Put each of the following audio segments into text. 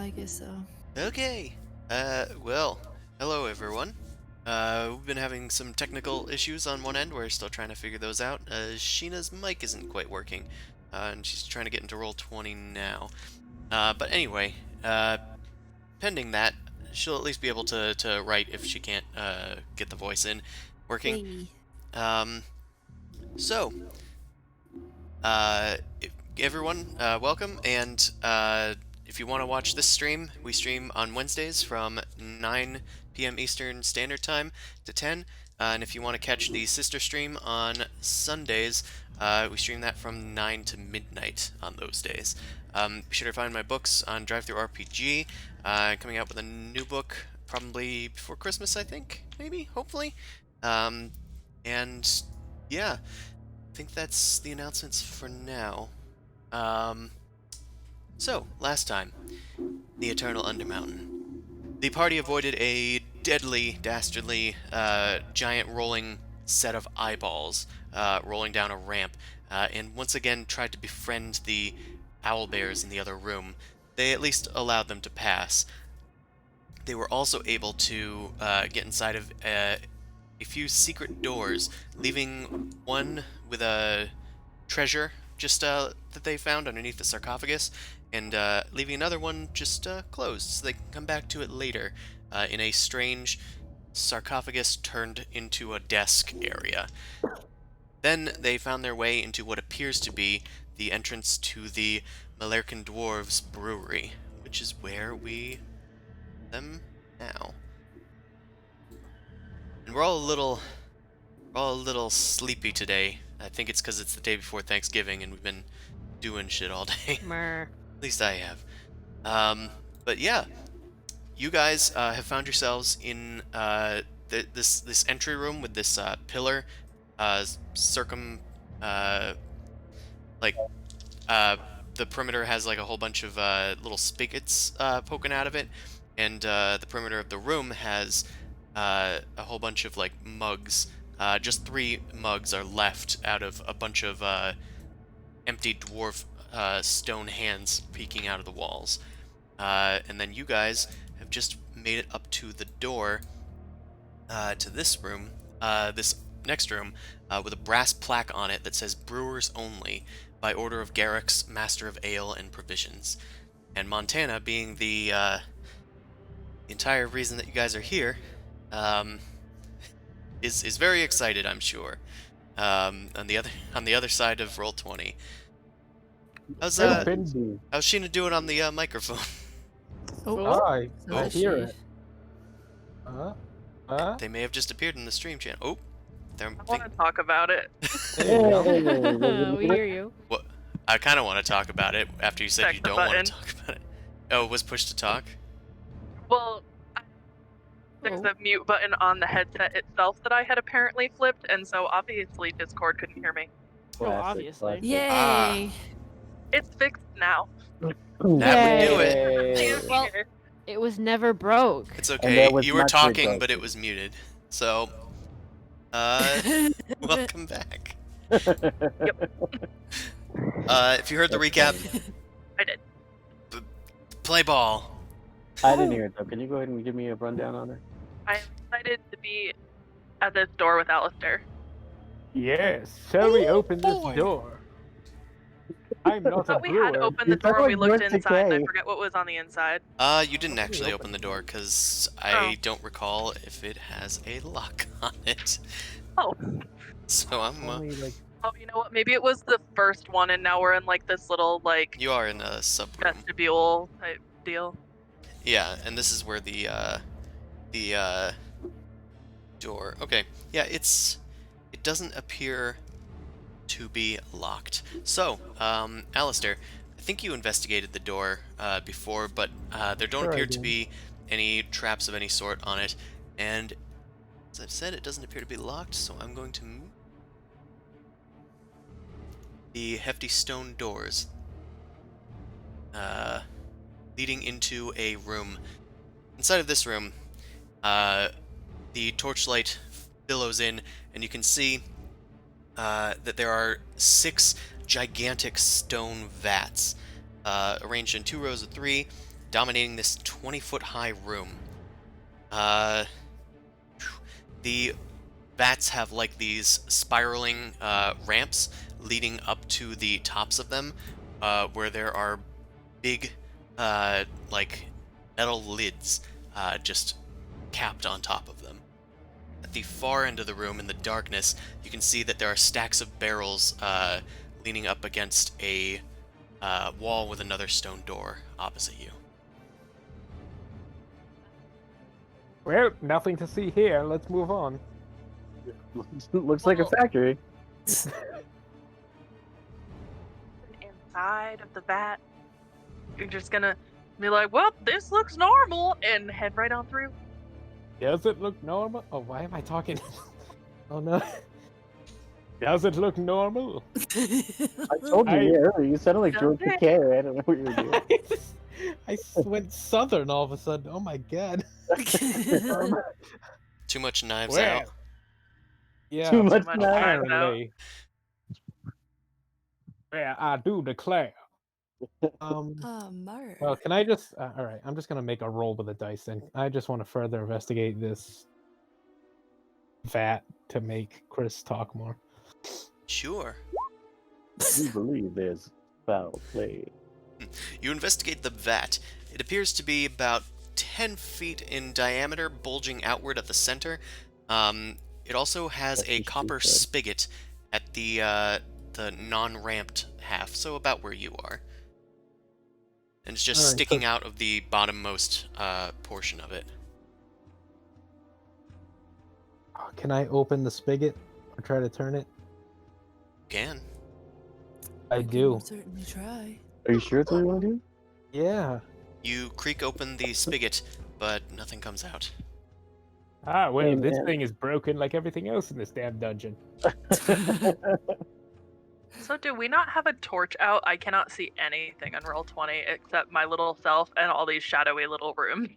I guess so. Okay. Well, hello everyone. We've been having some technical issues on one end. We're still trying to figure those out. Sheena's mic isn't quite working, and she's trying to get into roll 20 now. But anyway, pending that, she'll at least be able to write if she can't get the voice in working. Yay. Um, so, everyone, welcome, and if you want to watch this stream, we stream on Wednesdays from 9 p.m. Eastern Standard Time to 10, and if you want to catch the sister stream on Sundays, we stream that from 9 to midnight on those days. Be sure to find my books on DriveThruRPG, coming out with a new book probably before Christmas, I think, maybe, hopefully. Um, and yeah, I think that's the announcements for now. Um, so, last time, the Eternal Undermountain. The party avoided a deadly, dastardly, giant rolling set of eyeballs rolling down a ramp, and once again tried to befriend the owlbears in the other room. They at least allowed them to pass. They were also able to get inside of a few secret doors, leaving one with a treasure just that they found underneath the sarcophagus, and leaving another one just closed, so they can come back to it later in a strange sarcophagus turned into a desk area. Then they found their way into what appears to be the entrance to the Melairkyn Dwarves Brewery, which is where we them now. And we're all a little sleepy today. I think it's because it's the day before Thanksgiving and we've been doing shit all day. Mer. At least I have. But yeah, you guys have found yourselves in this entry room with this pillar, circum, uh, like uh, the perimeter has like a whole bunch of little spigots poking out of it, and the perimeter of the room has a whole bunch of like mugs. Just 3 mugs are left out of a bunch of empty dwarf stone hands peeking out of the walls. And then you guys have just made it up to the door to this room, this next room, with a brass plaque on it that says Brewers Only, by order of Garrick's Master of Ale and Provisions. And Montana, being the entire reason that you guys are here, um, is very excited, I'm sure. On the other side of roll 20. How's Hey, Benji. how's Sheena doing on the microphone? Oh, Hi, so I is hear she. it. Huh? They may have just appeared in the stream channel. Oh, they're I want to talk about it. There you go. We hear you. What? I kind of want to talk about it after you said Check you the don't want button. to talk about it. Oh, it was push to talk? Well, there's a mute button on the headset itself that I had apparently flipped, and so obviously Discord couldn't hear me. Obviously. classic. Yay. Ah. It's fixed now. That would do it. Yay. Well, it was never broke. It's there okay. was You were not talking, rejoicing. but it was muted. So, welcome back. If you heard the recap, I did. play ball. I didn't hear it though. Can you go ahead and give me a rundown on it? I'm excited to be at this door with Alistair. Yes. Shall we open this boy. door? I'm not a But we had brewer. opened the You sound door, we like looked Brent inside, and I Decay. forget what was on the inside. You didn't actually open the door because I don't recall if it has a lock on it. Oh. So I'm. Only, like, Oh, you know what? Maybe it was the first one, and now we're in like this little like You are in a sub room. vestibule type deal. Yeah, and this is where the door. Okay, yeah, it doesn't appear to be locked. So, Alistair, I think you investigated the door before, but there don't Sure I appear to did. be any traps of any sort on it, and as I've said, it doesn't appear to be locked. So I'm going to move the hefty stone doors, leading into a room. Inside of this room, the torchlight billows in, and you can see that there are 6 gigantic stone vats arranged in 2 rows of 3, dominating this 20-foot high room. The vats have like these spiraling ramps leading up to the tops of them, where there are big, like metal lids just capped on top of them. At the far end of the room, in the darkness, you can see that there are stacks of barrels leaning up against a wall with another stone door opposite you. Well, nothing to see here. Let's move on. Looks like a Well- factory. Inside of the vat, you're just gonna be like, well, this looks normal, and head right on through. Does it look normal? Oh, why am I talking? Oh no. Does it look normal? I told you I- earlier. You sounded like George Okay. Takei. I don't know what you were doing. I went southern all of a sudden. Oh my god. Too much knives Well, out. yeah, Too much much now. time. apparently. Yeah, I do declare. Mark. Well, can I just? All right, I'm just gonna make a roll with the dice, then. I just want to further investigate this vat to make Chris talk more. Sure. We believe there's foul play. You investigate the vat. It appears to be about 10 feet in diameter, bulging outward at the center. It also has That's a what she copper said. spigot at the non-ramped half, so about where you are. And it's just Alright, so- sticking out of the bottommost portion of it. Can I open the spigot or try to turn it? Can. I do. Certainly try. Are you sure that's what you want to do? Yeah. You creak open the spigot, but nothing comes out. Ah, well, Hey, this man. thing is broken like everything else in this damn dungeon. So do we not have a torch out? I cannot see anything on Roll20 except my little self and all these shadowy little rooms.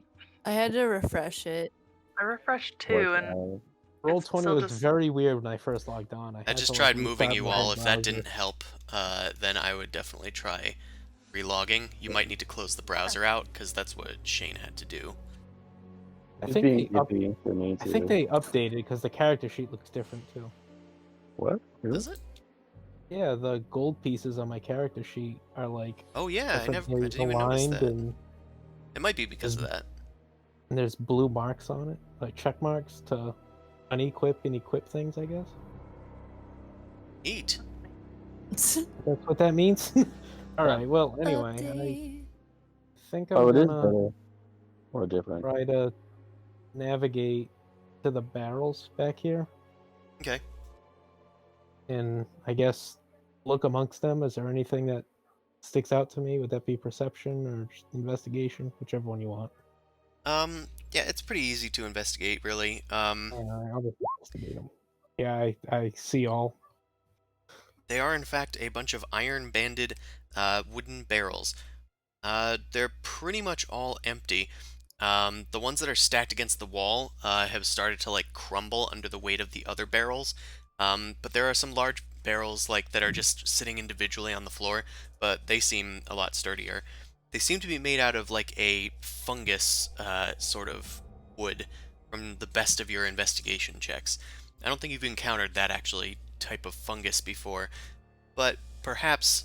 I had to refresh it. I refreshed too, and Roll It's 20 still was just- very weird when I first logged on. I had just to, tried like, moving restart you my all. whole If that browser. didn't help, then I would definitely try relogging. You might need to close the browser out, because that's what Shane had to do. I It's think being they, iffy for me I too. think they updated because the character sheet looks different too. What? Really? Does it? Yeah, the gold pieces on my character sheet are like Oh yeah, I differently didn't even notice aligned, that. and It might be because of that. there's blue marks on it, like check marks to unequip and equip things, I guess. Neat. That's what that means. All right. Well, anyway, Update. I think I'm Oh, it is gonna better. Or different. try to navigate to the barrels back here, Okay. and I guess look amongst them. Is there anything that sticks out to me? Would that be perception or just investigation, whichever one you want? Yeah, it's pretty easy to investigate, really. I'll just investigate them. Yeah, I see all. They are in fact a bunch of iron-banded wooden barrels. They're pretty much all empty. The ones that are stacked against the wall have started to like crumble under the weight of the other barrels. But there are some large barrels like that are just sitting individually on the floor, but they seem a lot sturdier. They seem to be made out of like a fungus sort of wood from the best of your investigation checks. I don't think you've encountered that actually type of fungus before, but perhaps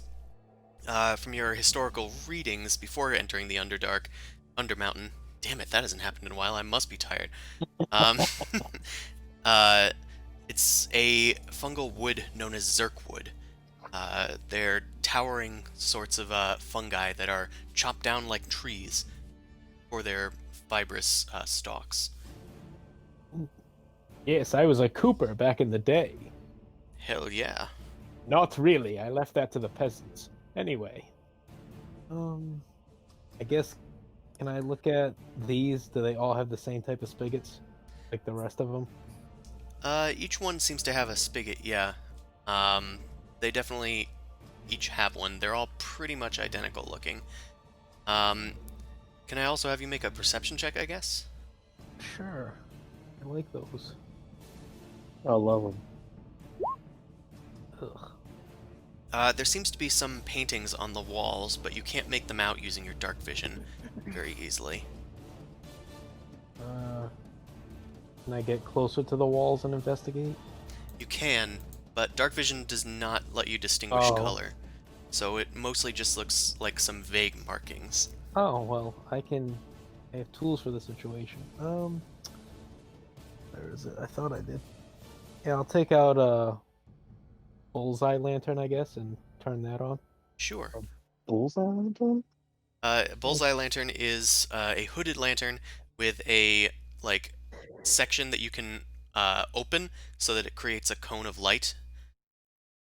from your historical readings before entering the Undermountain. Damn it, that hasn't happened in a while. I must be tired. Um, it's a fungal wood known as zirkwood. They're towering sorts of fungi that are chopped down like trees for their fibrous stalks. Yes, I was a cooper back in the day. Hell yeah. Not really. I left that to the peasants. Anyway, I guess, can I look at these? Do they all have the same type of spigots, like the rest of them? Each one seems to have a spigot, yeah. They definitely each have one. They're all pretty much identical looking. Can I also have you make a perception check, I guess? Sure. I like those. I love them. Ugh. There seems to be some paintings on the walls, but you can't make them out using your dark vision very easily. Can I get closer to the walls and investigate? You can, but dark vision does not let you distinguish Oh. color. So it mostly just looks like some vague markings. Oh, well, I have tools for the situation. Where is it? I thought I did. Yeah, I'll take out a bullseye lantern, I guess, and turn that on. Sure. Bullseye lantern? Bullseye lantern is a hooded lantern with a section that you can open so that it creates a cone of light.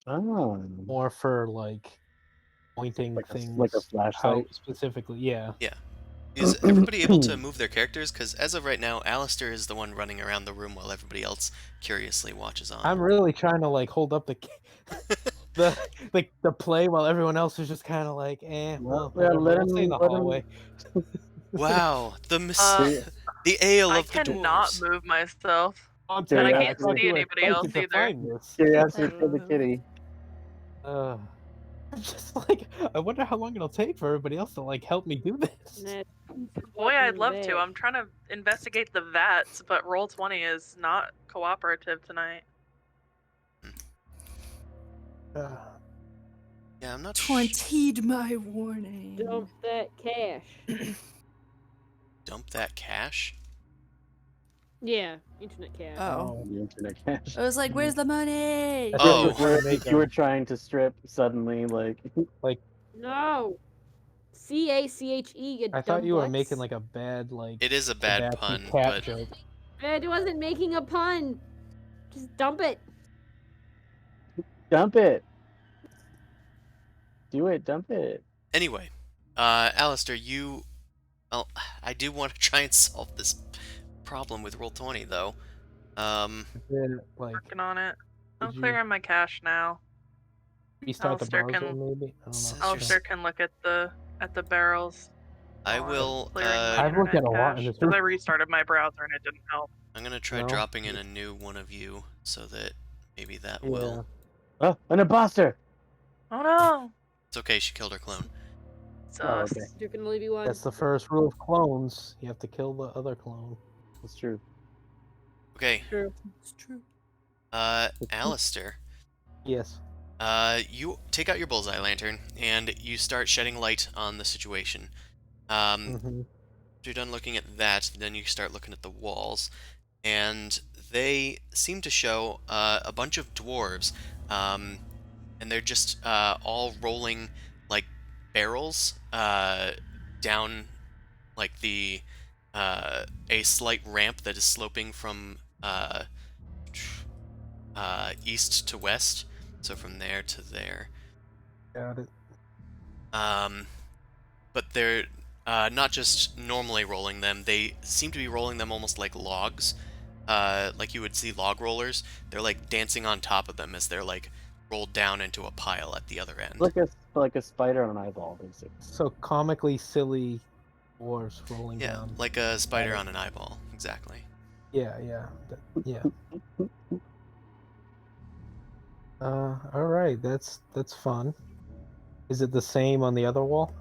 Oh. More for, pointing Like a things flashlight? out specifically. Yeah. Yeah. Is everybody able to move their characters? Because as of right now, Alistair is the one running around the room while everybody else curiously watches on. I'm really trying to, hold up the play while everyone else is just kind of Well, whatever. let I'll stay in him- the let him- hallway. Wow, Uh, the ale I of the cannot dwarves. move myself. Content, And I Yeah, can't thought see you were anybody excited else to either. find this. Curiosity for the kitty. I'm just I wonder how long it'll take for everybody else to help me do this. Nah, Boy, I'd love to. back. I'm trying to investigate the vats, but Roll20 is not cooperative tonight. Uh, Yeah, I'm not 20'd my warning. Dump that cash. Dump that cash? Yeah, internet cash. Oh. The internet cache. I was like, where's the money? I Oh. think we're gonna You were trying to strip suddenly, No. CACHE. You I thought you were dumb making butts. a bad It is a bad Sebastian pun, cat but joke. It wasn't making a pun. Just dump it. dump it. Do it, dump it. anyway, Alistair, well, I do want to try and solve this problem with Roll20 though. Then, Working on it. I'm did you clearing my cache now. restart the Alistair browser, can- maybe? I don't know. Says Alistair can look at the barrels. I while I'm will. clearing my I've looked internet at a lot in cache, this 'cause I room. restarted my browser and it didn't help. I'm gonna try No. dropping in a new one of you so that maybe that will. Oh, an imposter! Oh no! It's okay. She killed her clone. Oh, Sus. okay. There can only be one. That's the first rule of clones. You have to kill the other clone. That's true. Okay, True. It's true. Alistair. Yes. You take out your bullseye lantern and you start shedding light on the situation. After hmm you're done looking at that, then you start looking at the walls, and they seem to show a bunch of dwarves, and they're just all rolling like barrels down the a slight ramp that is sloping from east to west, so from there to there. Got it. But they're not just normally rolling them, they seem to be rolling them almost like logs. Like you would see log rollers. They're like dancing on top of them as they're like rolled down into a pile at the other end. Like a spider on an eyeball, basically. So comically silly dwarves rolling Yeah, down. like a spider on an eyeball. Exactly. Yeah. Yeah. All right. That's fun. Is it the same on the other wall?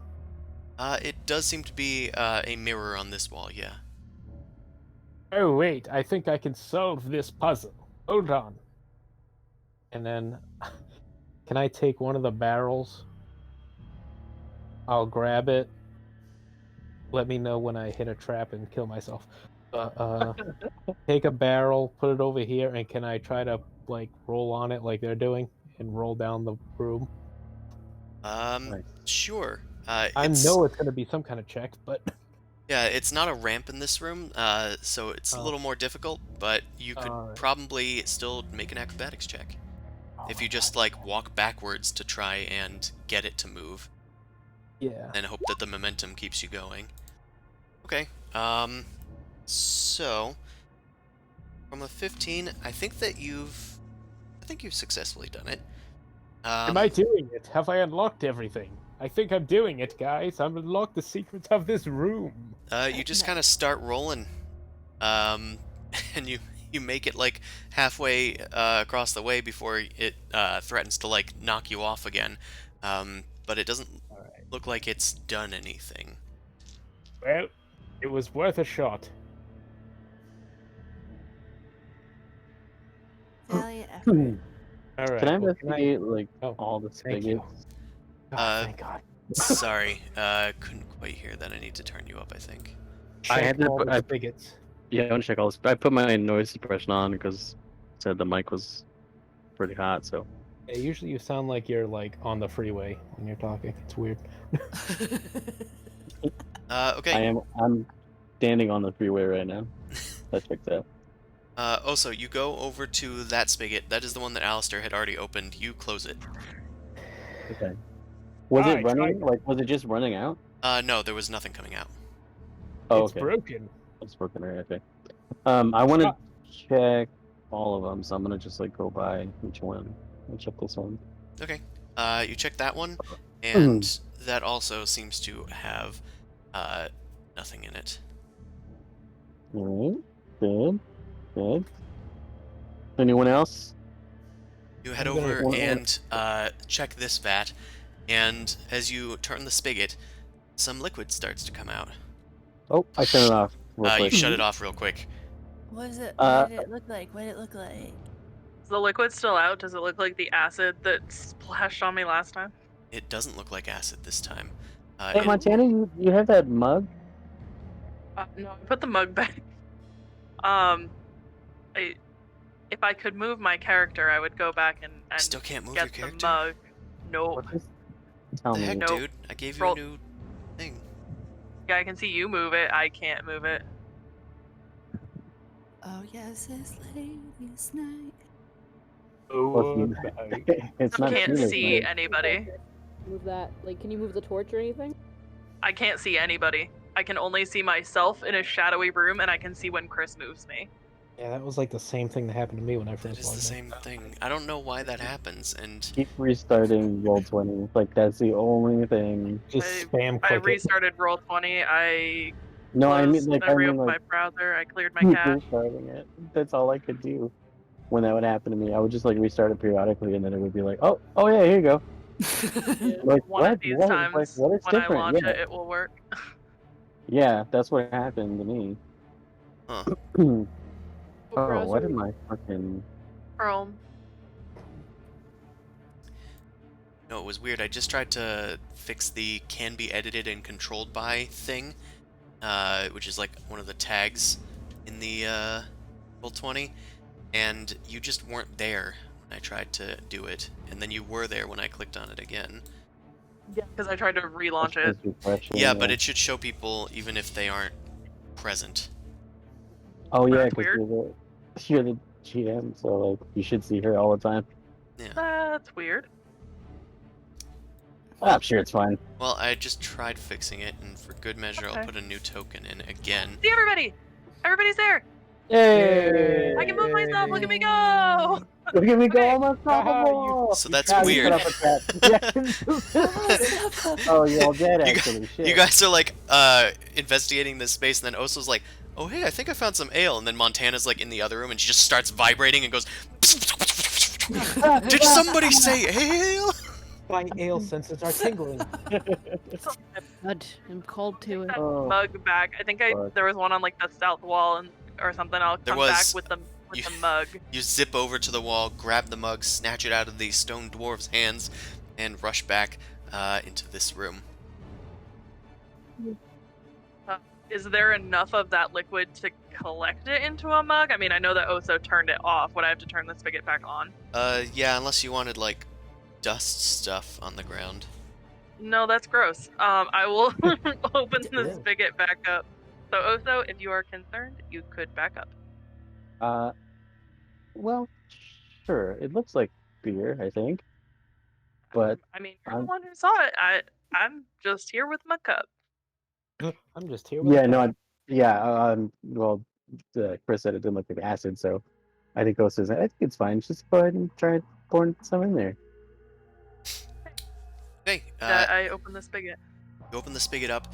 It does seem to be a mirror on this wall, yeah. Oh wait, I think I can solve this puzzle. Hold on. And then, can I take one of the barrels? I'll grab it. Let me know when I hit a trap and kill myself. Take a barrel, put it over here, and can I try to roll on it like they're doing and roll down the room? Nice. Sure. I know it's gonna be some kind of check, but Yeah, it's not a ramp in this room, so it's a Oh. little more difficult, but you could Alright. probably still make an acrobatics check. If you just walk backwards to try and get it to move, yeah. and hope that the momentum keeps you going. Okay, so from a 15, I think you've successfully done it. Am I doing it? Have I unlocked everything? I think I'm doing it, guys. I've unlocked the secrets of this room. You just kind of start rolling, and you make it like halfway across the way before it threatens to like knock you off again. But it doesn't All right. look like it's done anything. Well, it was worth a shot. Valiant effort. All right. Can I well, investigate like Oh, all the thank you. spigots? Oh, thank God. Sorry, couldn't quite hear that. I need to turn you up, I think. I Check had to all put- the I- spigots. Yeah, I want to check all this. I put my noise suppression on because it said the mic was pretty hot. So Yeah, usually you sound like you're like on the freeway when you're talking. It's weird. Okay. I'm standing on the freeway right now. That checks out. Also, you go over to that spigot. That is the one that Alistair had already opened. You close it. Okay. Was it Alright, running? Like, was it just running out? No, there was nothing coming out. Oh, It's okay. broken. It's broken. Right. Okay. I want to check all of them, so I'm gonna just like go by each one and check this one. Okay. You check that one, and that also seems to have nothing in it. All right. Good. Good. Anyone else? You head I'm gonna- over Well, and check this vat, and as you turn the spigot, some liquid starts to come out. Oh, I turned it off. Real You quick. shut it off real quick. What is it? Uh, What did it look like? What did it look like? Is the liquid still out? Does it look like the acid that splashed on me last time? It doesn't look like acid this time. Hey, Montana, you have that mug? No, I put the mug back. If I could move my character, I would go back and Still can't move get your character? the mug. Nope. What's this? Tell the me. heck, Nope. dude? I gave you Roll- a new thing. Yeah, I can see you move it. I can't move it. Oh yes, it's ladies' night. Oh, It's I not can't Tina's see mug. anybody. Move that. Like, can you move the torch or anything? I can't see anybody. I can only see myself in a shadowy room, and I can see when Chris moves me. yeah, that was like the same thing that happened to me when I That first is the logged in. same thing. I don't know why that happens, and Keep restarting Roll20. Like, that's the only thing. Just spam I click it. restarted Roll20. I No, I mean, closed, like, I reopened my browser. I cleared my keep cache. restarting it. That's all I could do. When that would happen to me, I would just like restart it periodically, and then it would be like, oh yeah, here you go. Like, One what? of these What? times, Like, what is when I different? launch Yeah, it, it will work. yeah, that's what happened to me. huh. Oh, What what browser? am I fucking? Chrome. No, it was weird. I just tried to fix the can be edited and controlled by thing, which is like one of the tags in the Roll20, and you just weren't there when I tried to do it, and then you were there when I clicked on it again. Yeah, because I tried to relaunch it. Yeah, but it should show people even if they aren't present. Oh yeah, That's because weird. you're the GM, so like you should see her all the time. That's weird. I'm sure it's fine. Well, I just tried fixing it, and for good measure, I'll Okay. put a new token in again. See everybody! Everybody's there! Yay! I can move myself! Look at me go! Look at me go! Okay. I'm unstoppable! So that's Ah, you weird. put up a trap. Yeah. Oh, you're all dead You actually. Shit. You guys are like investigating this space, and then Oso's like, "Oh hey, I think I found some ale." And then Montana's like in the other room, and she just starts vibrating and goes, "Did somebody say ale?" My ale senses are tingling. God, I'm called to it. That Oh. mug back. I think Fuck. there was one on like the south wall or something. I'll There come back was. with the You- mug. You zip over to the wall, grab the mug, snatch it out of the stone dwarf's hands, and rush back into this room. Is there enough of that liquid to collect it into a mug? I mean, I know that Oso turned it off. Would I have to turn the spigot back on? Yeah, unless you wanted like dust stuff on the ground. No, that's gross. I will open the Yeah. spigot back up. So Oso, if you are concerned, you could back up. Well, sure. It looks like beer, I think. But I mean, you're the I'm- one who saw it. I'm just here with my cup. I'm just here with yeah, a no, cup. well, Chris said it didn't look like acid, so I think Ghost says I think it's fine. Just go ahead and try pouring some in there. Okay, I open the spigot. you open the spigot up,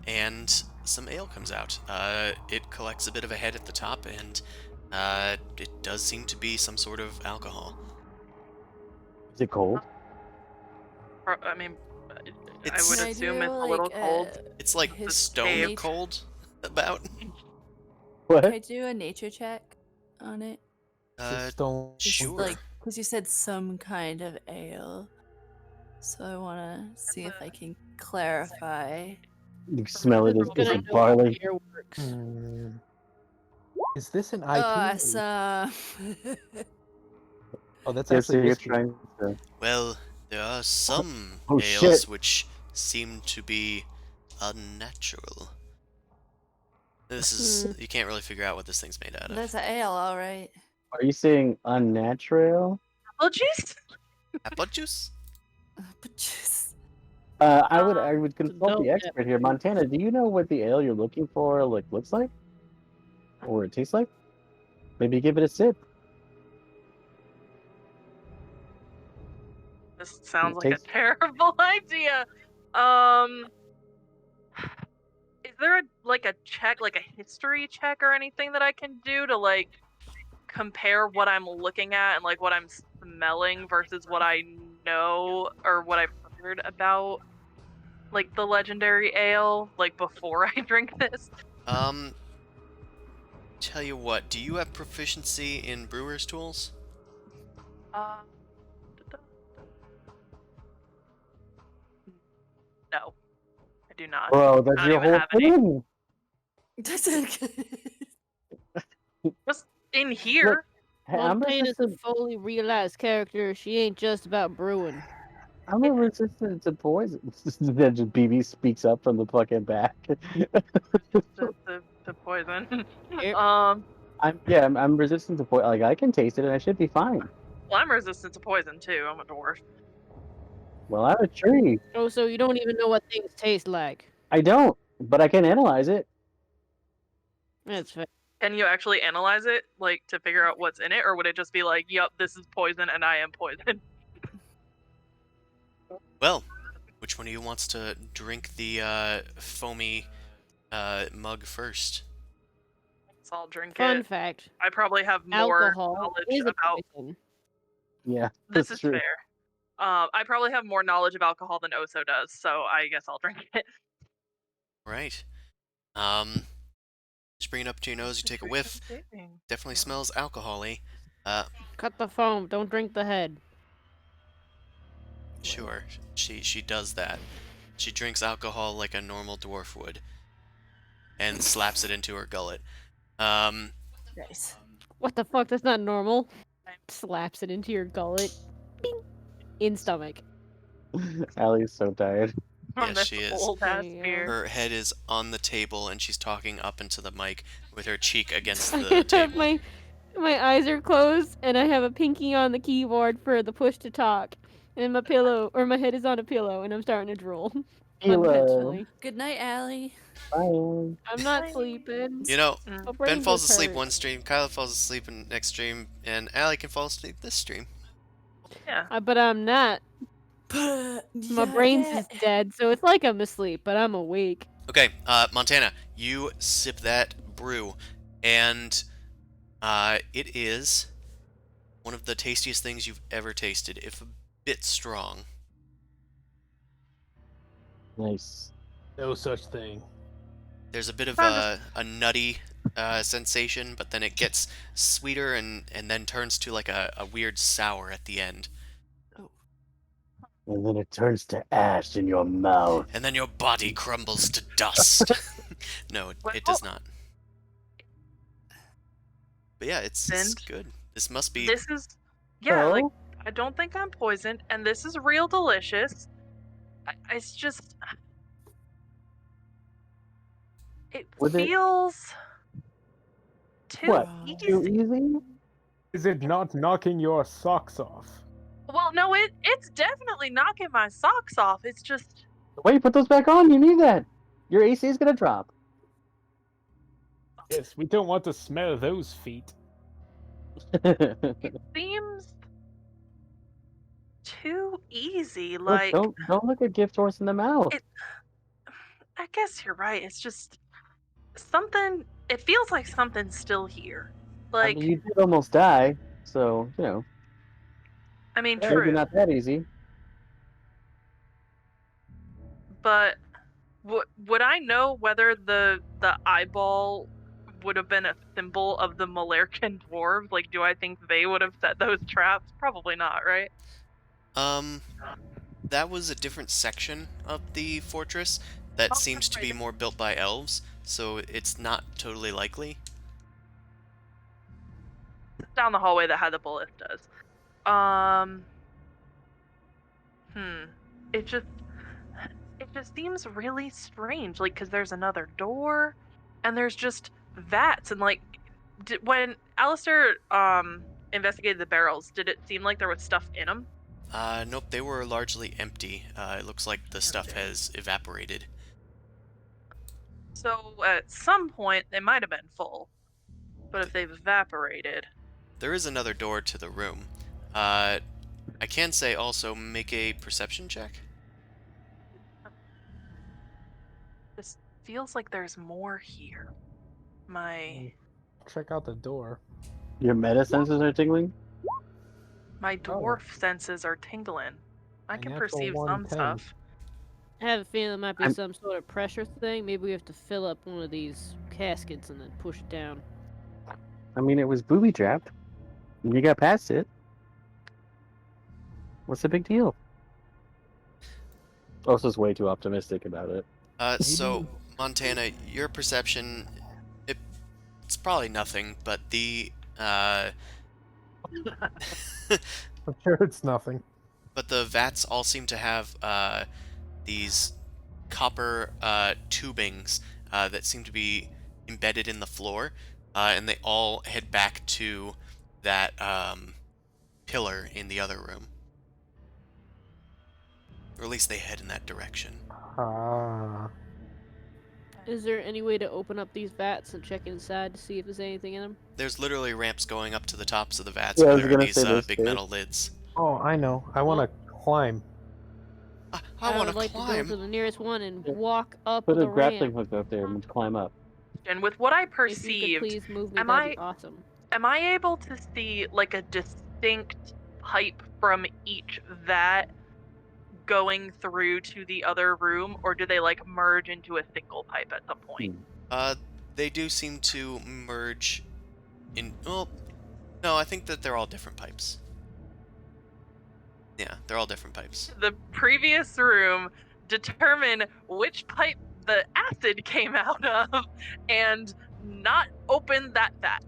and some ale comes out. It collects a bit of a head at the top, and it does seem to be some sort of alcohol. Is it cold? I mean, I It's would Can I assume do, it's a little like, cold. it's like his stone nature- cold about. Can What? I do a nature check on it? Stone. Just Sure. like, because you said some kind of ale. So I want to see if I can clarify. You can smell it. Is Gonna it know barley? how beer works. Hmm. Is this an Oh, IPA? some. Oh, that's Yeah, so actually you're whiskey. trying to. Well, there are some Oh, ales shit. which seem to be unnatural. This is you can't really figure out what this thing's made out of. That's an ale, all right. Are you saying unnatural? Oh, jeez. Apple juice? But just I would consult the Don't expert here. Montana, do you know what the ale you're looking for looks like, or it tastes like? Maybe give it a sip. This sounds It like a tastes- terrible idea. Is there a check, like a history check or anything that I can do to like compare what I'm looking at and like what I'm smelling versus what I know or what I've heard about like the legendary ale like before I drink this? Tell you what, do you have proficiency in brewer's tools? Uh, no, I do not. Bro, that's I don't your even whole have any. thing. that's a Just in here. Hey, I'm Montana's a resistant. fully realized character. She ain't just about brewing. I'm a resistant to poison. Then just BB speaks up from the fucking back. The poison. Yep. I'm resistant to poison. Like I can taste it and I should be fine. Well, I'm resistant to poison too. I'm a dwarf. Well, I'm a tree. Oh, so you don't even know what things taste like. I don't, but I can analyze it. That's fair. Can you actually analyze it, like, to figure out what's in it, or would it just be like, "Yep, this is poison, and I am poison"? Well, which one of you wants to drink the foamy mug first? So I'll drink Fun it. fact: I probably have more alcohol knowledge is a about. poison. Yeah, This that's is true. fair. I probably have more knowledge of alcohol than Oso does, so I guess I'll drink it. Right. Just bring it up to your nose, you take a whiff. Definitely smells alcohol-y. Cut the foam. Don't drink the head. Sure, she does that. She drinks alcohol like a normal dwarf would, and slaps it into her gullet. nice. What the fuck? That's not normal. Slaps it into your gullet. Bing. In stomach. Allie's so tired. From Yes, this she is. old ass Yeah. beer. Her head is on the table, and she's talking up into the mic with her cheek against I the have table. my eyes are closed, and I have a pinky on the keyboard for the push to talk, and my pillow or my head is on a pillow, and I'm starting to drool. Unintentionally. Good night, Allie. Bye. I'm not sleeping. You know, Mm. My Ben brain falls just asleep hurts. one stream, Kyla falls asleep in next stream, and Allie can fall asleep this stream. Yeah. But I'm not. My brain's just dead, so it's like I'm asleep, but I'm awake. Okay, Montana, you sip that brew, and it is one of the tastiest things you've ever tasted, if a bit strong. Nice. No such thing. There's a bit of I'm a nutty sensation, but then it gets sweeter and then turns to like a weird sour at the end. And then it turns to ash in your mouth. And then your body crumbles to dust. No, it does not. But yeah, it's And good. This must be... This is, yeah, So, like, I don't think I'm poisoned, and this is real delicious. It's just, it Was it- feels too What? easy. too easy? Is it not knocking your socks off? Well, no, it's definitely knocking my socks off. It's just, Wait, you put those back on. You need that. Your AC is gonna drop. Yes, we don't want to smell those feet. it seems too easy. Look, Like, don't look a gift horse in the mouth. I guess you're right. It's just, something. It feels like something's still here. I Like, mean, you did almost die, so maybe true, not that easy. but would I know whether the eyeball would have been a symbol of the Melairkyn dwarves? Like, do I think they would have set those traps? Probably not, right? That was a different section of the fortress that Oh, seems that's to right. be more built by elves, so it's not totally likely. Down the hallway that had the bullet does. It just seems really strange. Like, because there's another door, and there's just vats, and like, when Alistair investigated the barrels, did it seem like there was stuff in them? Nope, they were largely empty. It looks like the stuff Empty. has evaporated. So at some point they might have been full, but if they've evaporated, There is another door to the room. I can say also make a perception check. this feels like there's more here. My Check out the door. Your meta senses are tingling. my Oh. dwarf senses are tingling. I A can natural perceive some 110. stuff. I have a feeling it might be I'm- some sort of pressure thing. Maybe we have to fill up one of these caskets and then push it down. I mean, it was booby trapped. And you got past it. What's the big deal? Oso's way too optimistic about it. So Montana, your perception, it's probably nothing, but the I'm sure it's nothing. but the vats all seem to have these copper tubings that seem to be embedded in the floor, and they all head back to that pillar in the other room. Or at least they head in that direction. Ah. Is there any way to open up these vats and check inside to see if there's anything in them? There's literally ramps going up to the tops of the vats Yeah, I where was there are gonna these say there's big stairs. metal lids. Oh, I know. I want to climb. I want would to like to go climb. to the nearest one and Yeah. walk up Put a the grappling ramp. hook up there and climb up. And with what I If you could perceived, please move me, am that'd be awesome. am I able to see like a distinct pipe from each vat going through to the other room, or do they like merge into a single pipe at some point? They do seem to merge in. Well, no, I think that they're all different pipes. Yeah, they're all different pipes. The previous room, determine which pipe the acid came out of, and not open that vat.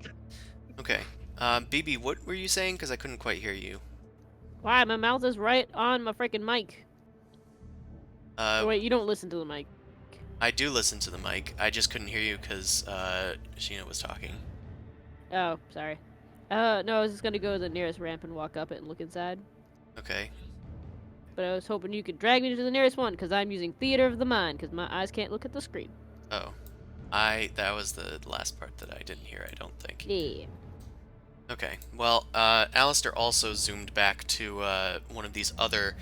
Okay. BB, what were you saying? Because I couldn't quite hear you. Why? My mouth is right on my freaking mic. Oh, Uh, wait, you don't listen to the mic. I do listen to the mic. I just couldn't hear you because Sheena was talking. Oh, sorry. No, I was just gonna go to the nearest ramp and walk up it and look inside. Okay. But I was hoping you could drag me to the nearest one, because I'm using theater of the mind, because my eyes can't look at the screen. Oh. That was the last part that I didn't hear, I don't think. Yeah. Okay. Well, Alistair also zoomed back to one of these other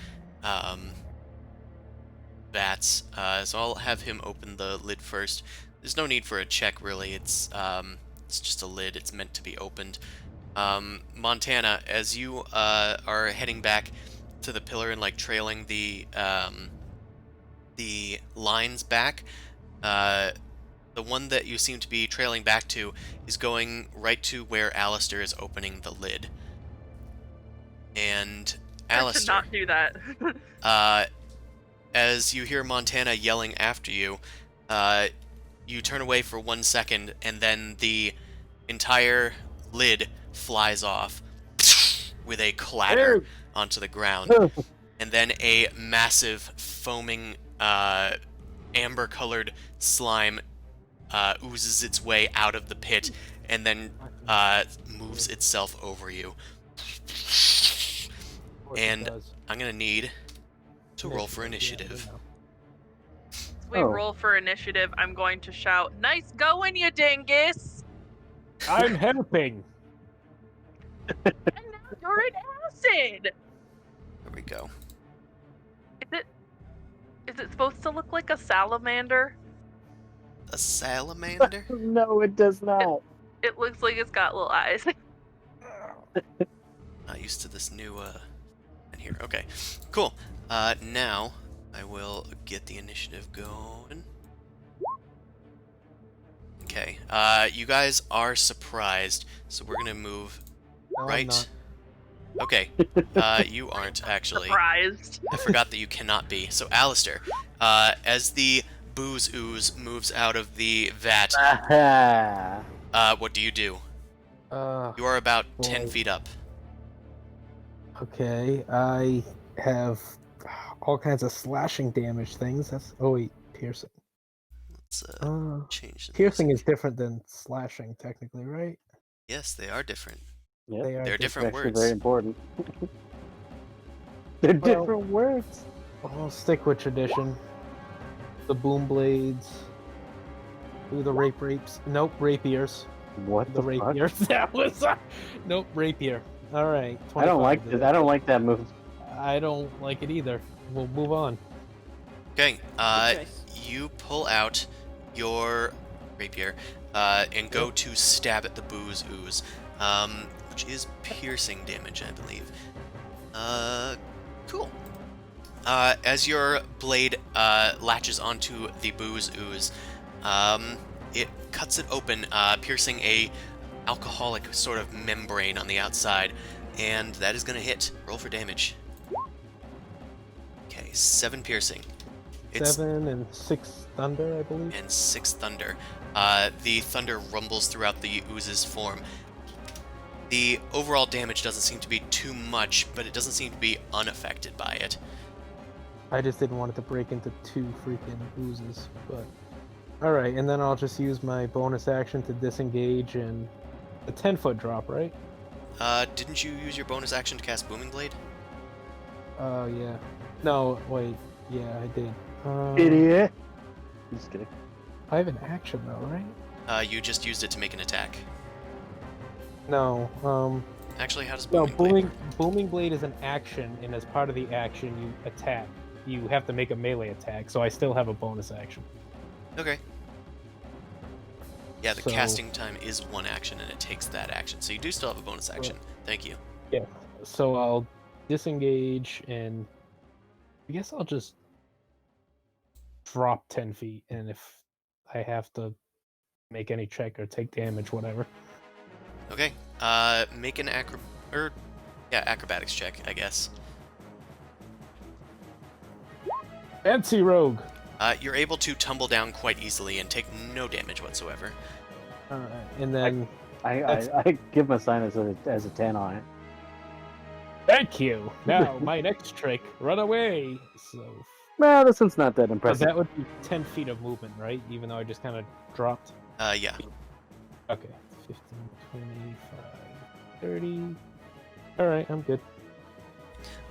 vats, so I'll have him open the lid first. There's no need for a check, really. It's just a lid. It's meant to be opened. Montana, as you are heading back to the pillar and like trailing the lines back, the one that you seem to be trailing back to is going right to where Alistair is opening the lid. And I should Alistair, not do that. as you hear Montana yelling after you, you turn away for 1 second, and then the entire lid flies off with a clatter onto the ground, and then a massive foaming amber-colored slime oozes its way out of the pit and then moves itself over you. And I'm gonna need to roll for initiative. We roll for initiative. I'm going to shout, "Nice going, you dingus!" I'm helping. And now you're in acid. There we go. Is it supposed to look like a salamander? A salamander? No, it does not. It looks like it's got little eyes. Not used to this new in here. Okay, cool. Now I will get the initiative going. Okay. You guys are surprised, so we're gonna move No, I'm right. not. Okay. You aren't actually. Surprised. I forgot that you cannot be. So, Alistair, as the booze ooze moves out of the vat, what do you do? You are about 10 boy. feet up. Okay, I have all kinds of slashing damage things. That's wait, piercing. Let's change the Piercing music. is different than slashing, technically, right? Yes, they are different. Yep. They are They're different Actually, words. very important. They're Well- different words. I'll stick with tradition. The boom blades. Ooh, the rapes. Nope, rapiers. What The the fuck? rapiers. That was nope, rapier. All right. I don't 25 like to this. hit. I don't like that move. I don't like it either. We'll move on. Okay, Good choice. you pull out your rapier and go to stab at the booze ooze, which is piercing damage, I believe. Cool. As your blade latches onto the booze ooze, it cuts it open, piercing a alcoholic sort of membrane on the outside, and that is going to hit. Roll for damage. Okay, 7 piercing. It's 7 and 6 thunder, I believe. and 6 thunder. The thunder rumbles throughout the ooze's form. The overall damage doesn't seem to be too much, but it doesn't seem to be unaffected by it. I just didn't want it to break into 2 freaking oozes, but all right. And then I'll just use my bonus action to disengage and a 10-foot drop, right? Didn't you use your bonus action to cast Booming Blade? Yeah. No, wait. Yeah, I did. Idiot. Just kidding. I have an action though, right? You just used it to make an attack. No. Actually, how does No, Booming Blade work? booming blade is an action, and as part of the action, you attack. You have to make a melee attack, so I still have a bonus action. Okay. Yeah, the So- casting time is 1 action, and it takes that action. So you do still have a bonus action. Thank you. Yeah. So I'll disengage, and I guess I'll just drop 10 feet, and if I have to make any check or take damage, whatever. Okay. Make an acrobatics check, I guess. Fancy rogue. You're able to tumble down quite easily and take no damage whatsoever. And then I give my sign as a 10 on it. thank you. Now my next trick, run away. So Well, this one's not that so impressive. that would be 10 feet of movement, right? Even though I just kind of dropped. Yeah. Okay. 15, 25, 30. All right, I'm good.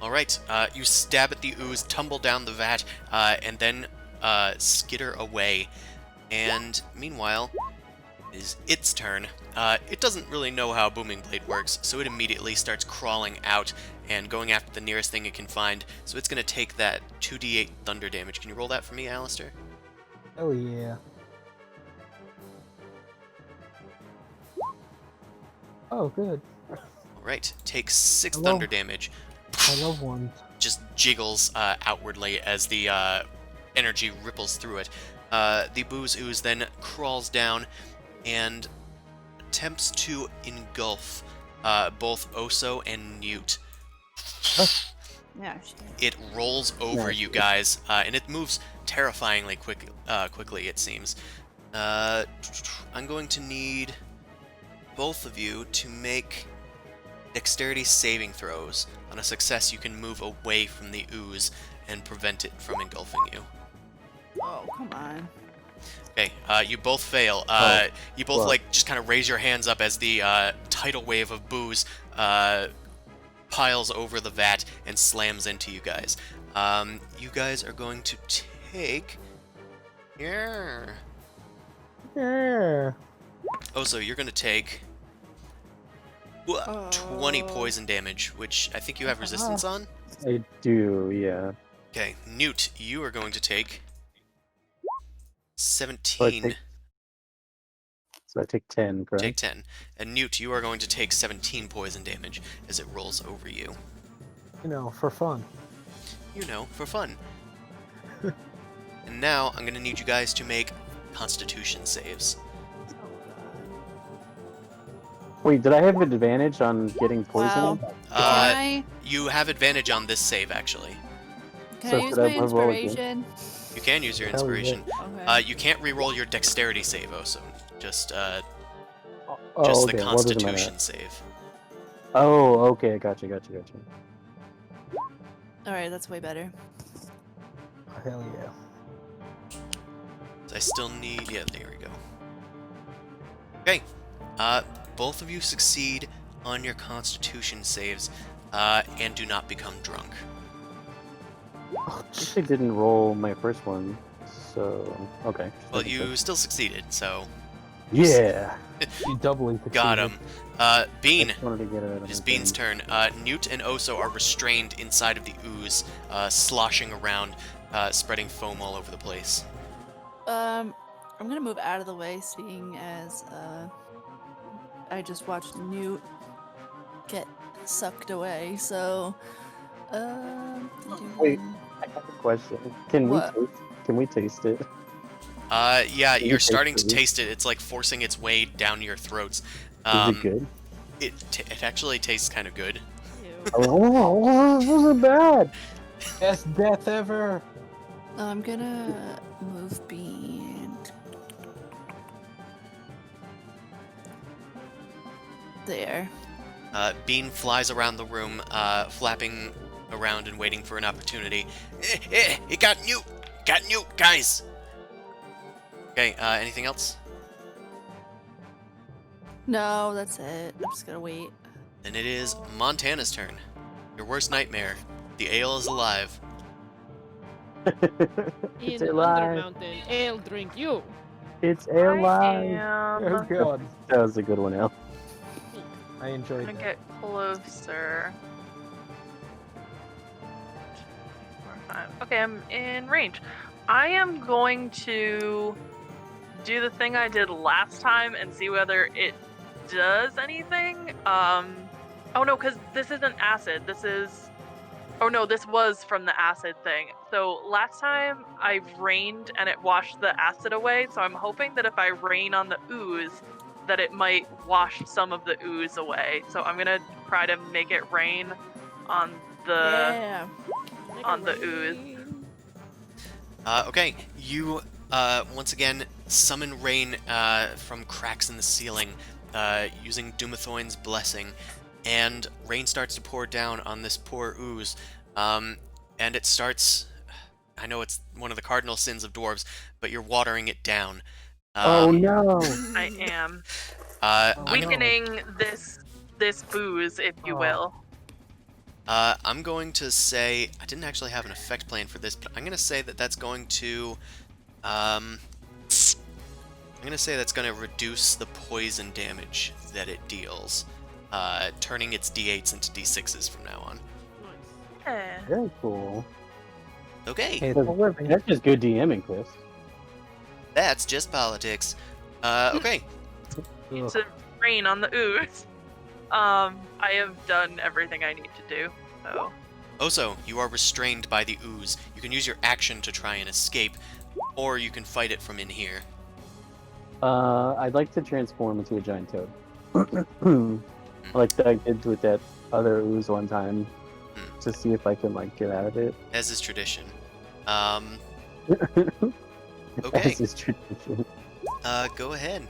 All right. You stab at the ooze, tumble down the vat, and then skitter away. And meanwhile, it is its turn. It doesn't really know how Booming Blade works, so it immediately starts crawling out and going after the nearest thing it can find. So it's going to take that 2d8 thunder damage. Can you roll that for me, Alistair? Oh yeah. Oh, good. All right. Take 6 Hello. thunder damage. I love ones. Just jiggles outwardly as the energy ripples through it. The booze ooze then crawls down and attempts to engulf both Oso and Newt. Yeah, shit. It rolls over Nice. you guys, and it moves terrifyingly quickly, it seems. I'm going to need both of you to make dexterity saving throws. On a success, you can move away from the ooze and prevent it from engulfing you. Oh, come on. Okay, you both fail. You both well. like just kind of raise your hands up as the tidal wave of booze piles over the vat and slams into you guys. You guys are going to take. Yeah. Yeah. Oh, so you're going to take 20 poison damage, which I think you have resistance on. I do, yeah. Okay, Newt, you are going to take 17. So I take 10, correct? Take 10. And Newt, you are going to take 17 poison damage as it rolls over you. You know, for fun. You know, for fun. And now I'm going to need you guys to make Constitution saves. Wait, did I have an advantage on getting poisoned? Wow. Uh, you have advantage on this save, actually. Can So I use should I my roll again? inspiration? You can use your Hell yeah. inspiration. Okay. You can't re-roll your dexterity save, so just Oh, the okay. Well, it doesn't matter. Constitution save. Oh, okay. Gotcha. All right, that's way better. Hell yeah. I still need... Yeah, there we go. Okay. Both of you succeed on your Constitution saves, and do not become drunk. I actually didn't roll my first one, so okay. Well, you still succeeded, so... Yeah. You doubly succeeded. Got him. Bean. I just wanted to get it out of It is my Bean's thing. turn. Newt and Oso are restrained inside of the ooze, sloshing around, spreading foam all over the place. I'm gonna move out of the way, seeing as I just watched Newt get sucked away. So, Wait. I have a question. Can What? we taste it? Yeah, Can you you're taste starting the to ooze? taste it. It's like forcing its way down your throats. Is it good? It actually tastes kind of good. Ew. Oh, this wasn't bad. Best death ever. I'm gonna move Bean. There. Bean flies around the room, flapping around and waiting for an opportunity. It got Newt! Got Newt, guys! Okay, anything else? No, that's it. I'm just gonna wait. Then it is Montana's turn. Your worst nightmare. The ale is alive. It's In alive. Undermountain, ale drink you. It's I alive. Oh am god. That was a good one, El. I enjoyed gonna that. get closer. 4, 5. Okay, I'm in range. I am going to do the thing I did last time and see whether it does anything. Oh no, because this isn't acid. This is... Oh no, this was from the acid thing. So last time I rained and it washed the acid away, so I'm hoping that if I rain on the ooze, that it might wash some of the ooze away. So I'm gonna try to make it rain on the Yeah. on the ooze. Okay, you once again summon rain from cracks in the ceiling using Dumathoin's blessing, and rain starts to pour down on this poor ooze. And it starts... I know it's one of the cardinal sins of dwarves, but you're watering it down. Oh no. I am I'm gonna, weakening this booze, if you Oh. will. I'm going to say... I didn't actually have an effect plan for this, but I'm going to say that that's going to... I'm going to say that's going to reduce the poison damage that it deals, turning its d8s into d6s from now on. Yeah. Very cool. Okay, Hey, That's just good DMing, Chris. that's just politics. Okay, Ugh. To rain on the ooze. I have done everything I need to do. So Oso, you are restrained by the ooze. You can use your action to try and escape, or you can fight it from in here. I'd like to transform into a giant toad. Like I did with that other ooze one time, to see if I can like get out of it. As is tradition. As Okay, is tradition. go ahead.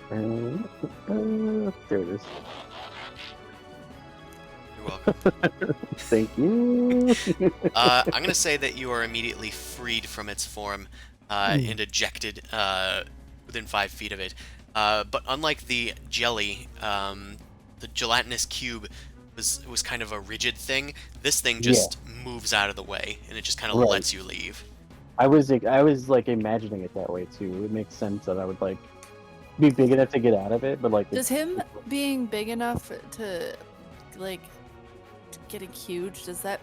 There it is. You're welcome. Thank you. I'm gonna say that you are immediately freed from its form and ejected within 5 feet of it. But unlike the jelly, the gelatinous cube was kind of a rigid thing. This thing just moves out of the way, and it just kind of Right. lets you leave. I was like imagining it that way too. It makes sense that I would like be big enough to get out of it, but like Does him being big enough to like getting huge, does that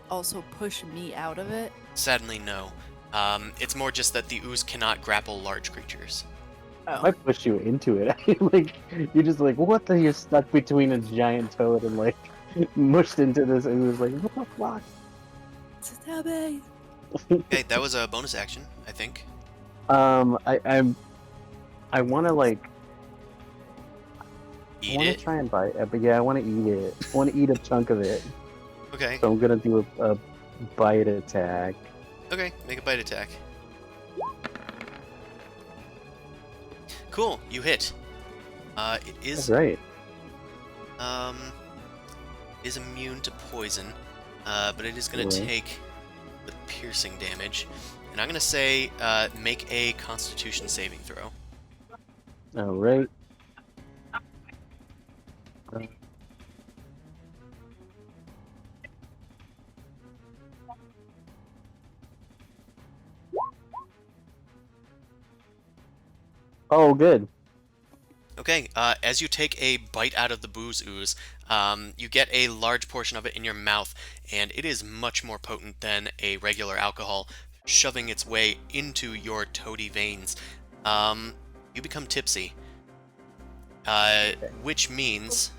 also push me out of it? Sadly, no. It's more just that the ooze cannot grapple large creatures. Oh. I pushed you into it. Like you're just like, what the? You're stuck between a giant toad and like mushed into this ooze. Like what the fuck? Stop it. Okay, that was a bonus action, I think. I want to like. I Eat want to it. try and bite it, but yeah, I want to eat it. I want to eat a chunk of it. Okay. So I'm gonna do a bite attack. Okay, make a bite attack. Cool, you hit. It is That's right. is immune to poison, but it is gonna Right. take the piercing damage. And I'm gonna say, make a Constitution saving throw. All right. Oh, good. Okay, as you take a bite out of the booze ooze, you get a large portion of it in your mouth, and it is much more potent than a regular alcohol, shoving its way into your toady veins. You become tipsy, which means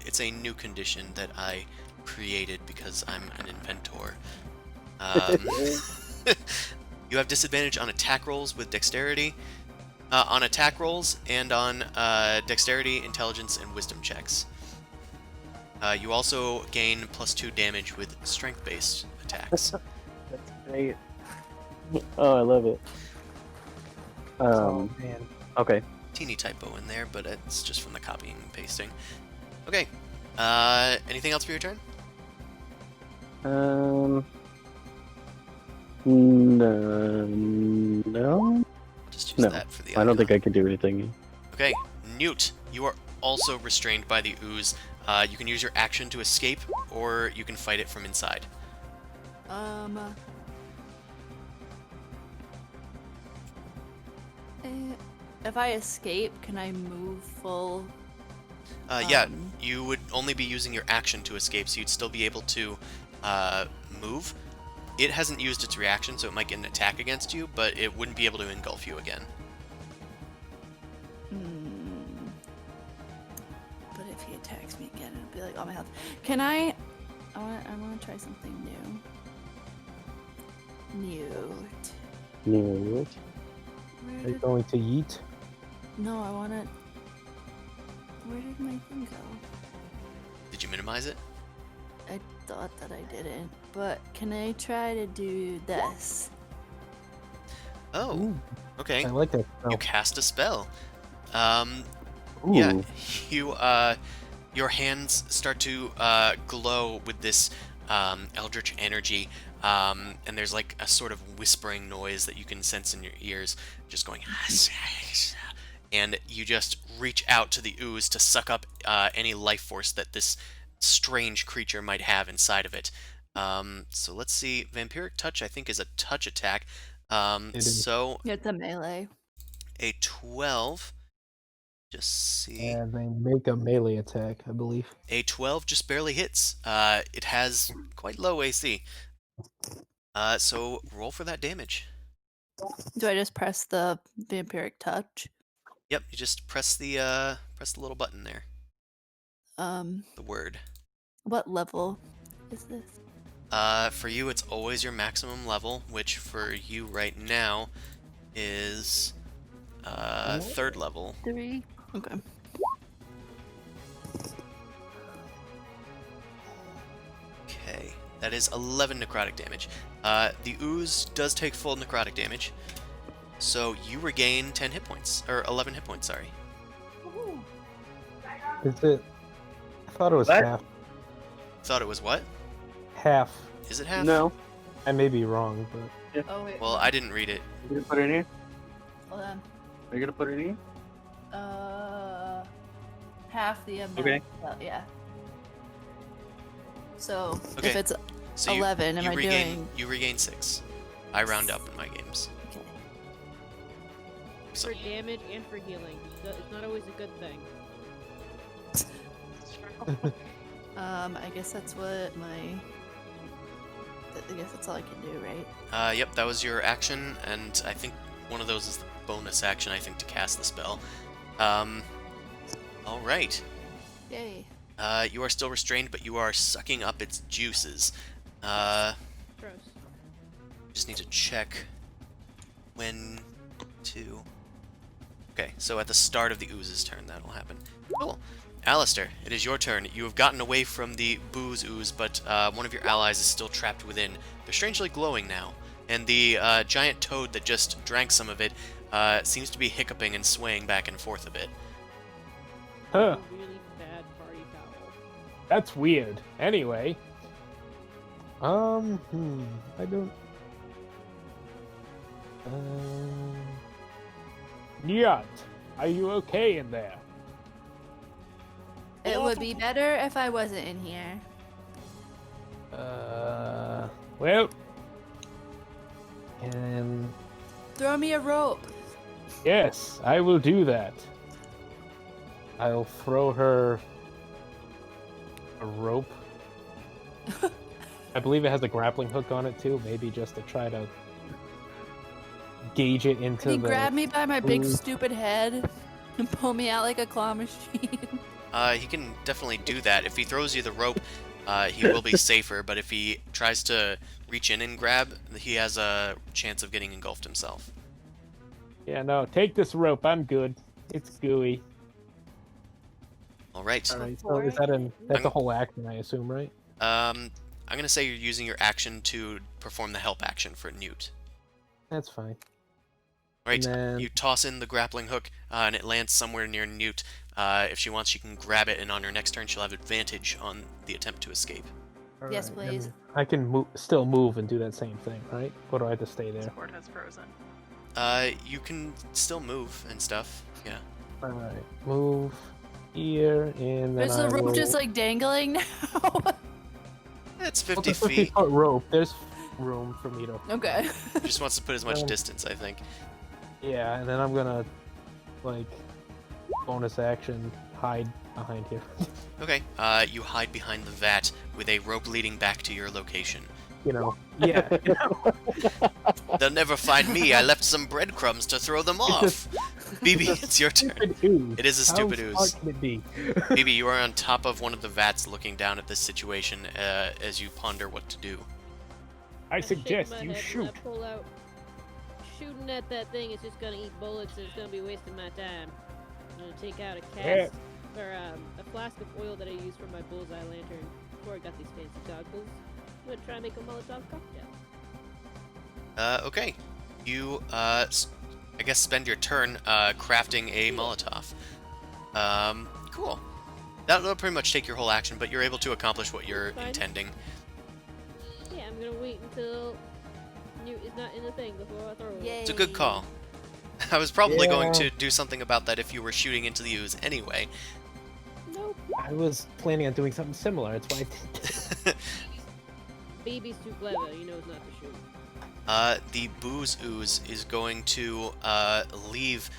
it's a new condition that I created because I'm an inventor. You have disadvantage on attack rolls with dexterity. On attack rolls and on dexterity, intelligence, and wisdom checks. You also gain +2 damage with strength-based attacks. That's great. Oh, I love it. Oh man. Okay. Teeny typo in there, but it's just from the copying and pasting. Okay. Anything else for your turn? No. Just use No. that for the I don't think icon. I could do anything. Okay, Newt, you are also restrained by the ooze. You can use your action to escape, or you can fight it from inside. If I escape, can I move full? Yeah, you would only be using your action to escape, so you'd still be able to move. It hasn't used its reaction, so it might get an attack against you, but it wouldn't be able to engulf you again. But if he attacks me again, it'll be like all my health. Can I want to try something new. No. Where Are you did... going to yeet? No, I want to... Where did my thing go? Did you minimize it? I thought that I didn't. But can I try to do this? Oh, Ooh, okay. I like that. You cast a spell. Ooh. Yeah, you your hands start to glow with this eldritch energy, and there's like a sort of whispering noise that you can sense in your ears, just going, and you just reach out to the ooze to suck up any life force that this strange creature might have inside of it. So let's see. Vampiric Touch, I think, is a touch attack. It is. So It's a melee. a 12. Just see. And they make a melee attack, I believe. A 12 just barely hits. It has quite low AC. So roll for that damage. Do I just press the vampiric touch? Yep, you just press the little button there. The word. What level is this? For you, it's always your maximum level, which for you right now is 3rd level. 3. Okay. Okay, that is 11 necrotic damage. The ooze does take full necrotic damage, so you regain 10 hit points, or 11 hit points, sorry. Is it? I thought it was What? half. Thought it was what? Half. Is it half? No. I may be wrong, but Oh wait. Well, I didn't read it. You gonna put it in here? Hold on. Are you gonna put it in here? Half the amount. Okay. Yeah. So Okay, if it's So 11, am I doing? You regain 6. I round up in my games. Okay. So, For damage and for healing. It's not always a good thing. I guess that's what my I guess that's all I can do, right? Yep, that was your action, and I think one of those is the bonus action, I think, to cast the spell. Alright. Yay. You are still restrained, but you are sucking up its juices. Gross. Just need to check when to... Okay, so at the start of the ooze's turn, that'll happen. Cool. Alistair, it is your turn. You have gotten away from the booze ooze, but one of your allies is still trapped within. They're strangely glowing now, and the giant toad that just drank some of it seems to be hiccuping and swaying back and forth a bit. Huh. Really bad party foul. That's weird. Anyway. I don't... Nyat, are you okay in there? It would be better if I wasn't in here. Well... And... Throw me a rope. Yes, I will do that. I'll throw her a rope. I believe it has a grappling hook on it too, maybe just to try to gauge it into Can you the... grab me by my big Ooh. stupid head and pull me out like a claw machine? He can definitely do that. If he throws you the rope, he will be safer, but if he tries to reach in and grab, he has a chance of getting engulfed himself. Yeah, no, take this rope, I'm good. It's gooey. Alright. Alright, so Before is I that get that's a whole action, I assume, right? I'm gonna say you're using your action to perform the help action for Newt. That's fine. Right, And then- you toss in the grappling hook, and it lands somewhere near Newt. If she wants, she can grab it, and on her next turn, she'll have advantage on the attempt to escape. Yes, Alright, please. and I can still move and do that same thing, right? Or do I have to stay there? Discord has frozen. You can still move and stuff, yeah. Alright, move here, and then Is the I rope will... just like dangling now? It's Well, 50 it's a feet. 50-foot rope. There's room for me to... Okay. He just wants to put as much Um, distance, I think. Yeah, and then I'm gonna, like, bonus action, hide behind here. Okay, you hide behind the vat with a rope leading back to your location. You know, yeah. They'll never find me. I left some breadcrumbs to throw them off. BB, it's your turn. It is a stupid How ooze. smart can it be? BB, you are on top of one of the vats looking down at this situation as you ponder what to do. I shake suggest my you head and shoot. I pull out. Shooting at that thing is just gonna eat bullets and it's gonna be wasting my time. I'm gonna take out a cask or a flask of oil that I use for my bullseye lantern before I got these fancy goggles. I'm gonna try and make a Molotov cocktail. Okay. You, I guess, spend your turn crafting a Molotov. Cool. That'll pretty much take your whole action, but you're able to accomplish what you're Fine. intending. Yeah, I'm gonna wait until Newt is not in the thing before I throw it. Yay. It's a good call. I was probably going Yeah. to do something about that if you were shooting into the ooze anyway. Nope. I was planning on doing something similar. That's why I did. Baby's too clever. He knows not to shoot. The booze ooze is going to leave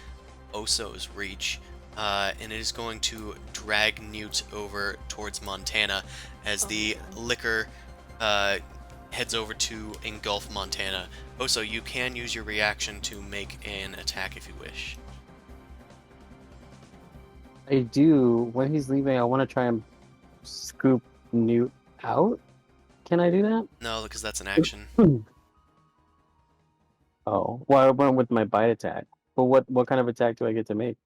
Oso's reach, and it is going to drag Newt over towards Montana as the liquor heads over to engulf Montana. Oso, you can use your reaction to make an attack if you wish. I do. When he's leaving, I want to try and scoop Newt out. Can I do that? No, because that's an action. Oh, well, I went with my bite attack. But what kind of attack do I get to make?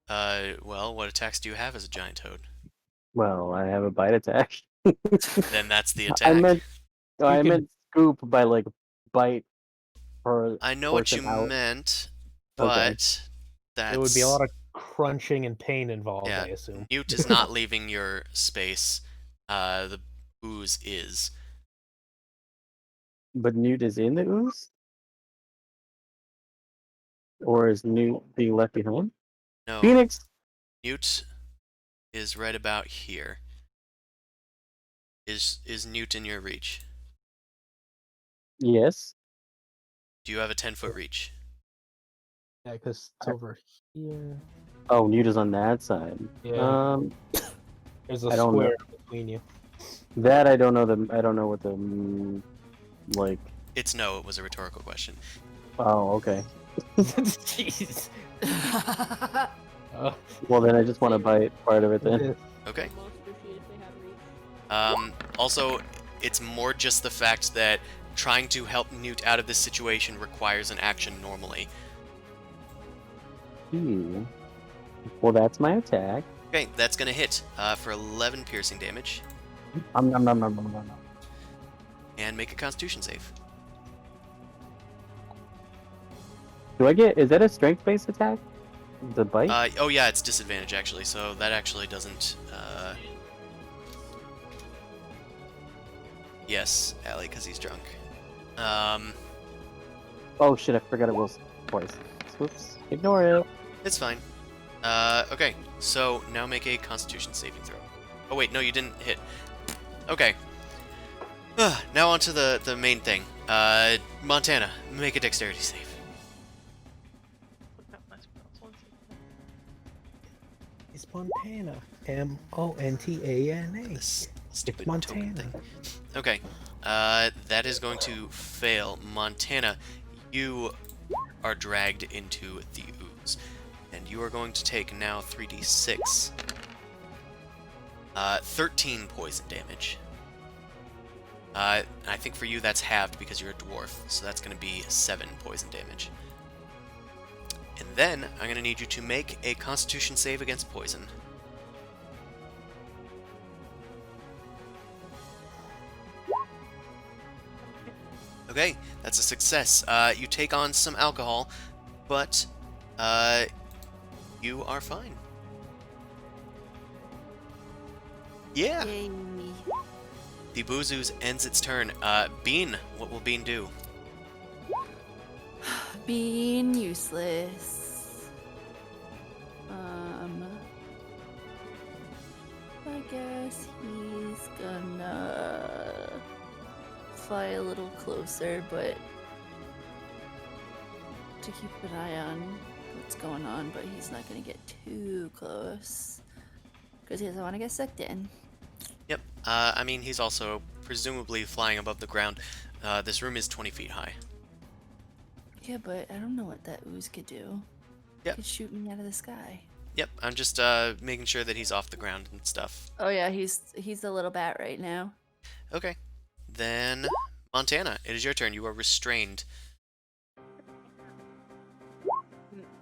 Well, what attacks do you have as a giant toad? Well, I have a bite attack. Then that's the I attack. meant, You I can- meant scoop by like bite or I know what you portion out. meant, Okay. but that's... There would be a lot of crunching and pain involved, Yeah. I assume. Newt is not leaving your space. The ooze is. But Newt is in the ooze? Or is Newt being left behind? No, Phoenix! Newt is right about here. Is Newt in your reach? Yes. Do you have a 10-foot reach? Yeah, because it's over here. Oh, Newt is on that side. Yeah. There's a I don't know. square between you. That I don't know. I don't know what the Like, It's no. It was a rhetorical question. oh, okay. Jeez. Oh, Well, then I just want to bite part of it then. Okay. Monster sheet if they have reach. Also, it's more just the fact that trying to help Newt out of this situation requires an action normally. Well, that's my attack. Okay, that's gonna hit for 11 piercing damage, Nom. and make a Constitution save. Do I get? Is that a strength-based attack? The bite? Oh yeah, it's disadvantage actually, so that actually doesn't. Yes, Allie, because he's drunk. Oh shit! I forgot it was twice. Whoops. Ignore it. It's fine. Okay, so now make a Constitution saving throw. Oh wait, no, you didn't hit. Okay. Now on to the main thing. Montana, make a Dexterity save. it's Montana. Montana. This stupid Montana. token thing. Okay. That is going to fail. Montana, you are dragged into the ooze. And you are going to take now 3d6. 13 poison damage. I think for you that's halved because you're a dwarf, so that's going to be 7 poison damage. And then I'm going to need you to make a Constitution save against poison. Okay, that's a success. You take on some alcohol, but you are fine. Yeah. Yay. The Booze Ooze ends its turn. Bean, what will Bean do? Being useless. I guess he's gonna fly a little closer, but to keep an eye on what's going on, but he's not gonna get too close because he doesn't want to get sucked in. Yep. I mean, he's also presumably flying above the ground. This room is 20 feet high. Yeah, but I don't know what that ooze could do. Yep. It could shoot me out of the sky. Yep, I'm just making sure that he's off the ground and stuff. Oh yeah, he's a little bat right now. Okay. Then, Montana, it is your turn. You are restrained.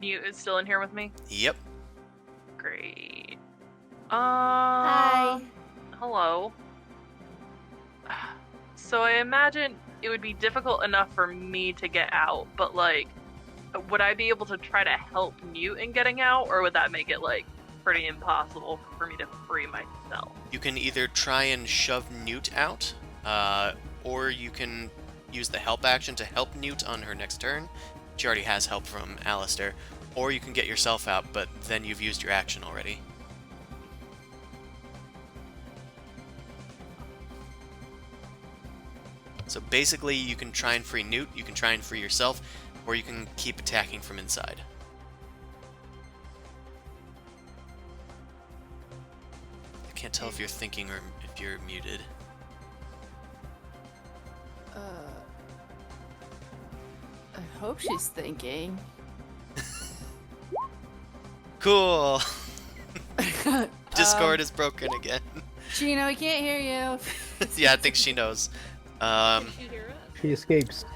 Newt is still in here with me? Yep. Great. Hi. Hello. So I imagine it would be difficult enough for me to get out, but like, would I be able to try to help Newt in getting out, or would that make it like pretty impossible for me to free myself? You can either try and shove Newt out, or you can use the help action to help Newt on her next turn. She already has help from Alistair. Or you can get yourself out, but then you've used your action already. So basically, you can try and free Newt, you can try and free yourself, or you can keep attacking from inside. I can't tell if you're thinking or if you're muted. I hope she's thinking. Cool! Discord is broken again. Gina, we can't hear you. Yeah, I think she knows. Can she hear us? She escapes. So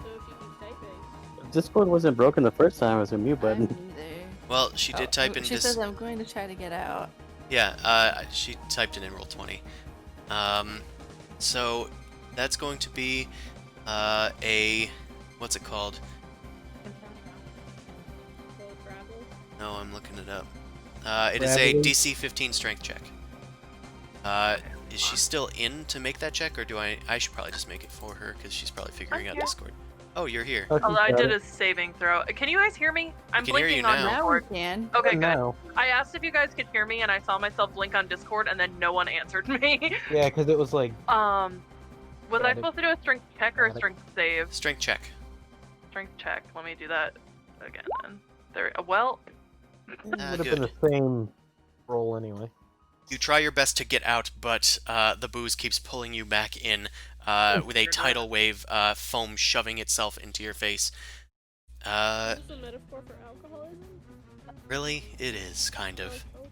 if she keeps typing. Discord wasn't broken the first time. It was a mute I button. don't either. Well, she did type in She says I'm going to try to get out. Yeah, she typed it in Roll20. So that's going to be a what's it called? Slow travel. No, I'm looking it up. It is a Gravity. DC 15 strength check. Is she still in to make that check, or do I should probably just make it for her because she's probably figuring I'm out here. Discord. Oh, you're here. Oh, Although I she's got did it. a saving throw. Can you guys hear me? I'm can hear blinking you on now. Now we Discord. can. Okay, good. No. I asked if you guys could hear me, and I saw myself blink on Discord, and then no one answered me. Yeah, because it was like Was I Got it. supposed to do a strength check or a Got it. strength save? Strength check. Strength check. Let me do that again then. There. Well, it would have good. been the same roll anyway. You try your best to get out, but the booze keeps pulling you back in. with a tidal wave, foam shoving itself into your face. Is this a metaphor for alcoholism? Really? It is, kind of. Okay.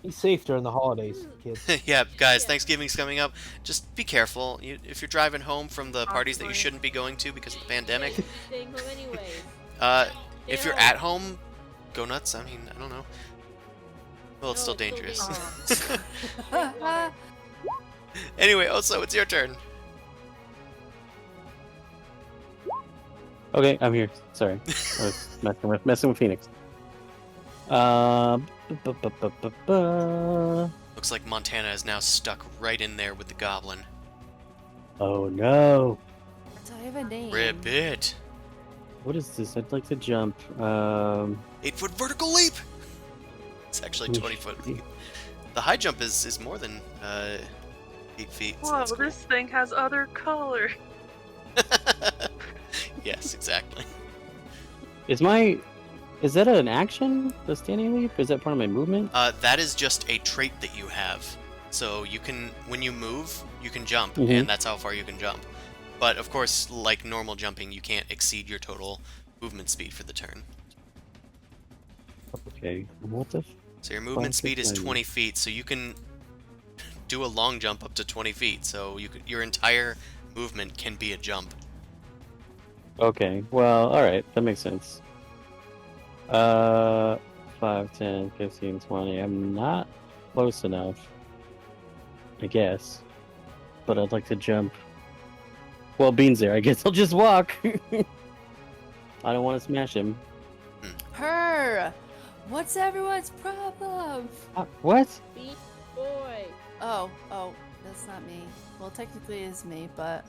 Be safe during the holidays, kids. Yeah, guys, Yeah. Thanksgiving's coming up. Just be careful. If you're driving home from the parties that you Constantly. shouldn't be going to because of the Yeah, pandemic, you should be staying home anyways. if Stay you're home. at home, go nuts. I mean, I don't know. Well, it's No, still it's still dangerous. dangerous. Drink water. Anyway, also, it's your turn. Okay, I'm here. Sorry, I was messing with Phoenix. Bu- bu- bu- bu- bu- bu- Looks like Montana is now stuck right in there with the goblin. Oh no! Do I have a name? Ribbit. What is this? I'd like to jump. 8-foot vertical leap. It's actually 20-foot leap. The high jump is more than 8 feet. So Whoa, that's cool. this thing has other color. Yes, exactly. Is that an action? The standing leap? Is that part of my movement? That is just a trait that you have. So you can, when you move, you can jump, Mhm. and that's how far you can jump. But of course, like normal jumping, you can't exceed your total movement speed for the turn. Okay. What the? So your movement speed is 5, 20 feet, so you can do a long jump up to 20 feet. So your entire movement can be a jump. Okay. Well, all right. That makes sense. 5, 10, 15, 20. I'm not close enough, I guess. But I'd like to jump. Well, Bean's there. I guess I'll just walk. I don't want to smash him. Her. What's everyone's problem? What? Beat boy. Oh, that's not me. Well, technically it is me, but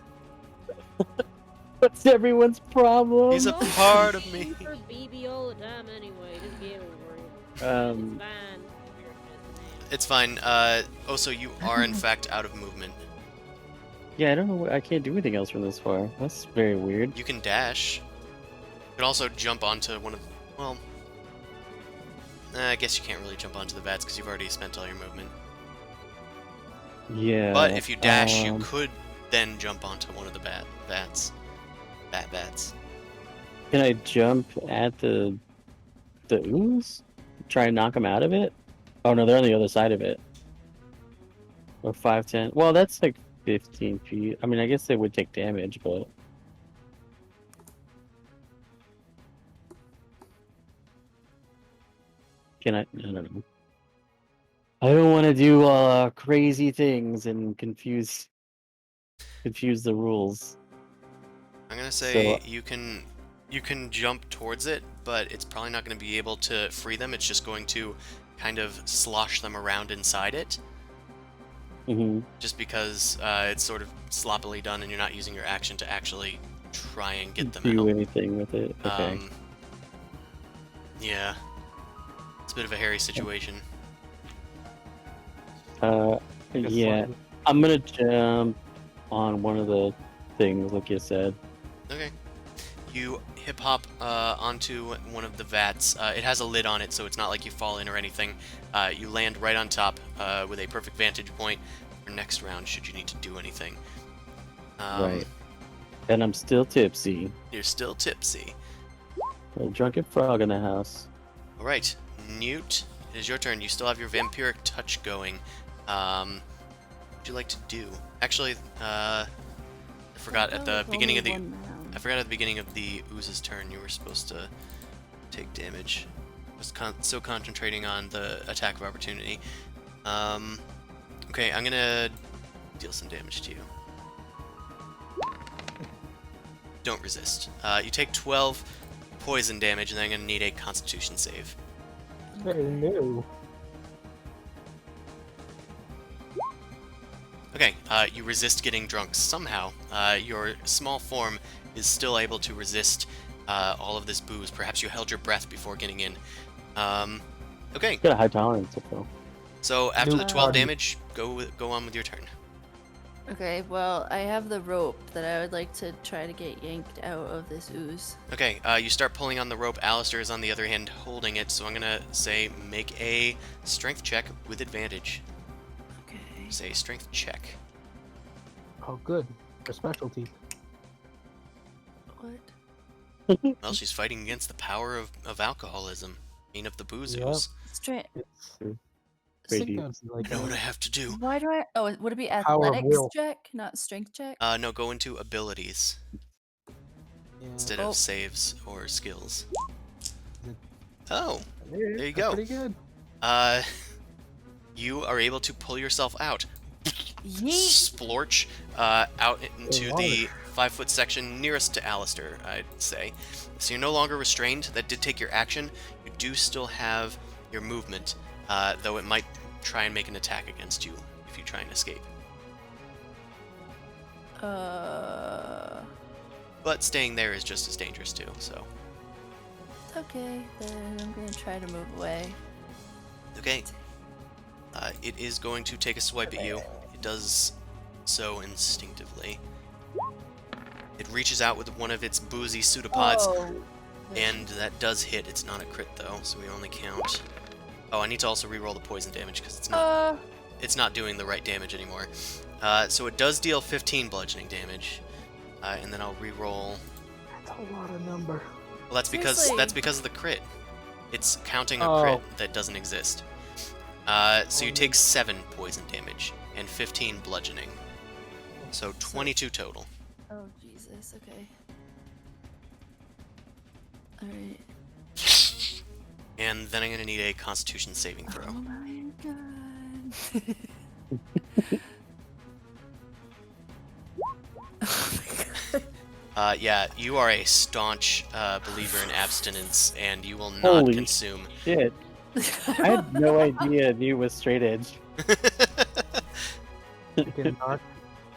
What's everyone's problem? He's a Don't part of be me. For BB all the time anyway. Just get over it. Um, It's fine. It's fine. Also, you are in fact out of movement. Yeah, I don't know. I can't do anything else from this far. That's very weird. You can dash. You can also jump onto one of... Well... I guess you can't really jump onto the vats because you've already spent all your movement. Yeah. But if you dash, you um, could then jump onto one of the vats. Bats. Can I jump at the ooze? Try and knock them out of it? Oh no, they're on the other side of it. Or 5, 10. Well, that's like 15 feet. I mean, I guess they would take damage, but can I? I don't know. I don't want to do crazy things and confuse the rules. I'm gonna say So- you can jump towards it, but it's probably not going to be able to free them. It's just going to kind of slosh them around inside it, Hmm. just because it's sort of sloppily done and you're not using your action to actually try and get them Do out. anything with it? Okay. Yeah. It's a bit of a hairy situation. It's Yeah, fine. I'm gonna jump on one of the things, like you said. Okay. You hip hop onto one of the vats. It has a lid on it, so it's not like you fall in or anything. You land right on top with a perfect vantage point for next round, should you need to do anything. Right. And I'm still tipsy. You're still tipsy. A drunken frog in the house. All right, Newt, it is your turn. You still have your vampiric touch going. What would you like to do? Actually, I forgot at the beginning of the ooze's turn, you were supposed to take damage. I was so concentrating on the attack of opportunity. Okay, I'm gonna deal some damage to you. Don't resist. You take 12 poison damage, and then I'm gonna need a Constitution save. Oh, no. Okay, you resist getting drunk somehow. Your small form is still able to resist all of this booze. Perhaps you held your breath before getting in. Okay, Got a high tolerance, so. so after the No 12 party. damage, go on with your turn. okay. Well, I have the rope that I would like to try to get yanked out of this ooze. Okay, you start pulling on the rope. Alistair is on the other hand holding it, so I'm gonna say make a strength check with advantage. Okay. Say strength check. Oh, good. Her specialty. What? Well, she's fighting against the power of alcoholism. I mean, of the booze Yep. ooze. Straight. It's, True. I Great think deed. that'd be like I know a what I have to do. Why do I? Oh, would it be Power of athletics will. check, not strength check? No, go into abilities yeah, instead Oh. of saves or skills. Good. Oh, there you go. Pretty good. you are able to pull yourself out. Yeet. Splorch out into water. the 5-foot section nearest to Alistair, I'd say. So you're no longer restrained. That did take your action. You do still have your movement, though it might try and make an attack against you if you try and escape. But staying there is just as dangerous too, so. Okay, then I'm gonna try to move away. Okay. It is going to take a swipe at you. It does so instinctively. It reaches out with one of its boozy pseudopods, Oh. and that does hit. It's not a crit though, so we only count. Oh, I need to also reroll the poison damage because it's not doing the right damage anymore. So it does deal 15 bludgeoning damage, and then I'll reroll. That's a lot of number. Well, that's Seriously? because of the crit. It's counting a Oh. crit that doesn't exist. So you take 7 poison damage and 15 bludgeoning. So 22 total. Oh Jesus. Okay. All right. And then I'm gonna need a Constitution saving throw. Oh my god. Oh my god. Yeah, you are a staunch believer in abstinence, and you will not Holy consume. Shit. I had no idea you was straight edge. You can knock.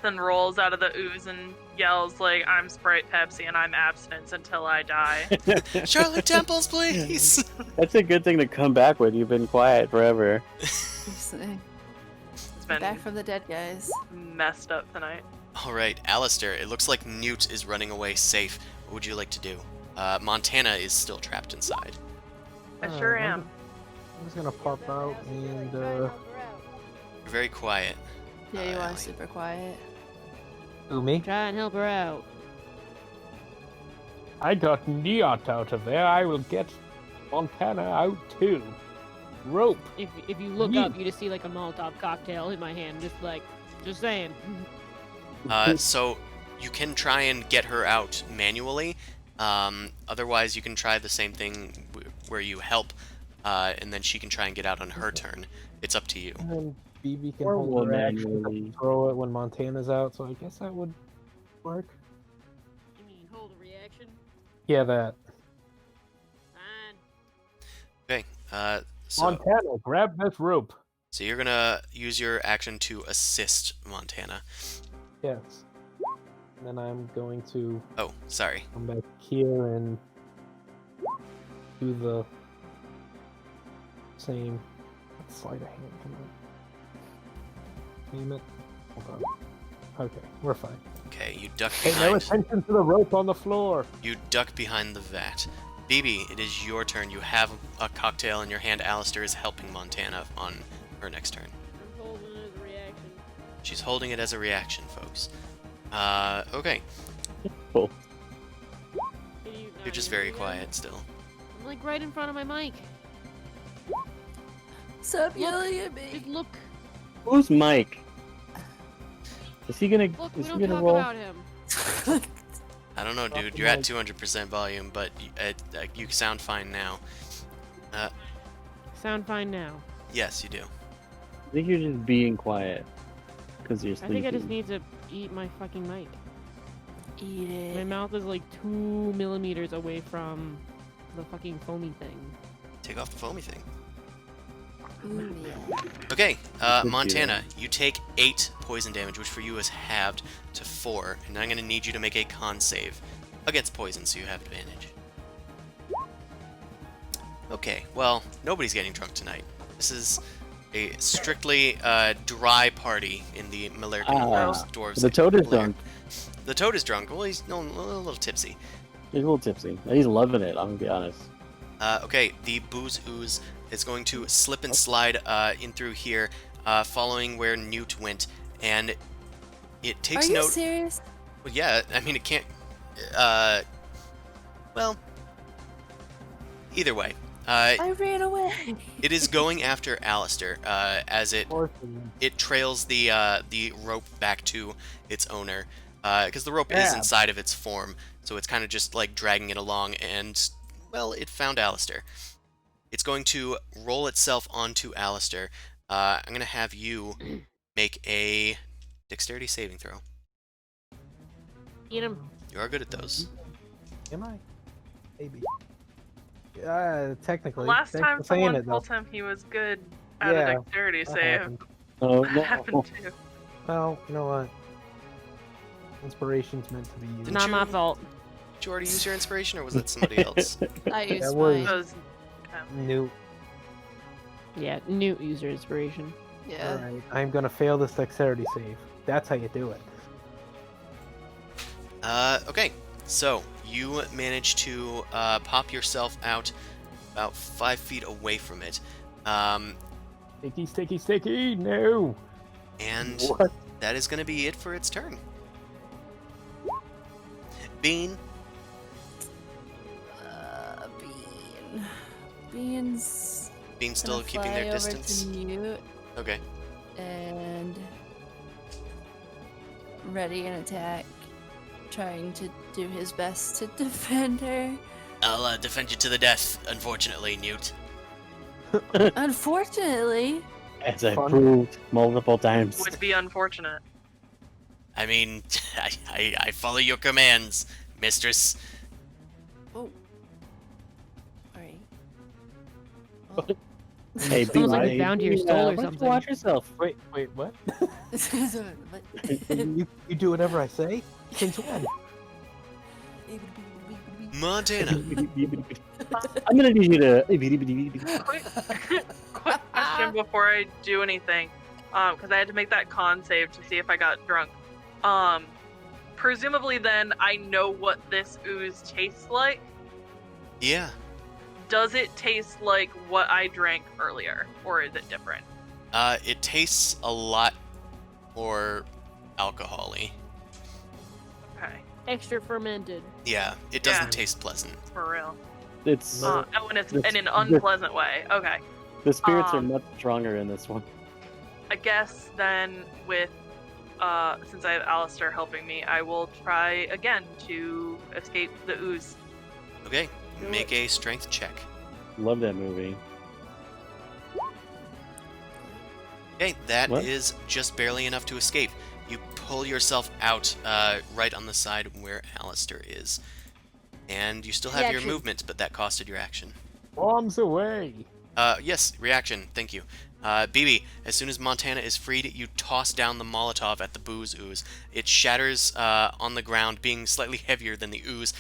Then rolls out of the ooze and yells like, "I'm Sprite Pepsi and I'm abstinence until I die." Charlotte Temples, please! That's a good thing to come back with. You've been quiet forever. Seriously. It's been Back from the dead, guys. messed up tonight. Alright, Alistair, it looks like Newt is running away safe. What would you like to do? Montana is still trapped inside. I sure I'm am. I'm just gonna pop out and You're very quiet. Yeah, you are Ellie. super quiet. who me? Try and help her out. I got Neot out of there. I will get Montana out too. Rope. If you look up, you just see like a Molotov cocktail in my hand, just saying. So you can try and get her out manually. Otherwise, you can try the same thing where you help, and then she can try and get out on her turn. It's up to you. And then BB can Or hold will her action manually. to throw it when Montana's out, so I guess that would work. You mean hold a reaction? Yeah, that. Fine. Okay. So Montana, grab this rope. so you're gonna use your action to assist Montana. Yes. And then I'm going to Oh, sorry. come back here and do the same. Sleight of hand. Come on. Name it. Hold on. Okay, we're fine. Okay, you duck Pay no behind. attention to the rope on the floor. You duck behind the vat. BB, it is your turn. You have a cocktail in your hand. Alistair is helping Montana on her next turn. I'm holding it as a reaction. She's holding it as a reaction, folks. Okay. Cool. Can you You're not just hear me very again? quiet still. I'm like right in front of my mic. Stop Look, yelling at me. Just look, Who's Mike? Is he gonna? look. We Is he don't gonna talk roll? about him. I don't know, Drop dude. the You're at mic. 200% volume, but you sound fine now. Sound fine now. Yes, you do. I think you're just being quiet because you're I sleeping. think I just need to eat my fucking mic. Eat My it. mouth is like 2 millimeters away from the fucking foamy thing. Take off the foamy thing. Ooh, yeah. Okay, Good Montana, you take 8 poison damage, which for you is halved to 4, and I'm going to need you to make a con save against poison, so you have advantage. Okay, well, nobody's getting drunk tonight. This is a strictly dry party in the Melairkyn dwarves. The toad is lair. drunk. The toad is drunk. Well, he's a little tipsy. He's a little tipsy. He's loving it. I'm gonna be honest. Okay, the booze ooze is going to slip and slide in through here, following where Newt went, and It Are takes you note. serious? Well, yeah, I mean, it can't. Well, either way, I ran away. it is going after Alistair as it trails the rope back to its owner because the rope is Yeah. inside of its form, so it's kind of just like dragging it along, and well, it found Alistair. It's going to roll itself onto Alistair. I'm gonna have you make a dexterity saving throw. Eat him. You are good at those. Am I? Maybe. Technically. Last Thanks time for saying someone it, though. told him he was good at Yeah, a dexterity that save. happened. Oh, That no. happened too. Well, you know what? Inspiration's meant to be It's used. not my fault. Did you already use your inspiration, or was that somebody else? I used That was- mine. Those, New. Yeah, new user inspiration. Yeah. Alright, I'm gonna fail this dexterity save. That's how you do it. Okay, so you manage to pop yourself out about 5 feet away from it, Sticky, sticky, sticky! No! and What? that is going to be it for its turn. Bean, Bean. Bean's Bean still gonna keeping fly their over distance. to Newt Okay, and ready an attack, trying to do his best to defend her. I'll defend you to the death. Unfortunately, Newt. Unfortunately, As I Fun. proved multiple times. would be unfortunate. I mean, I follow your commands, mistress. oh, alright. Hey, It's almost like Bean, we found your soul or why don't you something. Watch yourself. Wait, what? But- you do whatever I say? Since when? Montana. I'm gonna need you to. Quick question before I do anything, because I had to make that con save to see if I got drunk. Presumably then I know what this ooze tastes like. Yeah. Does it taste like what I drank earlier, or is it different? It tastes a lot more alcohol-y. Okay, Extra fermented. Yeah, it doesn't Yeah. taste pleasant. for real. It's No. Oh, and it's This- in an unpleasant way. Okay. the spirits are um, much stronger in this one. I guess then with since I have Alistair helping me, I will try again to escape the ooze. Okay, Do make a strength check. Love that movie. Okay, that is What? just barely enough to escape. You pull yourself out right on the side where Alistair is. And you still have your Reaction. movement, but that costed your action. Bombs away! Yes, reaction, thank you. BB, as soon as Montana is freed, you toss down the Molotov at the booze ooze. It shatters on the ground, being slightly heavier than the ooze,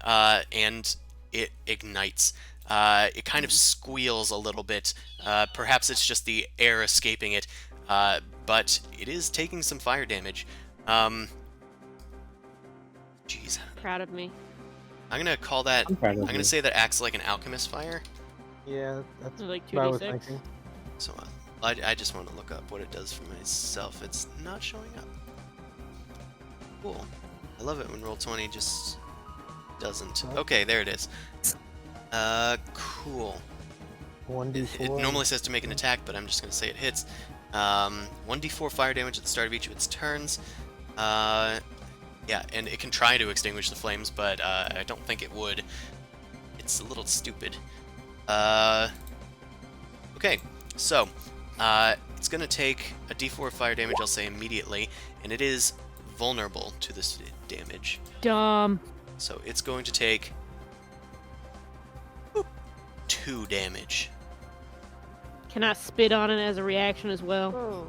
and it ignites. It kind of squeals a little bit. Perhaps it's just the air escaping it, but it is taking some fire damage. Jeez. Proud of me. I'm gonna call that. I'm proud of I'm gonna you. say that acts like an alchemist fire. Yeah, that's Like what I was 2d6. thinking. So I just want to look up what it does for myself. It's not showing up. Cool. I love it when Roll20 just doesn't. Okay, there it is. Cool. 1d4. It normally says to make an attack, but I'm just gonna say it hits. 1d4 fire damage at the start of each of its turns. Yeah, and it can try to extinguish the flames, but I don't think it would. It's a little stupid. Okay, so it's gonna take a d4 fire damage, I'll say immediately, and it is vulnerable to this damage. Dumb. So it's going to take 2 damage. Can I spit on it as a reaction as well? Oh.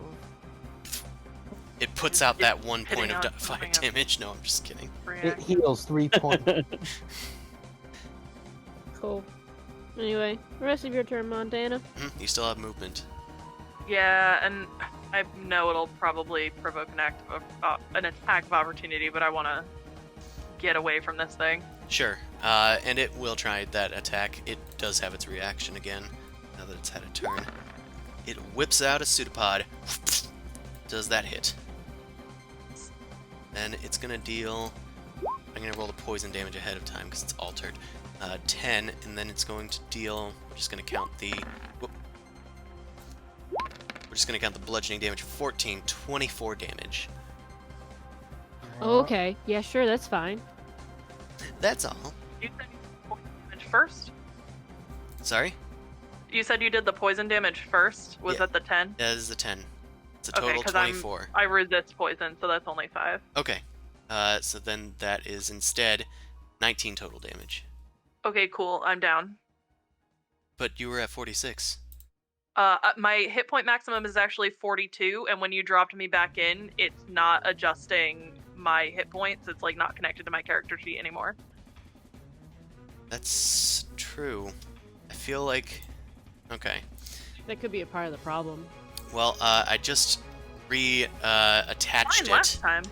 It puts out that 1 point Hitting of on fire something else. damage. No, I'm just kidding. It heals 3 points. Cool. Anyway, the rest of your turn, Montana. You still have movement. Yeah, and I know it'll probably provoke an attack of opportunity, but I want to get away from this thing. Sure, and it will try that attack. It does have its reaction again, now that it's had a turn. It whips out a pseudopod. Does that hit? then it's gonna deal. I'm gonna roll the poison damage ahead of time because it's altered. 10, and then it's going to deal. We're just gonna count the. Whoop. We're just gonna count the bludgeoning damage. 14, 24 damage. Oh, okay. Yeah, sure, that's fine. That's all. You said you did poison damage first? Sorry? You said you did the poison damage first? Was Yeah. that the 10? That is the 10. It's a Okay, total 'cause 24. I resist poison, so that's only 5. Okay. So then that is instead 19 total damage. Okay, cool. I'm down. But you were at 46. My hit point maximum is actually 42, and when you dropped me back in, it's not adjusting my hit points. It's like not connected to my character sheet anymore. That's true. I feel like... Okay. That could be a part of the problem. Well, I just attached Fine, last it. time.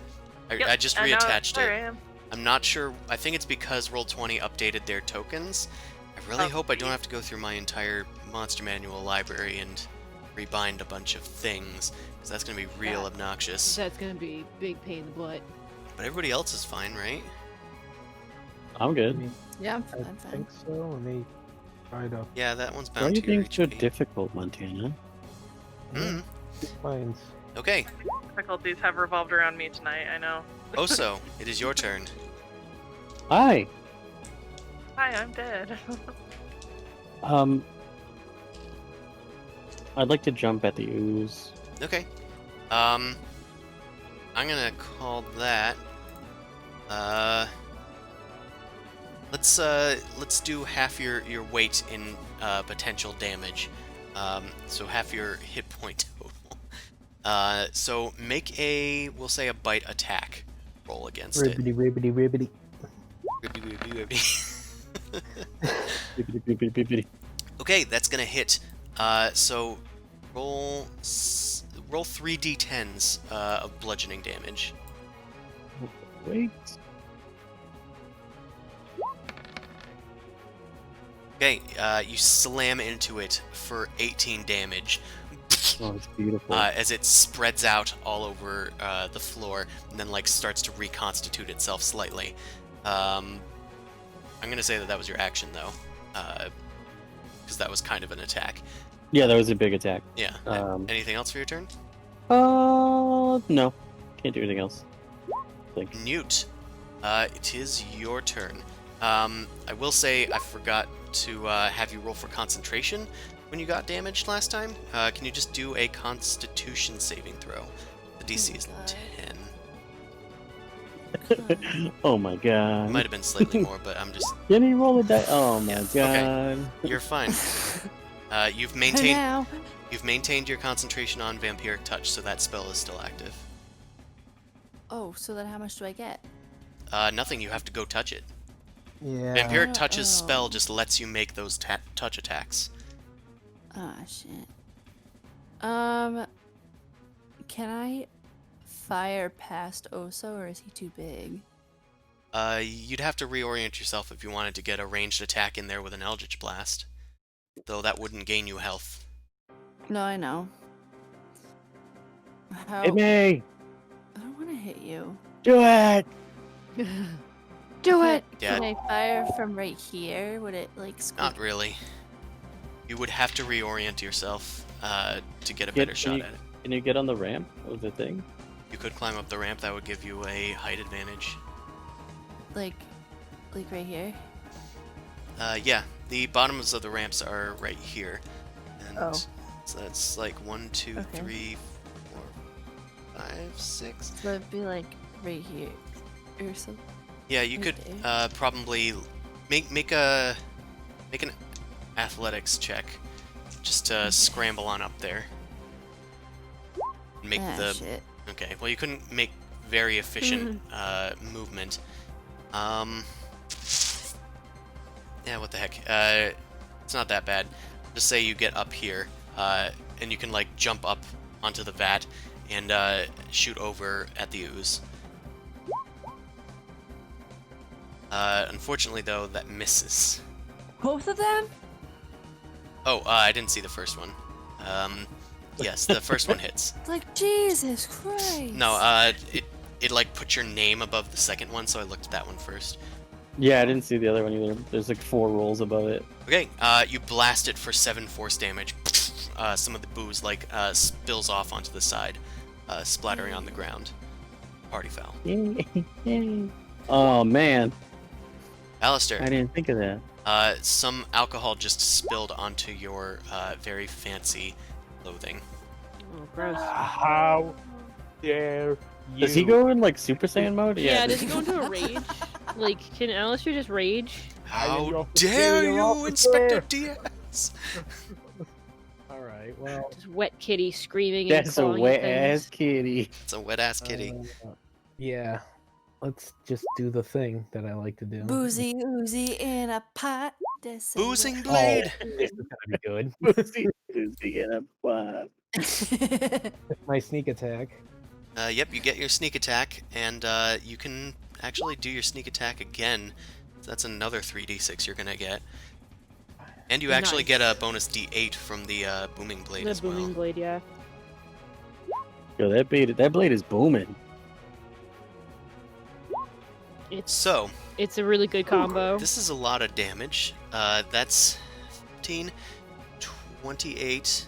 Yep, I just and now reattached there I it. am. I'm not sure. I think it's because Roll20 updated their tokens. I really Oh, hope I don't geez. have to go through my entire monster manual library and rebind a bunch of things, because that's going to be real That- obnoxious. That's gonna be big pain in the butt. But everybody else is fine, right? I'm I good. mean, Yeah, I'm I fine. think so. Let me try to Yeah, that one's Why bound are you to your being so HP. difficult, Montana? Mm. find. Okay, Difficulties have revolved around me tonight, I know. Oso, it is your turn. Hi. Hi, I'm dead. I'd like to jump at the ooze. Okay. I'm gonna call that. Let's do half your weight in potential damage. So half your hit point total. So make we'll say a bite attack roll against it. Ribbity, ribbity, ribbity. Ribbity, ribbity, ribbity. Bippity, bippity, bippity. Okay, that's gonna hit. So roll 3d10s of bludgeoning damage. Wait. Okay, you slam into it for 18 damage. Oh, it's beautiful. As it spreads out all over the floor and then like starts to reconstitute itself slightly. I'm gonna say that was your action though, because that was kind of an attack. Yeah, that was a big attack. Yeah. Anything else for your turn? No. Can't do anything else. Newt, it is your turn. I will say I forgot to have you roll for concentration when you got damaged last time. Can you just do a Constitution saving throw? The DC is God. 10. Oh my god. It might have been slightly more, but I'm just... Can he roll a die? Oh my Yeah, god. You're fine. You've maintained your concentration on Vampiric Touch, so that spell is still active. Oh, so then how much do I get? Nothing, you have to go touch it. Yeah. Vampiric Touch's Oh. spell just lets you make those touch attacks. Ah, shit. Can I fire past Oso, or is he too big? You'd have to reorient yourself if you wanted to get a ranged attack in there with an Eldritch Blast. Though that wouldn't gain you health. No, I know. How? Hit me! I don't want to hit you. Do it! Do it! Yeah. Can I fire from right here? Would it like squeak? Not really. You would have to reorient yourself to get a better shot at it. Can you get on the ramp of the thing? You could climb up the ramp, that would give you a height advantage. Like right here? Yeah, the bottoms of the ramps are right here. And Oh. so that's like 1, 2, Okay. 3, 4, 5, 6. So it'd be like right here, or something. Yeah, you Right could there. probably make an athletics check just to scramble on up there. Make Ah, the shit. okay. Well, you couldn't make very efficient movement. Yeah, what the heck? It's not that bad. Just say you get up here, and you can like jump up onto the vat and shoot over at the ooze. Unfortunately, though, that misses. Both of them? Oh, I didn't see the first one. Yes, the first one hits. Like Jesus Christ. No, it like put your name above the second one, so I looked at that one first. Yeah, I didn't see the other one either. There's like 4 rolls above it. Okay, you blast it for 7 force damage. Some of the booze like spills off onto the side, splattering on the ground. Party foul. Yay. Oh man, Alistair, I didn't think of that. some alcohol just spilled onto your very fancy clothing. Oh, gross. How dare you? Does he go in like Super Saiyan mode? Yeah, does he go into a rage? Like, can Alistair just rage? I am your How dare superior you, officer! Inspector Diaz! All right, well, Just wet kitty screaming That's and a clawing wet things. ass kitty. It's a wet ass kitty. yeah. Let's just do the thing that I like to do. Boozy oozy in a pot. That's a Boozing wet- blade. This is gonna be good. Lucy in a pot. My sneak attack. Yep, you get your sneak attack, and you can actually do your sneak attack again. So that's another 3d6 you're gonna get. And you actually Nice. get a bonus d8 from the booming blade The as booming well. blade, yeah. Yo, that blade is booming. So, It's a really good combo. this is a lot of damage. That's 15, 28,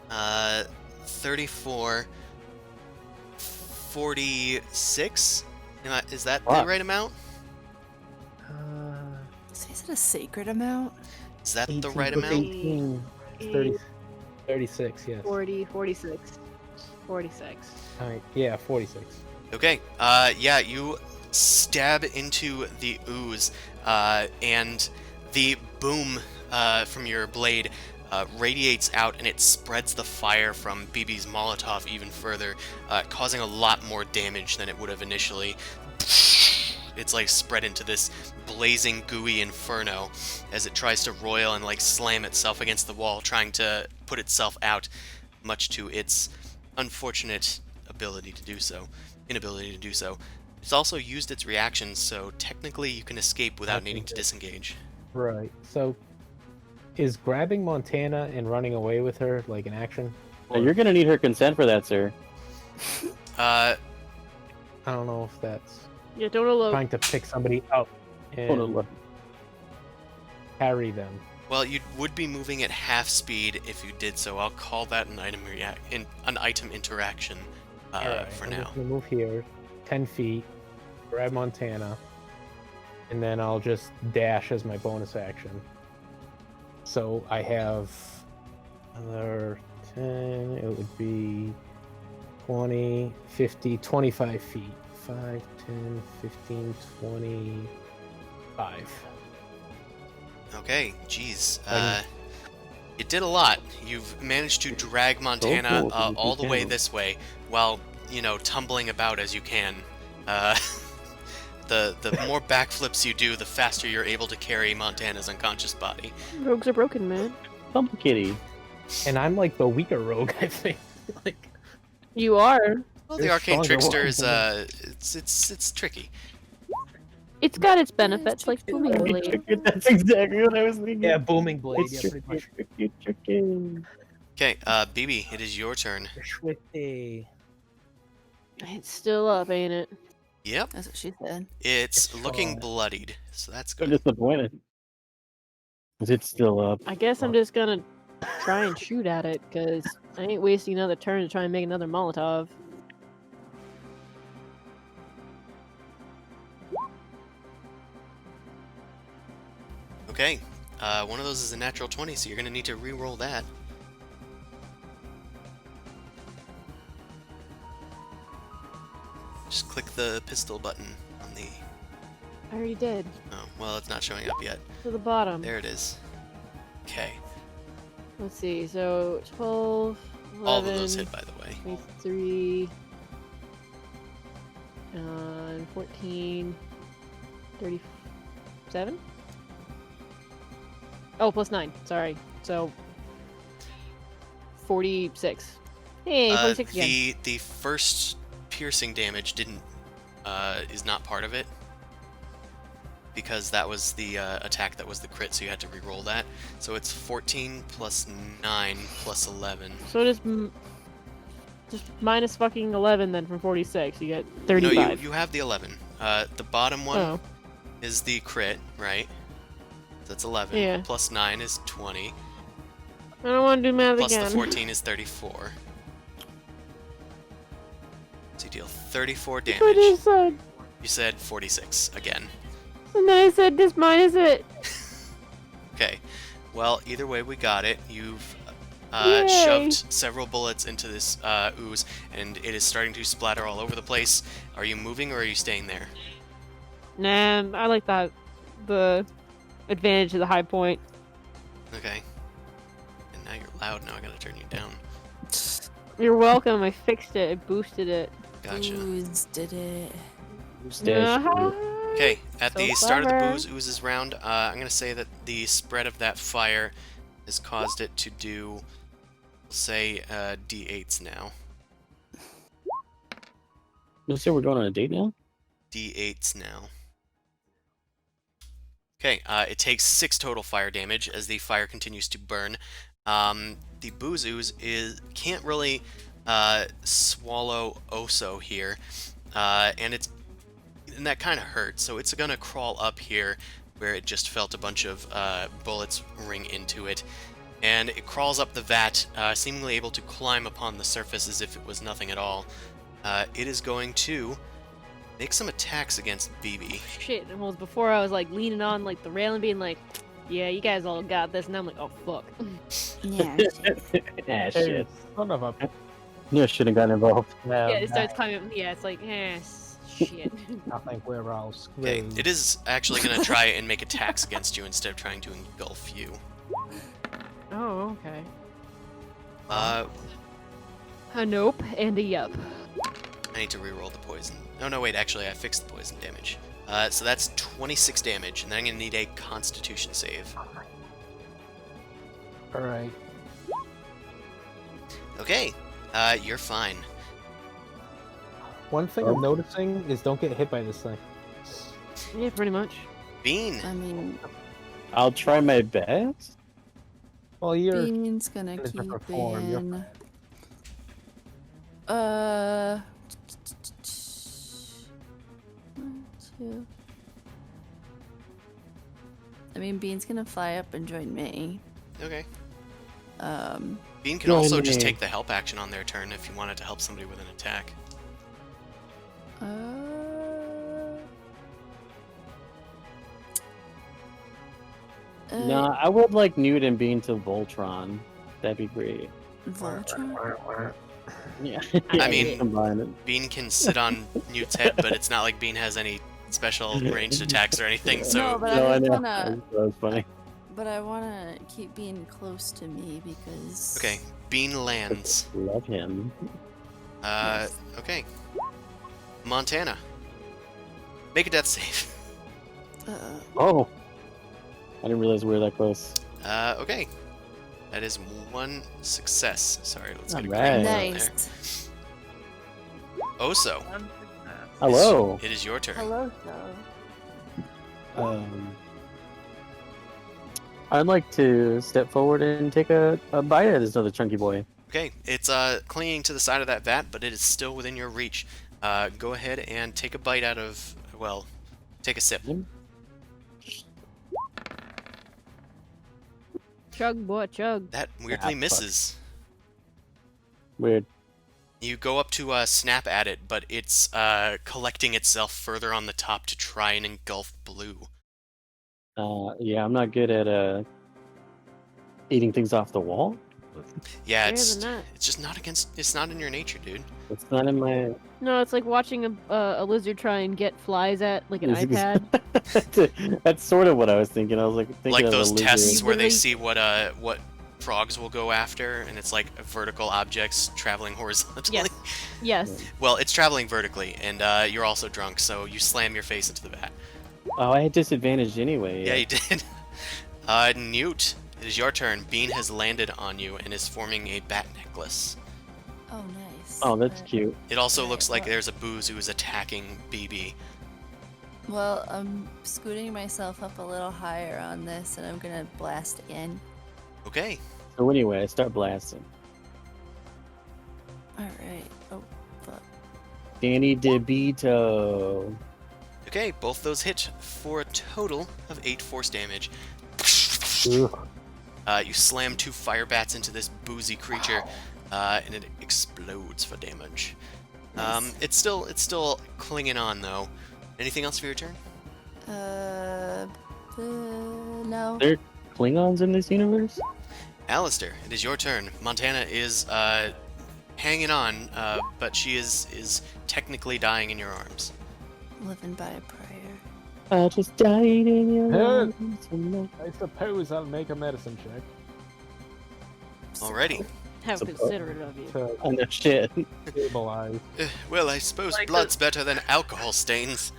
34, 46? Is that the Wow. right amount? Is it a sacred amount? Is that the 18 right plus amount? 18, 30, 36, yes. 40, 46. 46. All right, yeah, 46. Okay, yeah, you stab into the ooze, and the boom from your blade radiates out, and it spreads the fire from BB's Molotov even further, causing a lot more damage than it would have initially. It's like spread into this blazing, gooey inferno as it tries to roil and like slam itself against the wall, trying to put itself out, much to its unfortunate inability to do so. It's also used its reactions, so technically you can escape without needing to disengage. Right. So, is grabbing Montana and running away with her like an action? Now, you're gonna need her consent for that, sir. Uh, I don't know if that's Yeah, don't elope. trying to pick somebody up Hold on, and look. carry them. well, you would be moving at half speed if you did so. I'll call that an item interaction Alright, for I'm now. just gonna move here, 10 feet, grab Montana, and then I'll just dash as my bonus action. So I have another 10, it would be 20, 50, 25 feet. 5, 10, 15, 25. Okay, geez. It did a lot. You've managed to drag Montana cool, you all the way can. this way, while, tumbling about as you can. The more backflips you do, the faster you're able to carry Montana's unconscious body. Rogues are broken, man. Bumble kitty. And I'm like the weaker rogue, I think. like, You are. Well, the There's arcane stronger trickster ones is than it's tricky. It's got its benefits, like booming blade. That's exactly what I was thinking. yeah, booming blade. It's Yeah, pretty much. tricky. Okay, BB, it is your turn. Tricky. It's still up, ain't it? Yep, That's what she said. it's looking fine. bloodied, so that's I'm good. disappointed. Is it still up? I guess I'm just gonna try and shoot at it, because I ain't wasting another turn to try and make another Molotov. Okay, one of those is a natural 20, so you're gonna need to re-roll that. Just click the pistol button on the... I already did. Oh, well, it's not showing up yet. To the bottom. There it is. Okay. Let's see, so 12, 11, All of those hit, by the way. 23, 14, 37? Oh, plus 9, sorry. So, 46. Hey, 46 again. The first piercing damage is not part of it, because that was the attack that was the crit, so you had to re-roll that. So it's 14 plus 9 plus 11. So does Just minus fucking 11 then from 46. You get No, 35. you have the 11. The bottom one Oh, is the crit, right? That's 11. Yeah. Plus 9 is 20. I don't want to do math Plus again. the 14 is 34. So you deal 34 That's damage. what I said. You said 46 again. And then I said just minus it. Okay. Well, either way, we got it. You've Yay. shoved several bullets into this ooze, and it is starting to splatter all over the place. Are you moving or are you staying there? Nah, I like that. The advantage of the high point. Okay. And now you're loud. Now I gotta turn you down. You're welcome. I fixed it. I boosted it. Gotcha. Ooze did it. Uh-huh. Okay, at So the start of the clever. booze oozes round, I'm going to say that the spread of that fire has caused it to do, we'll say, D8s now. You say we're going on a date now? D8s now. Okay, it takes 6 total fire damage as the fire continues to burn. The booze ooze can't really swallow Oso here, and that kind of hurts, so it's gonna crawl up here where it just felt a bunch of bullets ring into it, and it crawls up the vat, seemingly able to climb upon the surface as if it was nothing at all. It is going to make some attacks against BB. Shit, it was before I was like leaning on like the railing being like, yeah, you guys all got this, and I'm like, oh fuck. Yeah. Ah, Hey, shit. son of a. You shouldn't have gotten involved. No, Yeah, it starts climbing. Yeah, it's like, shit. I think we're all Okay, screwed. it is actually gonna try and make attacks against you instead of trying to engulf you. Oh, okay. Uh, A nope and a yup. I need to reroll the poison. Oh no, wait, actually I fixed the poison damage. So that's 26 damage, and then I'm gonna need a Constitution save. Alright. Okay, you're fine. One thing I'm noticing is don't get hit by this thing. Yeah, pretty much. Bean, I mean, I'll try my best. Well, you're. Bean's gonna in a keep different form, you're in. One, two. I mean, Bean's gonna fly up and join me. okay. Um, Bean can No, also no, just no. take the help action on their turn if you wanted to help somebody with an attack. uh, No, I would like Newt and Bean to Voltron. That'd be great. Voltron. Yeah. I mean- combine it. Bean can sit on Newt's head, but it's not like Bean has any special ranged attacks or anything, so... No, but No, I I know. wanna. That was funny. But I wanna keep Bean close to me because. Okay, Bean lands. Love him. Okay. Montana. Make a death save. Oh. I didn't realize we were that close. Okay. That is 1 success. Sorry, let's get a Alright. green on there. Nice. Oso, One success. Hello. it is your turn. Hello, though. I'd like to step forward and take a bite at this other chunky boy. Okay, it's clinging to the side of that vat, but it is still within your reach. Go ahead and take a bite out of, well, take a sip. Chug, boy, chug. That weirdly fuck. misses. Weird. You go up to snap at it, but it's collecting itself further on the top to try and engulf Blue. Yeah, I'm not good at eating things off the wall. Yeah, Better it's than that. just not against. It's not in your nature, dude. It's not in my. No, it's like watching a lizard try and get flies at like an iPad. That's sort of what I was thinking. I was like thinking Like of a those lizard. tests where they Literally- see what frogs will go after, and it's like vertical objects traveling horizontally. Yes. Yes. Well, it's traveling vertically, and you're also drunk, so you slam your face into the vat. Oh, I had disadvantage anyway. Yeah, you did. Newt, it is your turn. Bean has landed on you and is forming a bat necklace. Oh, nice. Oh, that's Alright. cute. It also Right, looks like well- there's a booze who is attacking BB. Well, I'm scooting myself up a little higher on this, and I'm gonna blast again. Okay. So anyway, I start blasting. Alright. Oh, fuck. Danny DeVito. Okay, both those hit for a total of 8 force damage. Ugh. You slam 2 fire bats into this boozy creature, and it explodes for damage. Nice. It's still clinging on though. Anything else for your turn? No. There are Klingons in this universe? Alistair, it is your turn. Montana is hanging on, but she is technically dying in your arms. Living by a prayer. I just died in your Hey. arms tonight. I suppose I'll make a medicine check Alrighty. How So- considerate of you. to I know shit. stabilize. Well, I suppose Like blood's better than alcohol stains.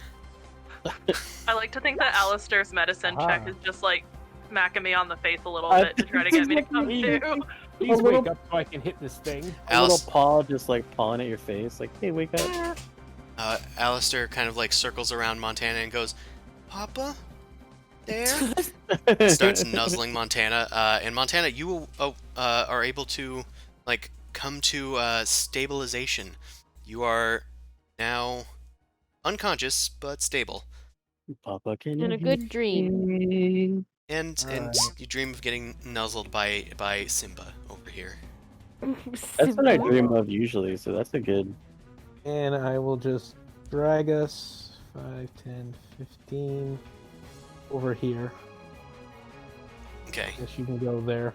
I like to think that Alistair's medicine check Ah. is just like smacking me on the face a little I bit to try to get me to come think- to. Please little- wake up so I can hit this thing. A Alice, little paw just like pawing at your face, like, hey, wake up. Alistair kind of like circles around Montana and goes, "Papa, there." Starts nuzzling Montana, and Montana, you are able to like come to stabilization. You are now unconscious but stable, Papa, can In you a good dream. dream? and Alright. you dream of getting nuzzled by Simba over here. That's what I dream of usually, so that's a good. And I will just drag us 5, 10, 15 over here. Okay. Guess you can go there.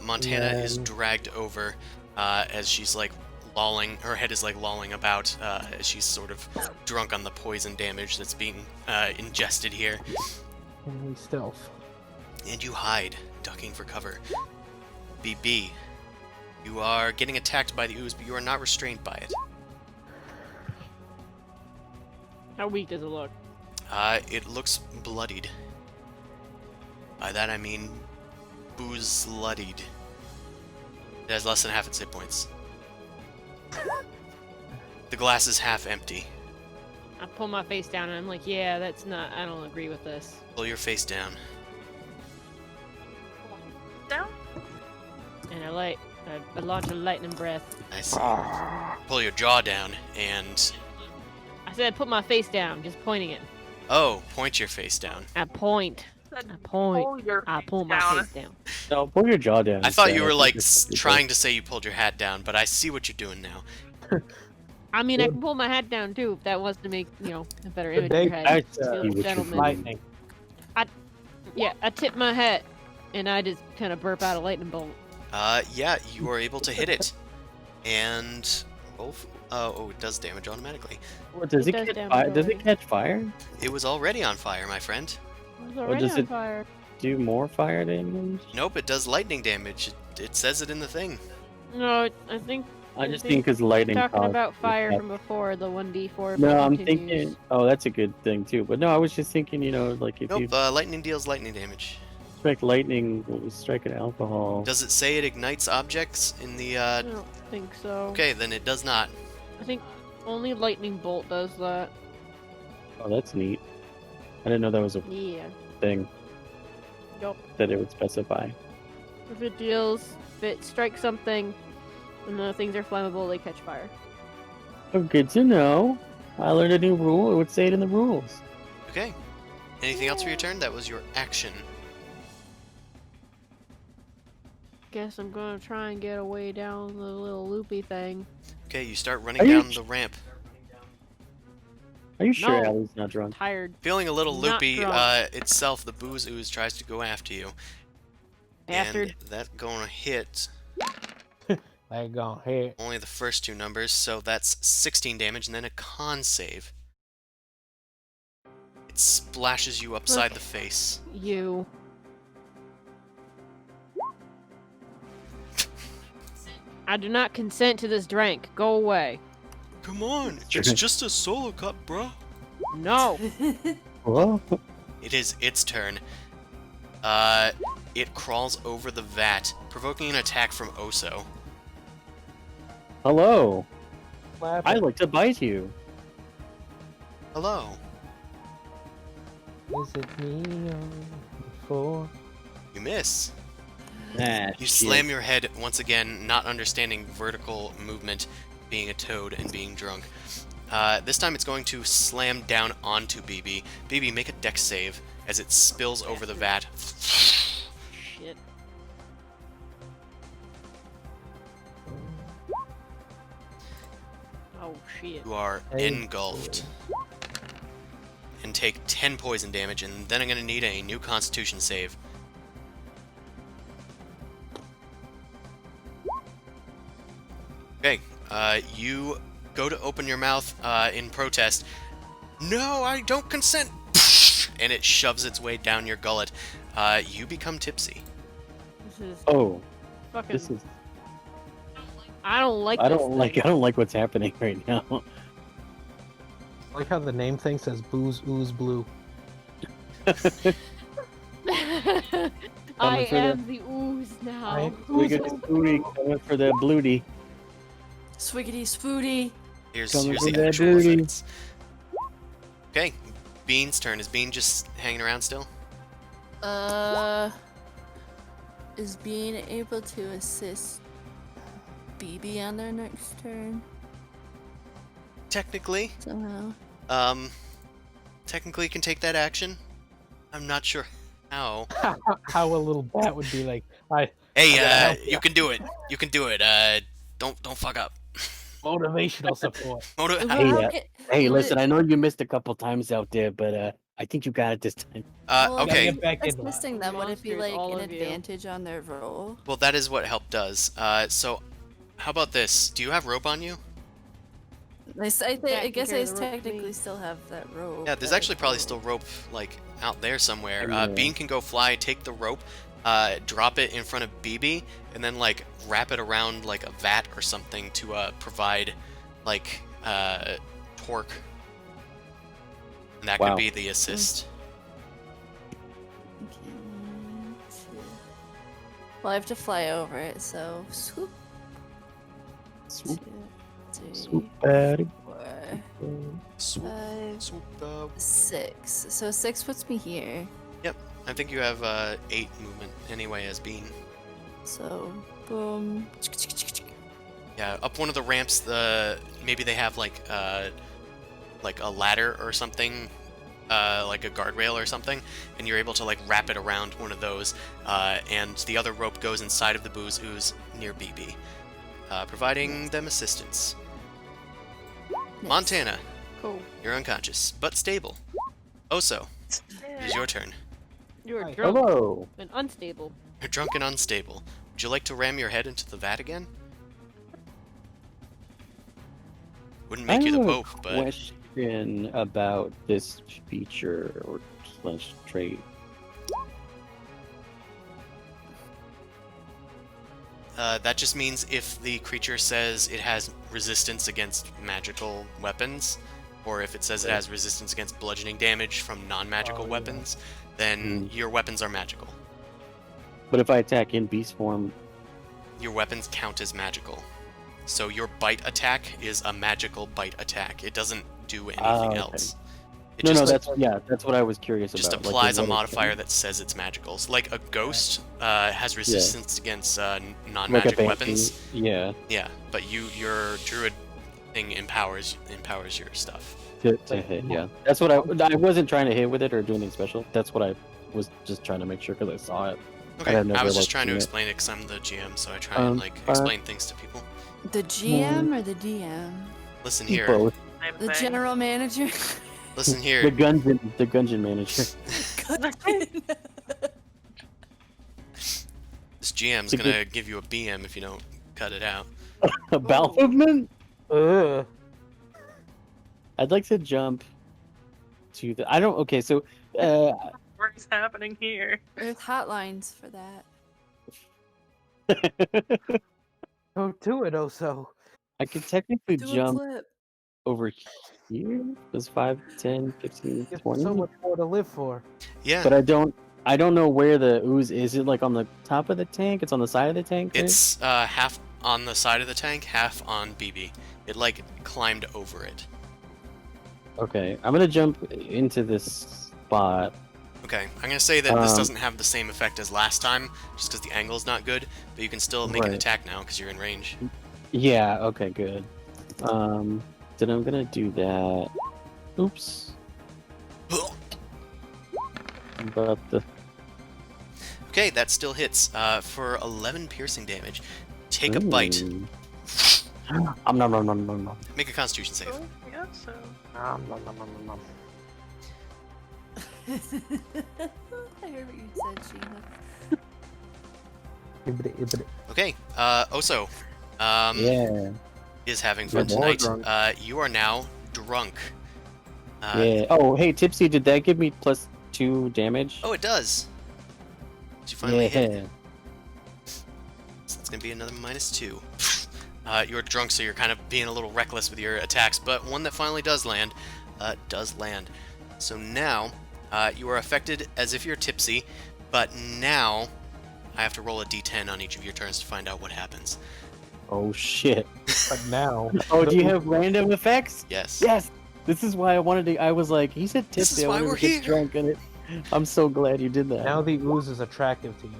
Montana is then- dragged over as she's like lolling. Her head is like lolling about as she's sort of drunk on the poison damage that's being ingested here. And we stealth. And you hide, ducking for cover. BB, you are getting attacked by the ooze, but you are not restrained by it. How weak does it look? It looks bloodied. By that I mean booze-bloodied. It has less than half its hit points. The glass is half empty. I pull my face down and I'm like, yeah, that's not. I don't agree with this. Pull your face down. Down? And I launch a lightning breath. I see. Pull your jaw down, and... I said, put my face down, just pointing it. Oh, point your face down. I point. Said I point. pull your I face pull my down. face down. No, pull your jaw down. I thought instead. you were think like that's good. trying to say you pulled your hat down, but I see what you're doing now. I mean, I Good. can pull my hat down too if that wants to make a better Good image day. in your head. I Feel see what you're gentleman. Lightning. Yeah, I tip my hat and I just kind of burp out a lightning bolt. Yeah, you are able to hit it. And both... oh, it does damage automatically. What, does It it does catch damage fire? Does it already. catch fire? It was already on fire, my friend. It was already does on it- fire. Do more fire damage? Nope, it does lightning damage. It says it in the thing. No, I think I just think think because lightning. talking causes about it to fire catch- from before, the 1d4. No, but I'm continues. thinking. Oh, that's a good thing too. But no, I was just thinking. Like if you Nope, lightning deals lightning damage. strike lightning, strike an alcohol. Does it say it ignites objects in the... I don't think so. Okay, then it does not. I think only lightning bolt does that. Oh, that's neat. I didn't know that was a Yeah. thing Yup. that it would specify. If it strikes something, and the things are flammable, they catch fire. Oh, good to know. I learned a new rule. It would say it in the rules. Okay. Anything else for your turn? That was your action. Guess I'm gonna try and get away down the little loopy thing. Okay, you start Are running you down sh- the ramp. Are you sure No. Allie's not drunk? Tired. Feeling a little Not loopy drunk. itself, the booze ooze tries to go after you. Bastard. And that's gonna hit They gonna hit. only the first 2 numbers, so that's 16 damage, and then a con save. It splashes you upside the face. You. I do not consent to this drink. Go away. Come on, it's just a solo cup, bro. No. Whoa. It is its turn. It crawls over the vat, provoking an attack from Oso. Hello. Laugh I'd like to bite you. Hello. Is it me on the floor? You miss. You slam your head once again, not understanding vertical movement, being a toad and being drunk. This time it's going to slam down onto BB. BB, make a dex save as it spills over the vat. Shit. Oh shit. You are engulfed. And take 10 poison damage, and then I'm going to need a new constitution save. Okay, you go to open your mouth in protest. No, I don't consent! And it shoves its way down your gullet. You become tipsy. This is Oh, fucking. this is. I don't like. I this don't like. thing. I don't like what's happening right now. I like how the name thing says booze, ooze, blue. I Coming for am the ooze now. We get this booty coming for that blooty. Swiggity spooty. Here's Coming for the that actual booty. effects. Okay, Bean's turn. Is Bean just hanging around still? Is being able to assist BB on their next turn Technically. somehow? Technically can take that action. I'm not sure how. How a little bat would be like, I Hey, gotta help you can do it. You can do it. Don't fuck up. motivational support. Motiv- Hey, How ca- Hey, would listen. it- I know you missed a couple times out there, but I think you got it this time. well, okay. Get back into that. assisting them, would it be Monsters, like all an of you. advantage on their roll? Well, that is what help does. So, how about this? Do you have rope on you? I Jack guess can I carry the rope for me. technically still have that rope. Yeah, there's but- actually probably still rope like out there somewhere. Yeah. Bean can go fly, take the rope, drop it in front of BB, and then like wrap it around like a vat or something to provide like torque. And that Wow. could be the assist. Okay, 2. Well, I have to fly over it, so swoop. Swoop, 2, 3, swoop, buddy. 4, Swoop, 5, swoop. 6. So 6 puts me here. I think you have 8 movement anyway as Bean. So boom. Yeah, up one of the ramps. Maybe they have like a ladder or something, like a guardrail or something, and you're able to like wrap it around one of those, and the other rope goes inside of the booze ooze near BB, providing them assistance. Montana, Cool. you're unconscious but stable. Oso, it is your turn. You're Hi. drunk Hello. and unstable. You're drunk and unstable. Would you like to ram your head into the vat again? Wouldn't make you the I have Pope, a but question about this feature or slash trait. that just means if the creature says it has resistance against magical weapons, or if it says it has resistance against bludgeoning damage from non-magical Oh, yeah. weapons, then your weapons are magical. But if I attack in beast form, Your weapons count as magical. So your bite attack is a magical bite attack. It doesn't do anything okay. else. It no, just, that's what I was curious just about. applies a what it- modifier that says it's magical. So like a ghost has resistance against like a non-magic banshee. weapons. Yeah. Yeah, but your druid thing empowers your stuff. To hit, yeah. That's what I wasn't trying to hit with it or do anything special. That's what I was just trying to make sure because I saw it. Okay, have never, I was just like, trying to seen it. explain it because I'm the GM, so I try and like fine. explain things to people. The GM or the DM? Listen here, Both. Same The thing. general manager? listen The here. gungeon manager. This GM's The gonna give you a BM if you don't cut it out. A bowel movement? Ugh. I'd like to jump to the. I don't. Okay, so What's happening here? There's hotlines for that. Don't do it, Oso. I could technically Do a jump flip. over here. There's 5, 10, 15, There's 20. so much more to live for. Yeah, But I don't know where the ooze is. It like on the top of the tank? It's on the side of the tank? right? it's half on the side of the tank, half on BB. It like climbed over it. Okay, I'm gonna jump into this spot. Okay, I'm gonna say that this doesn't have the same effect as last time, just because the angle's not good, but you can still make an Right. attack now because you're in range. Yeah, okay, good. Then I'm gonna do that. Oops. But the Okay, that still hits for 11 piercing damage. Take a bite. Ooh. Nom. Make a Constitution save. Oh, yeah, so. Nom, nom, nom, nom, nom, nom. I heard what you said, Sheena. Okay, Oso Yeah. is having fun You're more tonight. drunk. You are now drunk. Yeah. Oh, hey, Tipsy, did that give me +2 damage? Oh, it does. Did you finally hit? Yeah. So that's gonna be another -2. You're drunk, so you're kind of being a little reckless with your attacks, but one that finally does land. So now, you are affected as if you're tipsy, but now I have to roll a d10 on each of your turns to find out what happens. Oh shit. But now, Oh, do you have random effects? Yes. Yes. This is why I wanted to. I was like, he said This tipsy. is I why wanted we're to get here. drunk in it. I'm so glad you did that. now the ooze is attractive to you.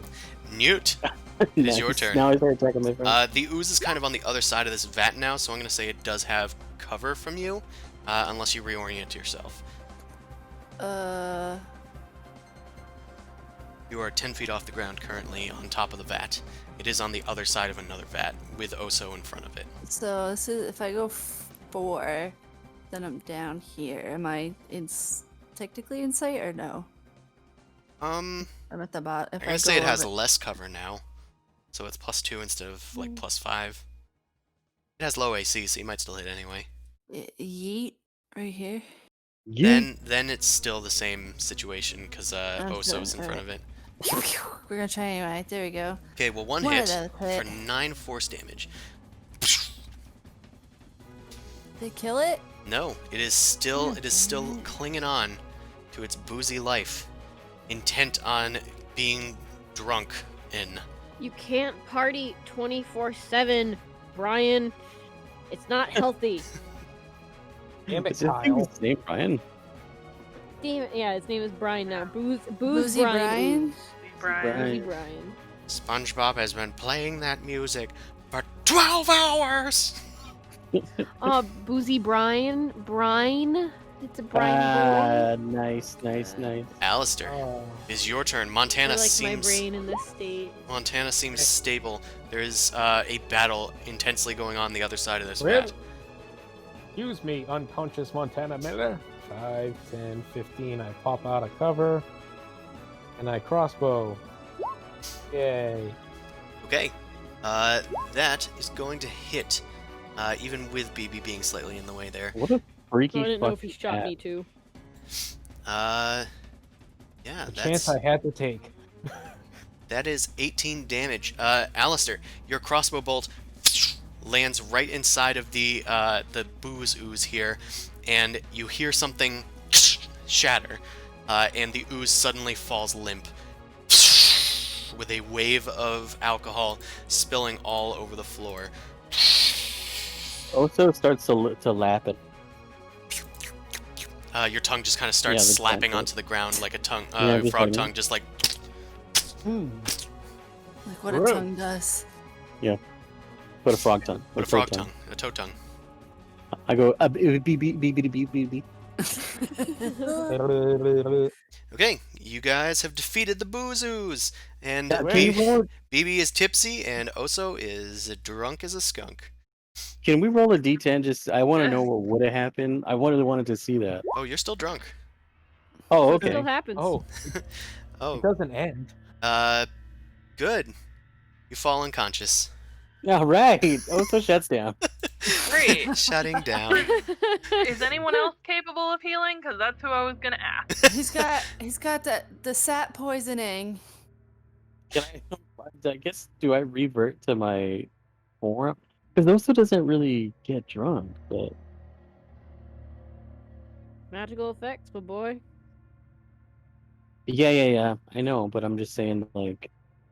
Newt, it is your Nice. turn. Now I start attacking my friend. The ooze is kind of on the other side of this vat now, so I'm going to say it does have cover from you, unless you reorient yourself. You are 10 feet off the ground currently on top of the vat. It is on the other side of another vat with Oso in front of it. So this is if I go 4, then I'm down here. Am I technically in sight or no? I'm at the bottom. I'm going to say it has less cover now, so it's +2 instead of like +5. It has low AC, so you might still hit anyway. Yeet right here. Then it's still the same situation because Okay, Oso's in front of alright. it. We're gonna try anyway. There we go. Okay, well one One hit of those for hit. 9 force damage. They kill it? No, it is still damn it. clinging on to its boozy life, intent on being drunk in. You can't party 24/7, Brian. It's not healthy. Damn it, Is his Kyle. name Brian? Damn it. Yeah, his name is Brian now. Booze Boozy Brian? Ooze. Brian. Boozy Brian. Brian. SpongeBob has been playing that music for 12 hours! Boozy Brian. Brine. It's a Brian boy. Nice. Alistair, Oh, is your turn. I Montana like my seems brain in this state. Montana seems stable. There is a battle intensely going on the other side of this Really? vat. excuse me, unconscious Montana Miller. 5, 10, 15. I pop out of cover. And I crossbow. Yay. Okay, that is going to hit, even with BB being slightly in the way there. What a freaky So I didn't know if he fucking shot cat. me too. Yeah, The chance I had to take. that is 18 damage. Alistair, your crossbow bolt lands right inside of the booze ooze here, and you hear something shatter, and the ooze suddenly falls limp, with a wave of alcohol spilling all over the floor. Oso starts to lap it. Your tongue just kind of starts Yeah, the slapping tentacle. onto the ground like a tongue, Yeah, just frog like- tongue, just like. Like what a Gross. tongue does. Put a frog tongue. What a frog tongue, a toe tongue. I go beep. Okay, you guys have defeated the Boozoos, and Can BB is tipsy, and Oso is drunk as a skunk. we roll a d10? Just I want to know what would have happened. I really wanted to see that. Oh, you're still drunk. Oh, It okay. still happens. Oh, Oh, it doesn't end. good. You fall unconscious. All right. Oso shuts down. Great. Shutting down. Is anyone else capable of healing? Because that's who I was gonna ask. he's got the sap poisoning. Can I guess, do I revert to my form? Because Oso doesn't really get drunk, but Magical effects, my boy. yeah. I know, but I'm just saying, like,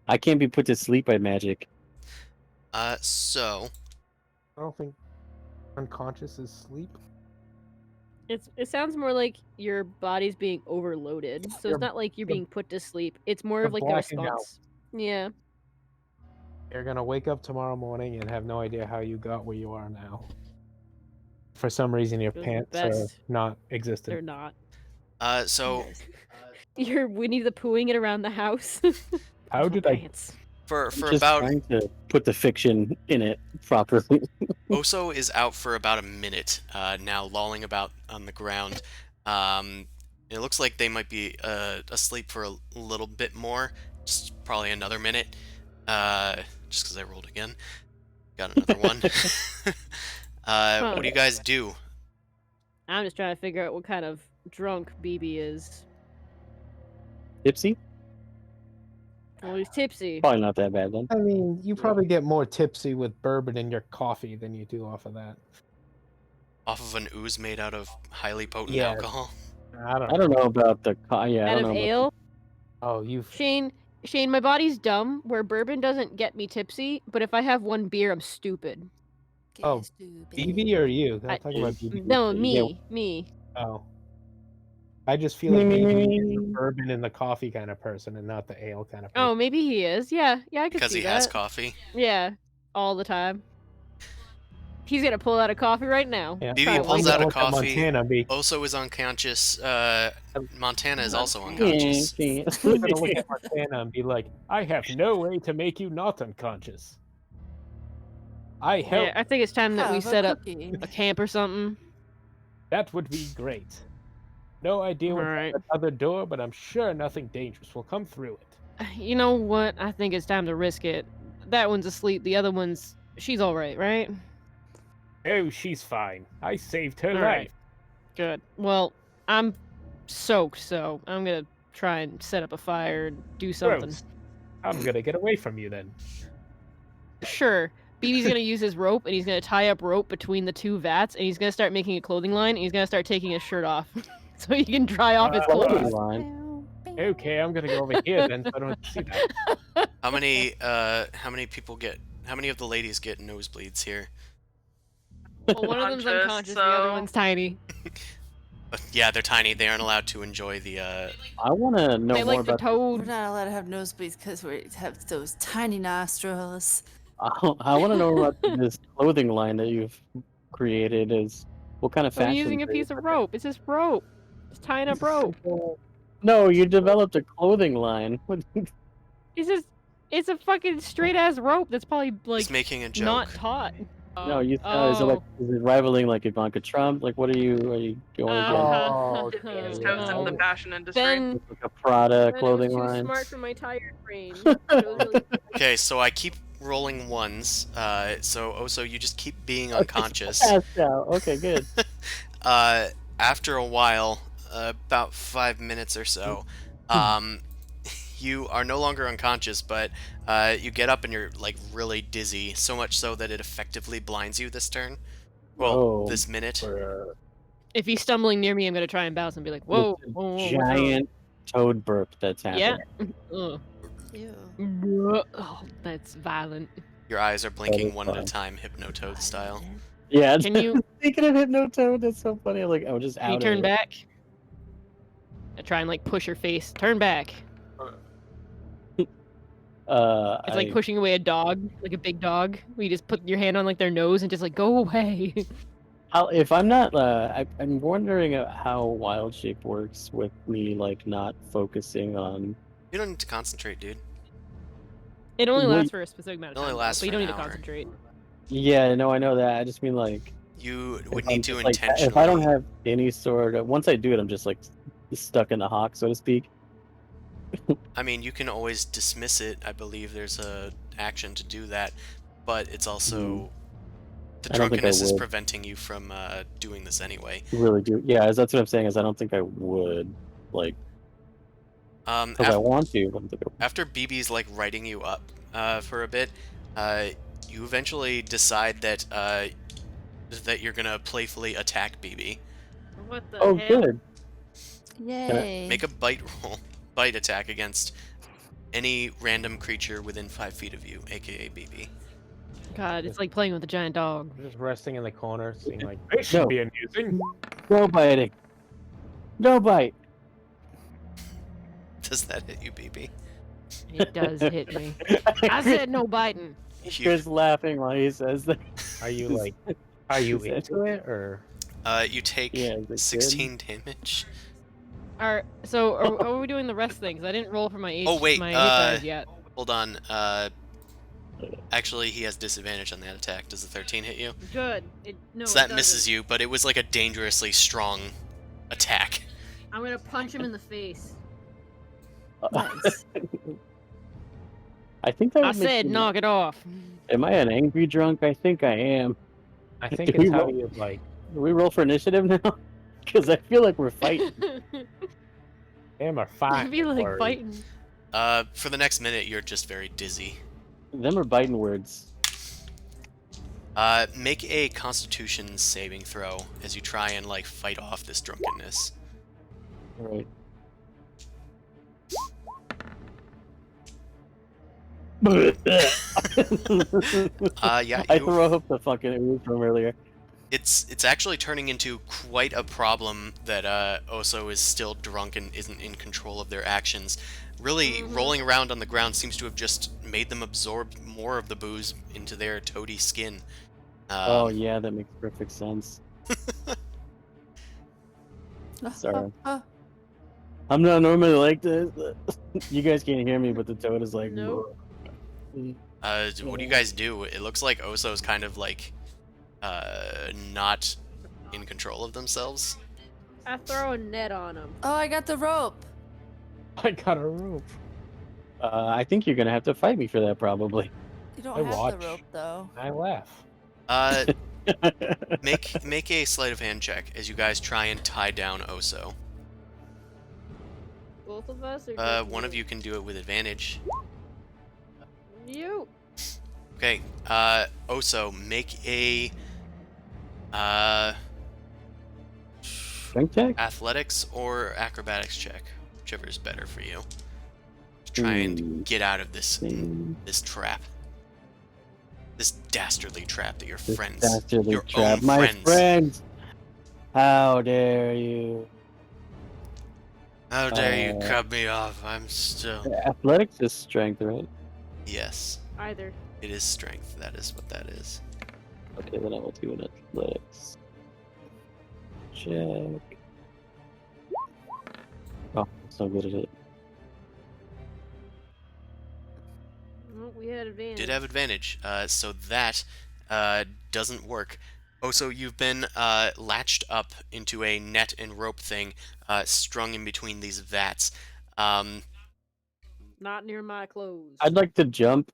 I can't be put to sleep by magic. So, I don't think unconscious is sleep. It sounds more like your body's being overloaded. So You're- it's not like you're you're- being put to sleep. It's more you're of like a blacking out. response. Yeah. You're gonna wake up tomorrow morning and have no idea how you got where you are now. For some reason, your It was the pants are best. not They're existent. not. So You're Winnie the Poohing it around the house. How There's no did I? pants. for Just about trying to put the fiction in it properly. Oso is out for about a minute now, lolling about on the ground. It looks like they might be asleep for a little bit more, just probably another minute. Just because I rolled again, got another one. What do you guys do? I'm just trying to figure out what kind of drunk BB is. Tipsy? Well, he's tipsy. Probably not that bad then. I mean, you probably get more tipsy with bourbon in your coffee than you do off of that. Off of an ooze made out of highly potent Yeah. alcohol? I don't I don't know about the yeah. I Out don't of know. About ale? Oh, you've. Shane, my body's dumb where bourbon doesn't get me tipsy, but if I have one beer, I'm stupid. Oh, Get stupid. BB or you? I'm I- talking about BB. No, Yeah. me. Oh. I just feel like BB is the bourbon and the coffee kind of person and not the ale kind of person. Oh, maybe he is. Yeah, I could Because see he that. has coffee. Yeah, all the time. He's gonna pull out a coffee right now. Yeah. BB Try pulls one. out a Look at coffee. Montana, be Oso is unconscious. Montana is also Yeah, unconscious. yeah. I'm gonna look at Montana and be like, I have no way to make you not unconscious. I help. Yeah, I think it's time that we Have a set up cookie. a camp or something. That would be great. No idea what's Alright. at the other door, but I'm sure nothing dangerous will come through it. You know what? I think it's time to risk it. That one's asleep. The other one's she's all right? Oh, she's fine. I saved her All life. right. Good. Well, I'm soaked, so I'm gonna try and set up a fire and do something. Gross. I'm gonna get away from you then. Sure. BB's gonna use his rope and he's gonna tie up rope between the two vats and he's gonna start making a clothing line and he's gonna start taking his shirt off so he can dry off his Oh, clothes. Line. Okay, I'm gonna go over here then, so I don't have to see that. How many people get? How many of the ladies get nosebleeds here? Well, one of them's Unconscious, unconscious, the other so- one's tiny. Yeah, they're tiny. They aren't allowed to enjoy the. I want to know They more like the about. We're toad. not allowed to have nosebleeds because we have those tiny nostrils. I want to know about this clothing line that you've created. Is what kind of I'm fashion? using a piece of rope. It's just rope. Just tying up rope. No, you developed a clothing line. It's a fucking straight ass rope that's probably like He's making a joke. not taut. No, you. Is it rivaling like Ivanka Trump? Like, what are you going against? Oh, Dipping his okay. toes in the No. fashion industry. Ben, Like a Prada Ben, clothing it was too line. smart for my tired brain. It was really- Okay, so I keep rolling ones. So Oso, you just keep being unconscious. Passed out. Okay, good. After a while, about 5 minutes or so, you are no longer unconscious, but you get up and you're like really dizzy, so much so that it effectively blinds you this turn. Well, Whoa. this minute. If he's stumbling near me, I'm gonna try and bounce and be like, "Whoa, With the whoa, whoa, what's wrong?" giant toad burp that's happening. Yeah. Ugh. Ew. Oh, that's violent. Your eyes are blinking is one at a fine. time, Hypnotoad style. Yeah. Can you Speaking of Hypnotoad, that's so funny. I'm like, just can you out turn of it. back? I try and like push her face. Turn back. It's like pushing away a dog, like a big dog. Where you just put your hand on like their nose and just like go away. If I'm not, I'm wondering how Wild Shape works with me, like not focusing on. You don't need to concentrate, dude. It only Well, lasts for a specific amount of it time, only though, lasts but you for don't an need to hour. concentrate. Yeah, no, I know that. I just mean like You if would I'm need to just, like, intentionally. if I don't have any sort of, once I do it, I'm just like stuck in the hawk, so to speak. I mean, you can always dismiss it. I believe there's a action to do that, but it's also the I don't think I drunkenness is would. preventing you from doing this anyway. Really do. Yeah, that's what I'm saying. Is I don't think I would like because I want to. But I don't think I would. After BB's like writing you up for a bit, you eventually decide that that you're gonna playfully attack BB. What the Oh, hell? good. Yay. Make a bite roll, bite attack against any random creature within 5 feet of you, aka BB. God, it's like playing with a giant dog. I'm just resting in the corner, seeing like this should No. be amusing. No biting. No bite. Does that hit you, BB? It does hit me. I said no biting. Chris laughing while he says that. Are you like? Are you Is that- into it or? You take Yeah, is it good? 16 damage. Are we doing the rest things? I didn't roll for my H. Oh, wait, my hit dice yet. Hold on. Actually, he has disadvantage on that attack. Does the 13 hit you? Good. So that misses you, but it was like a dangerously strong attack. I'm gonna punch him in the face. Nice. I think that I would make said me- knock it off. Am I an angry drunk? I think I am. I think Can we it's how roll? you like. Do we roll for initiative now? Because I feel like we're fighting. Them are I fine. feel like fighting. For the next minute, you're just very dizzy. Them are biting words. Make a Constitution saving throw as you try and like fight off this drunkenness. Alright. Yeah, I throw up the fucking ooze from earlier. it's actually turning into quite a problem that Oso is still drunk and isn't in control of their actions. Really, rolling around on the ground seems to have just made them absorb more of the booze into their toady skin. Oh yeah, that makes perfect sense. Sorry. I'm not normally like this. You guys can't hear me, but the toad is like. Nope. What do you guys do? It looks like Oso's kind of like not in control of themselves. I throw a net on him. Oh, I got the rope. I got a rope. I think you're gonna have to fight me for that, probably. You don't I have watch. the rope though. I laugh. Make a sleight of hand check as you guys try and tie down Oso. Both of us? Or just One of you can do it with advantage. You. Okay, Oso, make a Strength check? athletics or acrobatics check, whichever is better for you. To try and get out of this trap. This dastardly trap that your This friends, dastardly your trap. own My friends. friends! How dare you? How dare you cut me off? I'm still. Athletics is strength, right? Yes, Either. it is strength. That is what that is. Okay, then I will do an athletics check. Oh, it's not good at it. Well, we had advantage. Did have advantage. So that doesn't work. Oh, so you've been latched up into a net and rope thing, strung in between these vats. Not near my clothes. I'd like to jump.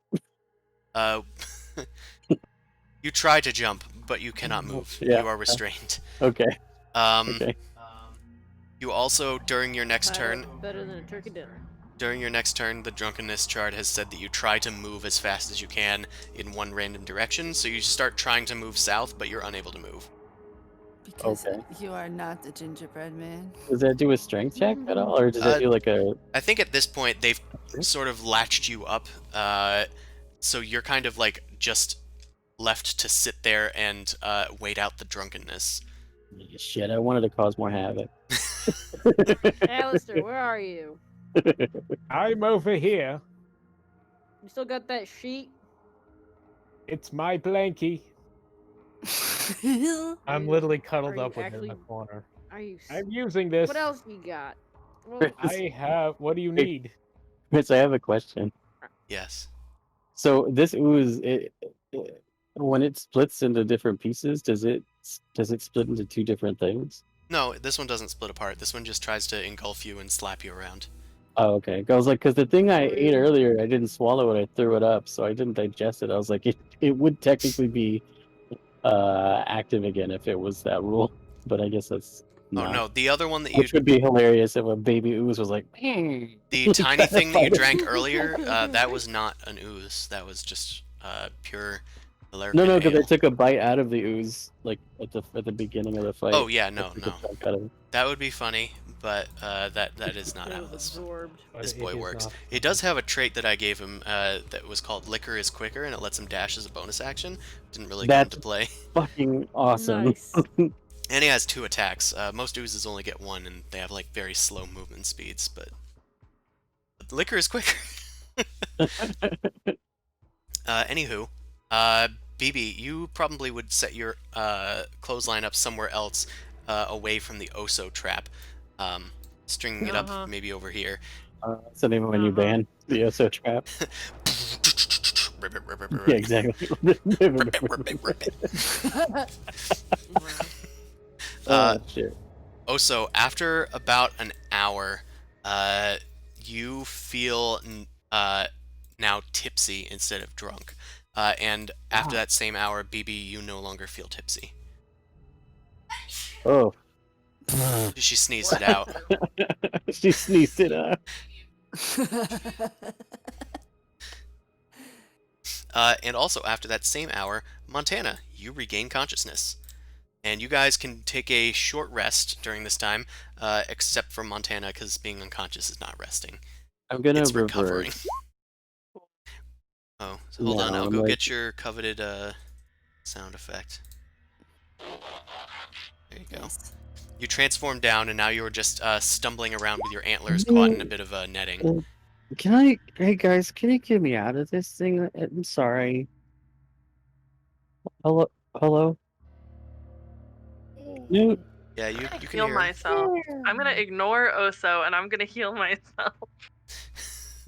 You try to jump, but you cannot move. Yeah. You are restrained. Okay. Okay. You also, during your next Tied turn, up better than a turkey dinner. the drunkenness chart has said that you try to move as fast as you can in one random direction, so you start trying to move south, but you're unable to move. Because Okay. you are not the gingerbread man. Does that do a strength check at all, or does that do like a? I think at this point they've sort of latched you up, so you're kind of like just left to sit there and wait out the drunkenness. Shit, I wanted to cause more havoc. Alistair, where are you? I'm over here. You still got that sheet? It's my blankie. I'm you- literally are cuddled you up with him in the actually- corner. Are you? I'm using this. What else you got? Well, I have. What do you Hey. need? Chris, I have a question. Yes. So this ooze, when it splits into different pieces, does it split into two different things? No, this one doesn't split apart. This one just tries to engulf you and slap you around. Oh, okay. I was like, because the thing I ate earlier, I didn't swallow it. I threw it up, so I didn't digest it. I was like, it would technically be active again if it was that rule, but I guess that's not. Oh no, the other one that you Which would be hilarious if a baby ooze was like, the tiny thing that you drank earlier, that was not an ooze. That was just pure Melairkyn No, because ale. I took a bite out of the ooze like at the beginning of the fight. Oh yeah, no, I took no. a chunk out of it. That would be funny, but that is not it how was this absorbed. But this it boy is works. not- It does have a trait that I gave him that was called Liquor is Quicker, and it lets him dash as a bonus action. Didn't really come That's- into play. Fucking awesome. Nice. And he has 2 attacks. Most oozes only get 1, and they have like very slow movement speeds, but Liquor is quicker. Anywho, BB, you probably would set your clothesline up somewhere else, away from the Oso trap, stringing it up maybe over here. That's the name of my new band, the Oso Trap. Yeah, exactly. Shit. Oso, after about an hour, you feel now tipsy instead of drunk. And after that same hour, BB, you no longer feel tipsy. Oh. She sneezed it out. She sneezed it out. And also, after that same hour, Montana, you regain consciousness. And you guys can take a short rest during this time, except for Montana, because being unconscious is not resting. I'm gonna It's revert. recovering. Oh, so hold on. I'll go get your coveted sound effect. There you go. Nice. You transform down, and now you're just stumbling around with your antlers caught in a bit of netting. Hey guys, can you get me out of this thing? I'm sorry. Hello? Newt? Yeah, you I'm can heal hear him. myself. I'm gonna ignore Oso and I'm gonna heal myself.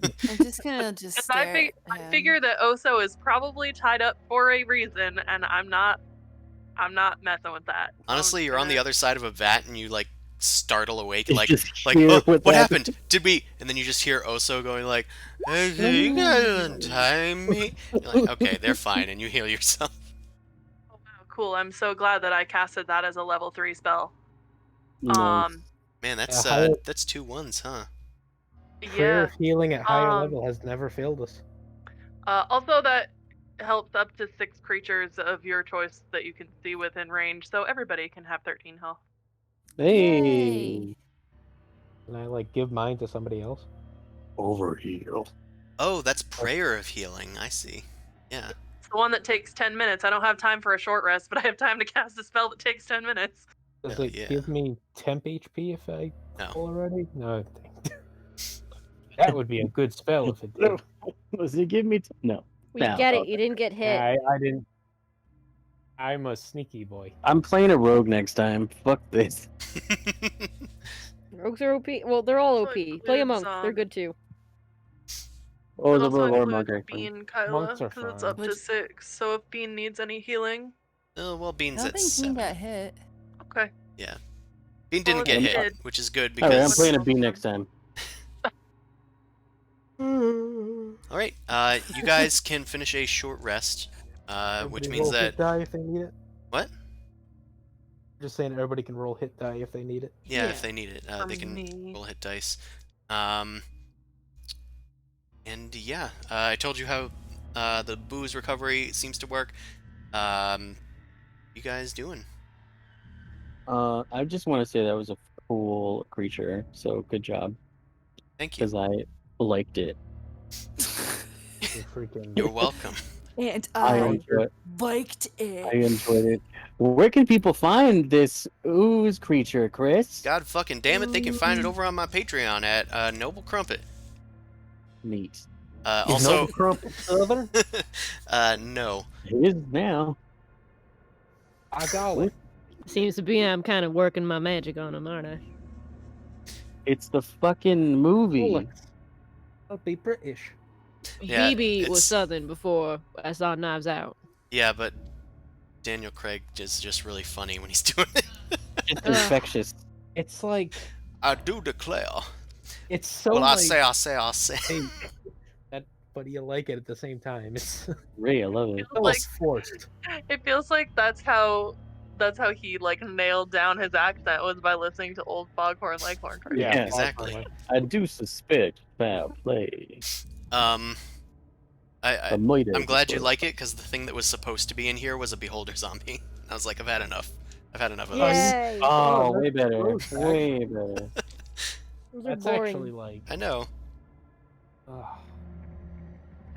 I'm just gonna just 'Cause stare I at him. figure that Oso is probably tied up for a reason, and I'm not messing with that. So I'm Honestly, just you're on the gonna- other side of a vat, and you like startle awake, You like just like hear oh, what happened. happened? Did we? And then you just hear Oso going like, "Hey, you gotta untie me." You're like, okay, they're fine, and you heal yourself. Oh, wow, cool. I'm so glad that I casted that as a level 3 spell. Nice. Man, that's higher- that's 2 1s, huh? Prayer Yeah. of healing at higher Um, level has never failed us. Also, that helps up to 6 creatures of your choice that you can see within range, so everybody can have 13 health. Hey. Yay. Can I like give mine to somebody else? Overheal. Oh, that's prayer of healing. I see. Yeah. It's the one that takes 10 minutes. I don't have time for a short rest, but I have time to cast a spell that takes 10 minutes. Does Hell it yeah. give me temp HP if I No. full already? No. That would be a good spell if it did. Does it give me no? We No. get it. You didn't get hit. I didn't. I'm a sneaky boy. I'm playing a rogue next time. Fuck this. Rogues are OP. Well, they're all Also OP. Play a monk. includes, They're good too. Oh, It the also Lord includes Monk. Bean, Kyla, Monks are because it's fine. up to Which- 6. So if Bean needs any healing, Oh, well, I Bean's don't at think Bean 7. got hit. okay. Bean didn't Well, get it hit, did. which is good Alright, I'm because. playing a bee next time. All right, you guys can finish a short rest, which Everybody means roll that hit die if they need it. what? Just saying, everybody can roll hit die if they need it. Yeah, Yeah. if they need it, For they can me. roll hit dice. And yeah, I told you how the booze recovery seems to work. You guys doing? I just want to say that was a cool creature. So good job, Thank you. because I liked it. You're freaking. You're welcome. And I liked I it. enjoyed it. Where can people find this ooze creature, Chris? God fucking damn it, they can find it over on my Patreon at Noble Crumpet. Neat. Is Also, Noble Crumpet Southern? no. It is now. I golly. Seems to be I'm kind of working my magic on him, aren't I? It's the fucking movie. Bullocks. I'll be British. Yeah, BB was it's- Southern before I saw Knives Out. Yeah, but Daniel Craig is just really funny when he's doing it. It's infectious. It's like I do declare. it's so Well, like I say. that, but you like it at the same time. It's Ray, I love it. so Like- forced. It feels like that's how he like nailed down his accent, was by listening to old Foghorn Leghorn. Right? Yeah, exactly. I do suspect foul play. I'm A moider glad you before. like it because the thing that was supposed to be in here was a beholder zombie. I was like, I've had enough. I've had enough of this. Yay! Oh, Oh, way that's better. gross, Way better. Those are That's boring. actually like. I know.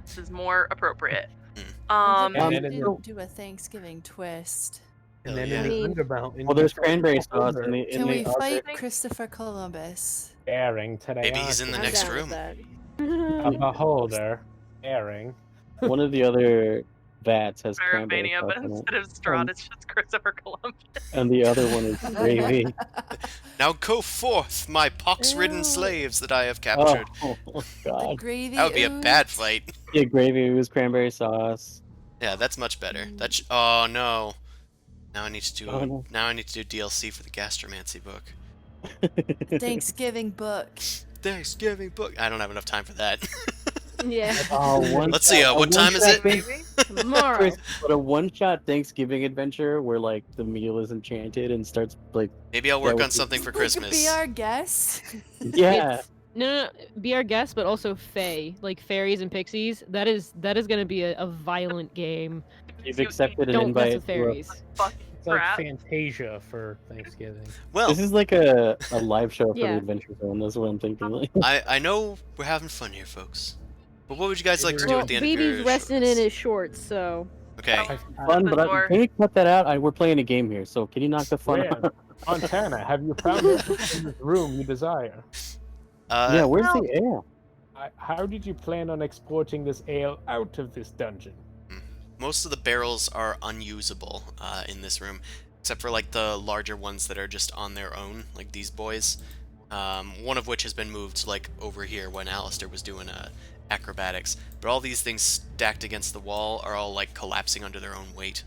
This is more appropriate. And I'm then gonna in the- do a Thanksgiving twist. And Hell then yeah. in the Yeah. Undermountain. Well, there's you cranberry go sauce over in the Can we other. fight Thing? Christopher Columbus? Airing today. Maybe he's in the I'm next down room. with A that. beholder. Airing. One of the other vats has cranberry Paravania, sauce but in it, instead of Strahd, it's just Christopher Columbus. and the other one is gravy. Now go forth, my pox-ridden Ew. slaves that I have Oh, captured. The God! gravy. That would be a bad ooze. fight. Yeah, gravy ooze, cranberry sauce. Yeah, that's much better. That's oh no. Now I need to do Oh, no. now I need to do DLC for the gastromancy book. Thanksgiving book. Thanksgiving book. I don't have enough time for that. Yeah. Oh, Let's see. What time is it? Maybe? Tomorrow. Chris, but a one-shot Thanksgiving adventure where like the meal is enchanted and starts like Maybe I'll That work would on be- something for We could Christmas. be our guest. yeah. No, be our guest, but also fae, like fairies and pixies. That is gonna be a violent game. You've You accepted an Don't mess invite. with to a- fairies. fucking It's like crap. Fantasia for Thanksgiving. Well, This is like a live show for the Yeah. Adventure Zone. That's what I'm thinking. Like, I know we're having fun here, folks. But what would you guys like to do Well, at the end of BB's your resting shorts? in his shorts, so Okay. fun, the but door. can you cut that out? We're playing a game here, so can you knock the fun Where? out? Montana, have you found everything in this room you desire? Yeah, where's Well- the ale? How did you plan on exporting this ale out of this dungeon? most of the barrels are unusable in this room, except for like the larger ones that are just on their own, like these boys. One of which has been moved like over here when Alistair was doing acrobatics. But all these things stacked against the wall are all like collapsing under their own weight.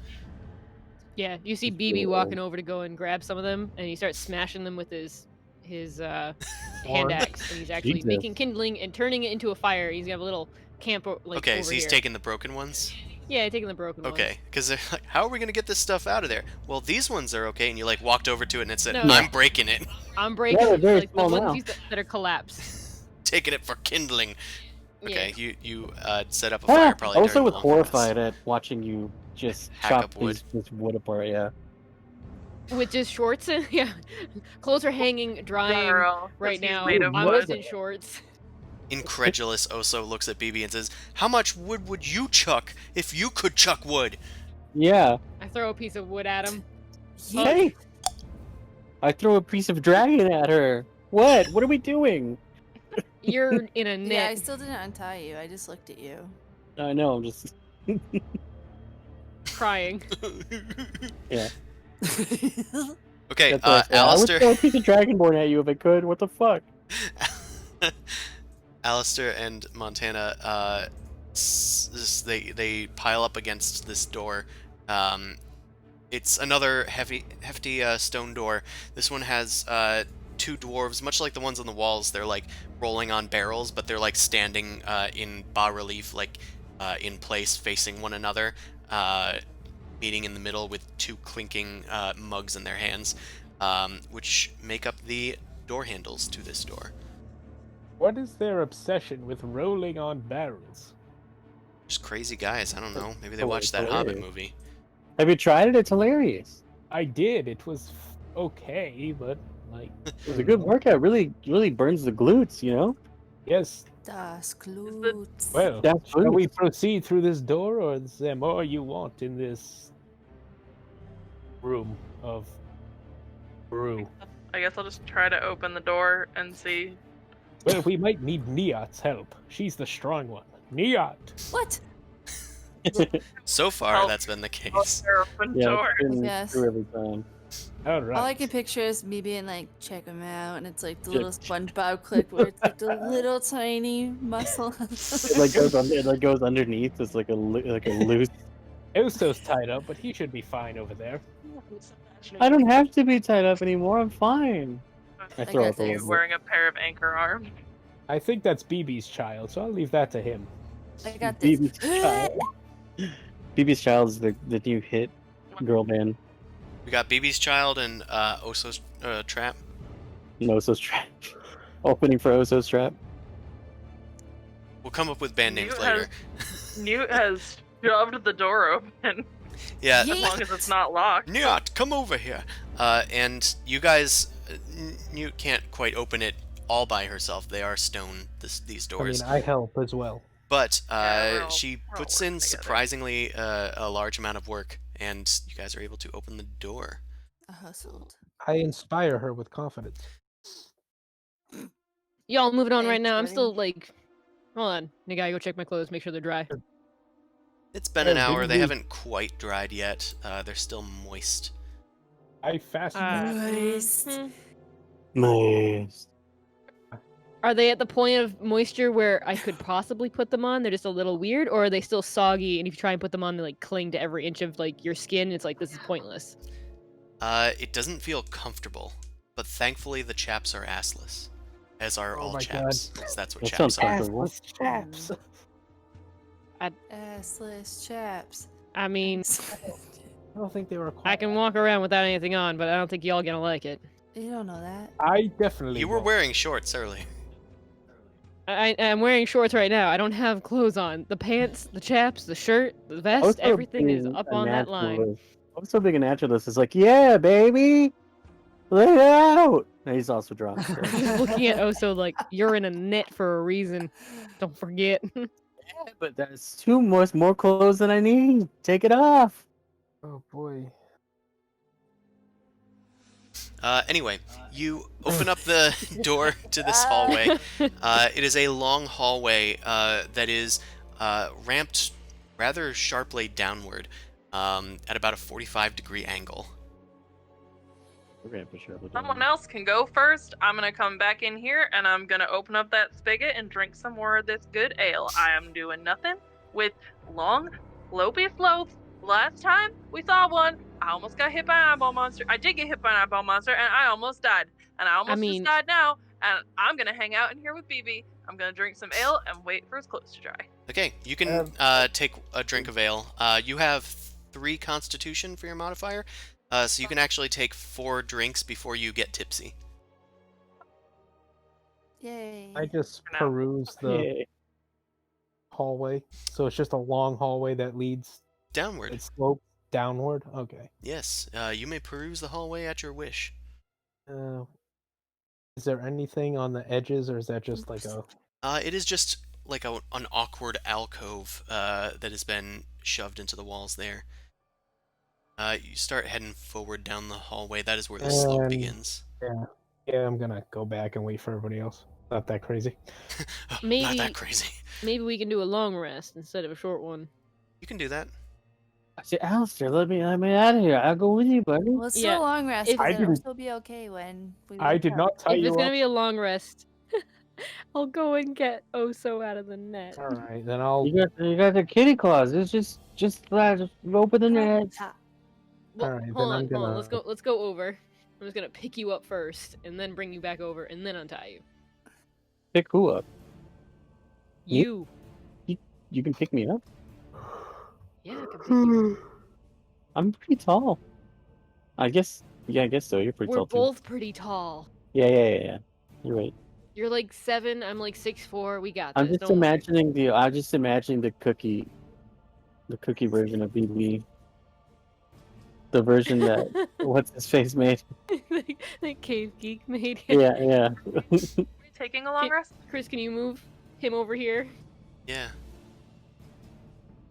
yeah, you see BB walking over to go and grab some of them, and he starts smashing them with his hand axe, and he's actually Jesus. making kindling and turning it into a fire. He's got a little camp like Okay, over so he's here. taking the broken ones? Yeah, taking the broken ones. Okay, because they're like, how are we going to get this stuff out of there? Well, these ones are okay, and you like walked over to it and it said, No. I'm breaking it. I'm breaking they're very like small the now. ones that are collapsed. Taking it for kindling. Okay, Yeah. you set up a fire probably also during was the long rest. horrified at watching you just Hack chop up wood. this wood apart. Yeah. With just shorts, yeah. Clothes are hanging, drying Girl, 'cause right he's now. made of I'm wood. just in shorts. Incredulous Oso looks at BB and says, how much wood would you chuck if you could chuck wood? Yeah. I throw a piece of wood at him. Hey. I throw a piece of dragon at her. What? What are we doing? You're in a net. Yeah, I still didn't untie you. I just looked at you. I know. I'm just. crying. Yeah. Okay, That's what I said. I would Alistair. throw a piece of dragonborn at you if I could. What the fuck? Alistair and Montana, they pile up against this door. It's another hefty stone door. This one has two dwarves, much like the ones on the walls. They're like rolling on barrels, but they're like standing in bas relief, like in place, facing one another, meeting in the middle with two clinking mugs in their hands, which make up the door handles to this door. What is their obsession with rolling on barrels? Just crazy guys. I don't know. Maybe they Oh, watched that it's Hobbit hilarious. movie. Have you tried it? It's hilarious. I did. It was okay, but like It was a good workout. Really burns the glutes. You know. yes. Das Glutes. Well, That's shall we glutes. proceed through this door, or is there more you want in this room of brew? I guess I'll just try to open the door and see. Well, we might need Niat's help. She's the strong one. Niat! What? So far, Help. that's been the Oh, case. there, open Yeah, door. it's been Yes. through every time. All right. All I can picture is me being like, check them out, and it's like the Check- little SpongeBob clip where it's like the little tiny muscle. It like goes under. It like goes underneath. It's like a loose. Uso's tied up, but he should be fine over there. I don't have to be tied up anymore. I'm fine. I I throw got up a this. You little bit. wearing a pair of anchor arms. I think that's BB's child, so I'll leave that to him. I got this. BB's child. BB's Child is the new hit girl band. We got BB's Child and Oso's Trap. And Oso's Trap. Opening for Oso's Trap. We'll come up with band names Newt later. Newt has shoved the door open, Yeah, as long as it's not locked. Newt, come over here. And you guys, Newt can't quite open it all by herself. They are stone, these doors. I help as well. But Yeah, we're all- she we're all puts working in together. surprisingly a large amount of work and you guys are able to open the door. I hustled. I inspire her with confidence. Y'all moving on right Thanks, now. I'm buddy. still like, hold on. I gotta go check my clothes, make sure they're dry. It's been an Oh, hour. didn't They we- haven't quite dried yet. They're still moist. I fastened them. Moist. Nice. Are they at the point of moisture where I could possibly put them on? They're just a little weird, or are they still soggy? And if you try and put them on, they like cling to every inch of like your skin. It's like this is pointless. It doesn't feel comfortable, but thankfully the chaps are assless, as are Oh all my chaps, because that's what That chaps sounds are. comfortable. Assless chaps. Assless chaps. I mean, I don't think they were. I can walk around without anything on, but I don't think y'all gonna like it. You don't know that. I definitely. You were won't. wearing shorts earlier. I'm wearing shorts right now. I don't have clothes on. The pants, the chaps, the shirt, the vest, Also everything is being up a on that line. naturalist- Also being a naturalist is like, yeah, baby, lay it out. And he's also drunk. So. I'm just looking at Oso like, you're in a net for a reason. Don't forget. Yeah, but that's more clothes than I need. Take it off. Oh boy. Anyway, you open up the door to this hallway. It is a long hallway that is ramped rather sharply downward at about a 45-degree angle. Someone else can go first. I'm gonna come back in here and I'm gonna open up that spigot and drink some more of this good ale. I am doing nothing with long, slopey slopes. Last time we saw one, I almost got hit by an eyeball monster. I did get hit by an eyeball monster and I almost died. And I almost mean- just died now. And I'm gonna hang out in here with BB. I'm gonna drink some ale and wait for his clothes to dry. Okay, you can take a drink of ale. You have 3 constitution for your modifier, so you can actually take 4 drinks before you get tipsy. Yay. I just For now. peruse the Yeah. hallway, so it's just a long hallway that leads. Downward. It slopes downward. Okay. Yes, you may peruse the hallway at your wish. Is there anything on the edges, or is that just like a? It is just like an awkward alcove that has been shoved into the walls there. You start heading forward down the hallway. That is where the slope And- begins. Yeah, I'm gonna go back and wait for everybody else. Not that crazy. Not Maybe- that crazy. Maybe we can do a long rest instead of a short one. You can do that. I said, Alistair, let me out of here. I'll go with you, buddy. Well, it's Yeah, still a long rest, if- but I it'll didn't- still be okay when we I wake did up. not tie If you it's gonna up. be a long rest, I'll go and get Oso out of the net. All right, then I'll. You got the kitty claws. It's just open the net. Well, Alright, then hold I'm on, hold on. gonna- Let's go over. I'm just gonna pick you up first, and then bring you back over, and then untie you. Pick who up? Me? You. You can pick me up. Yeah, I can pick you up. I'm pretty tall. I guess. Yeah, I guess so. You're pretty We're tall too. both pretty tall. Yeah. You're right. You're like 7. I'm like 6'4". We got this. I'm just don't worry. imagining the cookie version of BB. The version that what's his face made. like Cave Geek made. Yeah. Are you taking a long rest? Chris, can you move him over here? Yeah.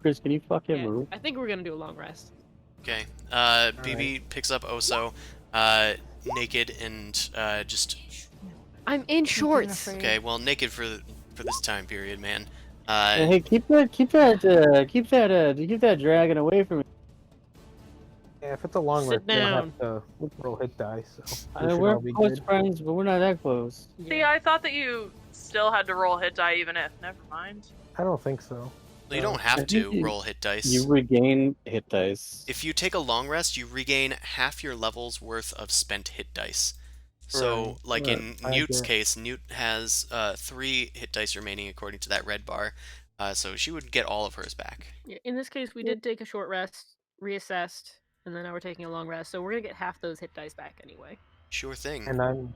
Chris, can you fucking Yeah, move? I think we're gonna do a long rest. Okay. BB picks up Oso, naked and just. I'm in shorts. afraid. Okay, well, naked for this time period, man. Hey, keep that dragon away from me. Yeah, if it's a long Sit rest, we'll down. have to roll hit dice. So I we mean, should we're all be close good. friends, but we're not that close. See, I thought that you still had to roll hit die even if. Never mind. I don't think so. You don't I have think to you- roll hit dice. You regain hit dice. If you take a long rest, you regain half your level's worth of spent hit dice. So, Right, like right, in I Newt's get- case, Newt has 3 hit dice remaining according to that red bar. So she would get all of hers back. Yeah, in this case, we did take a short rest, reassessed, and then now we're taking a long rest. So we're gonna get half those hit dice back anyway. Sure thing. And I'm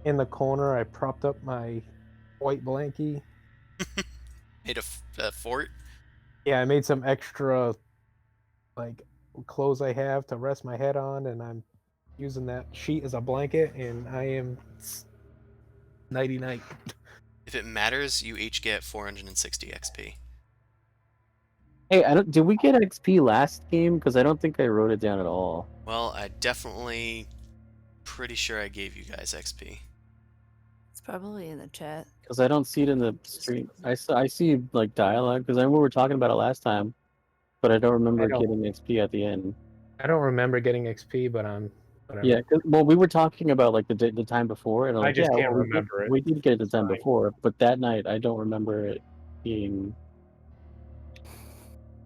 in the corner. I propped up my white blankie. Made a fort. Yeah, I made some extra like clothes I have to rest my head on, and I'm using that sheet as a blanket, and I am nighty night. If it matters, you each get 460 XP. Hey, I don't. Did we get XP last game? Because I don't think I wrote it down at all. Well, I definitely pretty sure I gave you guys XP. It's probably in the chat. Because I don't see it in the stream. I see like dialogue. Because I remember we were talking about it last time, but I don't remember don't- getting XP at the end. I don't remember getting XP, but whatever. Yeah, well, we were talking about like the time before, and I'm I like, just yeah, can't well, remember it. we did get it the It's time fine. before, but that night I don't remember it being.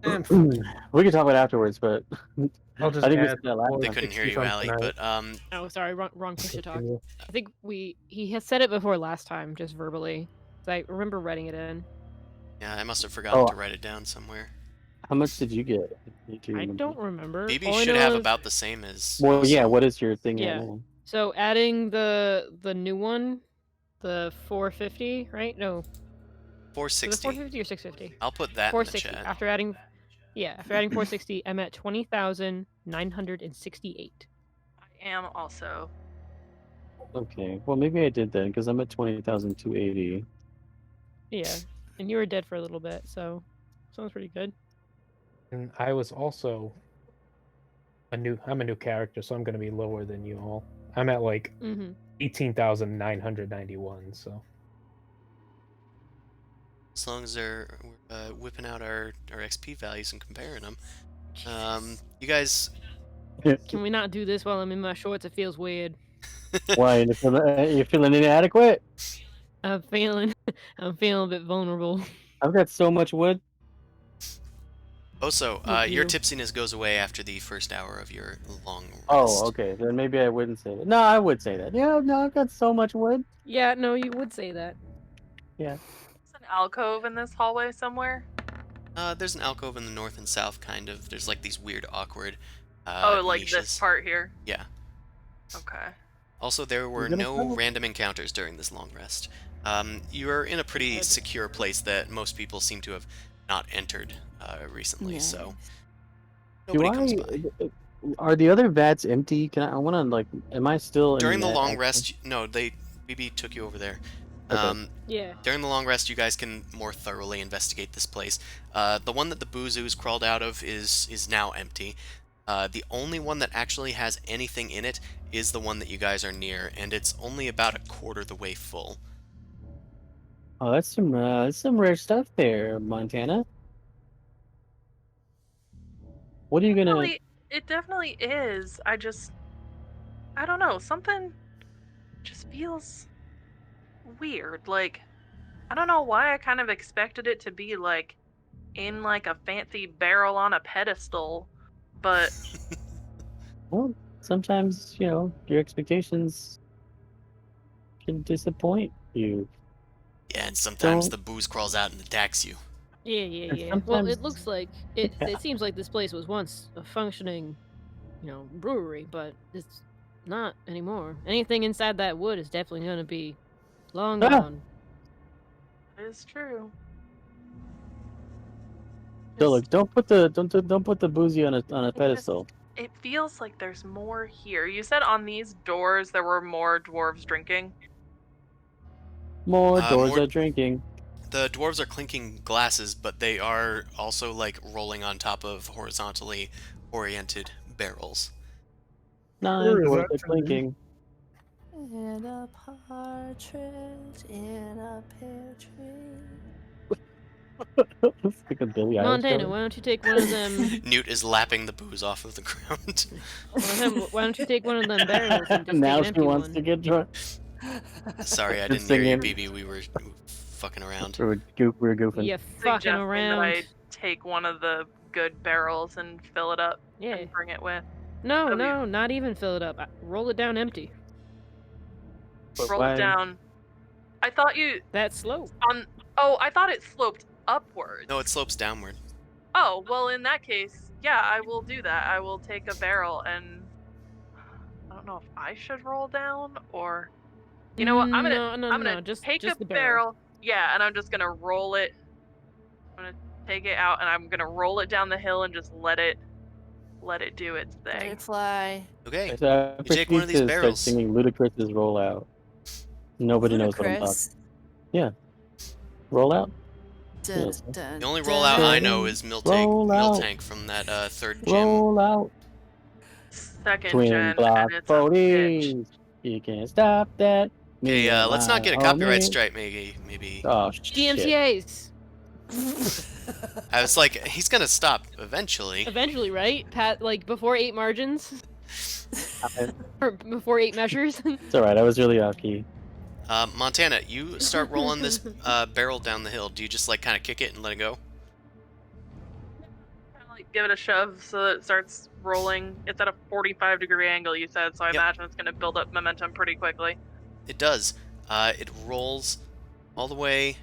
We can talk about it afterwards, but I'll just I think we add said that last more They time. couldn't hear XP you, from Allie, tonight. but Oh, sorry, wrong push to talk. Continue. I think he has said it before last time, just verbally. So I remember writing it in. yeah, I must have forgotten Oh. to write it down somewhere. How much did you get? Do you I remember? don't remember. BB All I should know have is- about the same as. Well, yeah. Oso. What is your thing Yeah. right now? So adding the new one, the 450, right? No, is it 460. 450 or 650? I'll put that in the 460. chat. After adding 460, I'm at 20,968. I am also. Okay. Well, maybe I did then because I'm at 20,280. Yeah, and you were dead for a little bit, so sounds pretty good. And I was also I'm a new character, so I'm gonna be lower than you all. I'm at like Mm-hmm. 18,991. So As long as we're whipping out our XP values and comparing them. You guys. Can we not do this while I'm in my shorts? It feels weird. Why? You're feeling inadequate? I'm feeling a bit vulnerable. I've got so much wood. Also, With your you. tipsiness goes away after the first hour of your long rest. Oh, okay. Then maybe I wouldn't say that. No, I would say that. Yeah, no, I've got so much wood. Yeah, no, you would say that. Yeah. There's an alcove in this hallway somewhere. There's an alcove in the north and south, kind of. There's like these weird, awkward. Like niches. this part here. Yeah. Okay. Also, there were gonna no follow? random encounters during this long rest. You are in a pretty secure place that most people seem to have not entered recently, so nobody comes by. Are the other vats empty? I want to like. Am I still During in the that long action? rest, no, BB took you over there. Okay. Yeah. During the long rest, you guys can more thoroughly investigate this place. The one that the Boozoo's crawled out of is now empty. The only one that actually has anything in it is the one that you guys are near, and it's only about a quarter the way full. Oh, that's some rare stuff there, Montana. What are you gonna? It definitely is. I don't know. Something just feels weird. Like, I don't know why I kind of expected it to be like in like a fancy barrel on a pedestal, but Well, sometimes your expectations can disappoint you. Yeah, and sometimes Don't- the booze crawls out and attacks you. Yeah. And Well, sometimes- it looks like it. Yeah. It seems like this place was once a functioning, brewery, but it's not anymore. Anything inside that wood is definitely gonna be long Ah. gone. it is true. So Just- look, don't put the boozy on a just- pedestal. It feels like there's more here. You said on these doors there were more dwarves drinking. More doors more- are drinking. The dwarves are clinking glasses, but they are also like rolling on top of horizontally oriented barrels. 9 Sure, doors are that's clinking. In a partridge in a pear tree. It's like a Billy Eilish Montana, cover. why don't you take one of them? Newt is lapping the booze off of the ground. Why don't you take one of them barrels and just Now take an she empty wants one? to get drunk. Sorry, I Just didn't hear you, singing. BB. We were fucking around. We were goofing. You Suggesting fucking that around. I take one of the good barrels and fill it up Yeah. and bring it with. No, W. no, not even fill it up. Roll it down empty. But Roll why- it down. I thought you That slope. I thought it sloped upwards. No, it slopes downward. Oh, well in that case, yeah, I will do that. I will take a barrel and I don't know if I should roll down or you know what? I'm gonna No. Just take just a the barrel. Yeah, and I'm just gonna roll it. I'm gonna take it out and I'm gonna roll it down the hill and just let it do its Let thing. it fly. Okay. So I You take one of proceed these to barrels. Start singing Ludacris's "Roll Out." Nobody knows what I'm talking. Ludicrous. Roll out. Dun, Yes. dun, The only rollout I know dun. is Roll out. Miltank from that third gym. Roll out. Second Twin gen, block and it's a bitch. 40s. You can't stop that. Okay, Me and let's not my get a copyright homie. strike. Maybe. Oh shit. DMCA's. I was like, he's gonna stop eventually. Eventually, right? Like before 8 margins? I- Or before 8 measures? It's alright. I was really lucky. Montana, you start rolling this barrel down the hill. Do you just like kind of kick it and let it go? Kinda, like, give it a shove so that it starts rolling. It's at a 45-degree angle, you said, so I Yep. imagine it's going to build up momentum pretty quickly. It does. It rolls all the way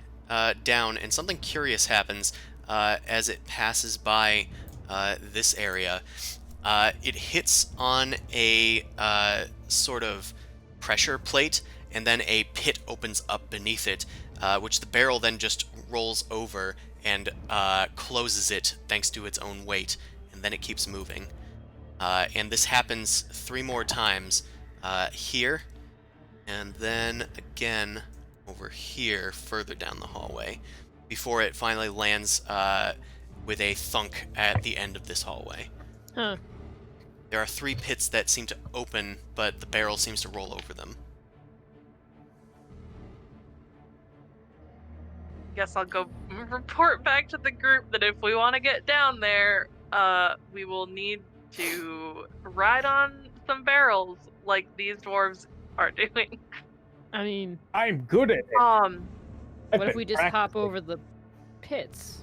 down, and something curious happens as it passes by this area. It hits on a sort of pressure plate, and then a pit opens up beneath it, which the barrel then just rolls over and closes it thanks to its own weight, and then it keeps moving. And this happens 3 more times here, and then again over here further down the hallway, before it finally lands with a thunk at the end of this hallway. Huh. There are 3 pits that seem to open, but the barrel seems to roll over them. Guess I'll go report back to the group that if we want to get down there, we will need to ride on some barrels like these dwarves are doing. I mean, I'm good at it. Um, I've what if been we just hop practicing. over the pits?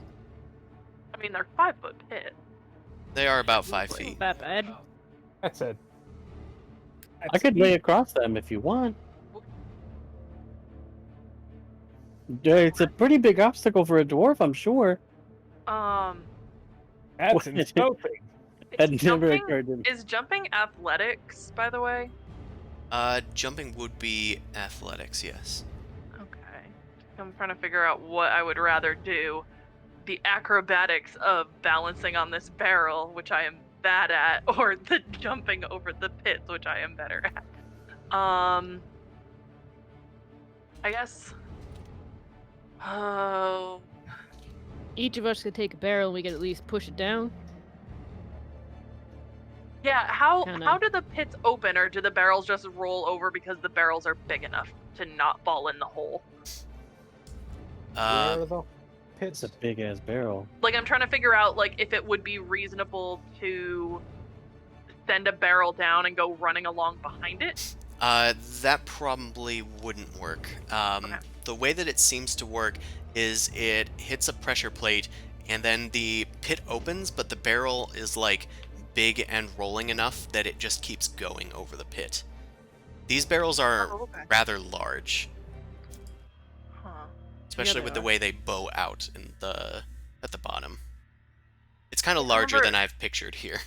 I mean, they're 5-foot pits. They are about 5 feet. Not that bad. That's it. I could lay across them if you want. It's a pretty big obstacle for a dwarf, I'm sure. That's insulting. Had is never jumping- occurred to me. Is jumping athletics, by the way? Jumping would be athletics, yes. Okay. I'm trying to figure out what I would rather do. The acrobatics of balancing on this barrel, which I am bad at, or the jumping over the pits, which I am better at. I guess. Oh. Each of us could take a barrel and we could at least push it down. Yeah, how Kinda. do the pits open, or do the barrels just roll over because the barrels are big enough to not fall in the hole? Where are the It's pits? a big ass barrel. Like, I'm trying to figure out, like, if it would be reasonable to send a barrel down and go running along behind it. That probably wouldn't work. Okay. The way that it seems to work is it hits a pressure plate, and then the pit opens, but the barrel is like big and rolling enough that it just keeps going over the pit. These barrels are Oh, okay. rather large, Huh. especially they with the are. way they bow out at the bottom. It's kind of I larger remember- than I've pictured here.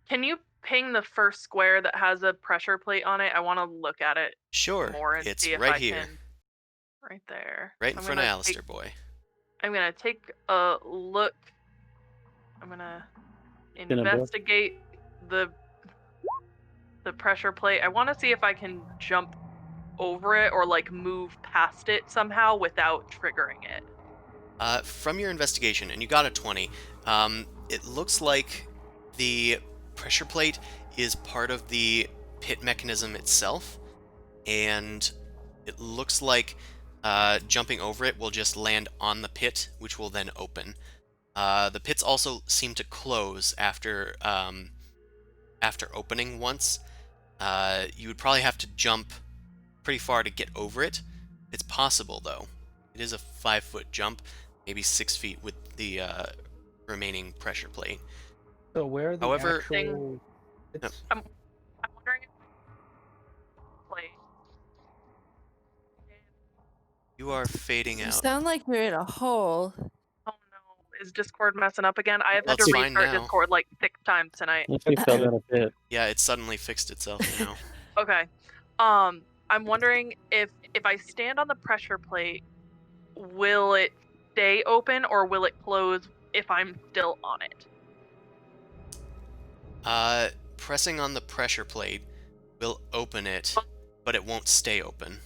Can you ping the first square that has a pressure plate on it? I want to look at it Sure, more and it's see if right I here, can. Right there. right in I'm front of gonna Alistair, boy. I'm gonna take a look. I'm gonna Gonna look. investigate the pressure plate. I want to see if I can jump over it or like move past it somehow without triggering it. From your investigation, and you got a 20, it looks like the pressure plate is part of the pit mechanism itself, and it looks like jumping over it will just land on the pit, which will then open. The pits also seem to close after opening once. You would probably have to jump pretty far to get over it. It's possible, though. It is a 5-foot jump, maybe 6 feet with the remaining pressure plate. So where are the However- actual pits? I'm wondering if plate. You are fading You out. sound like you're in a hole. Oh no, is Discord messing up again? I have Well, had to it's fine restart now. Discord like 6 times tonight. If we fell down a pit. Yeah, it suddenly fixed itself now. Okay. I'm wondering if I stand on the pressure plate, will it stay open or will it close if I'm still on it? Pressing on the pressure plate will open it, but it won't stay open.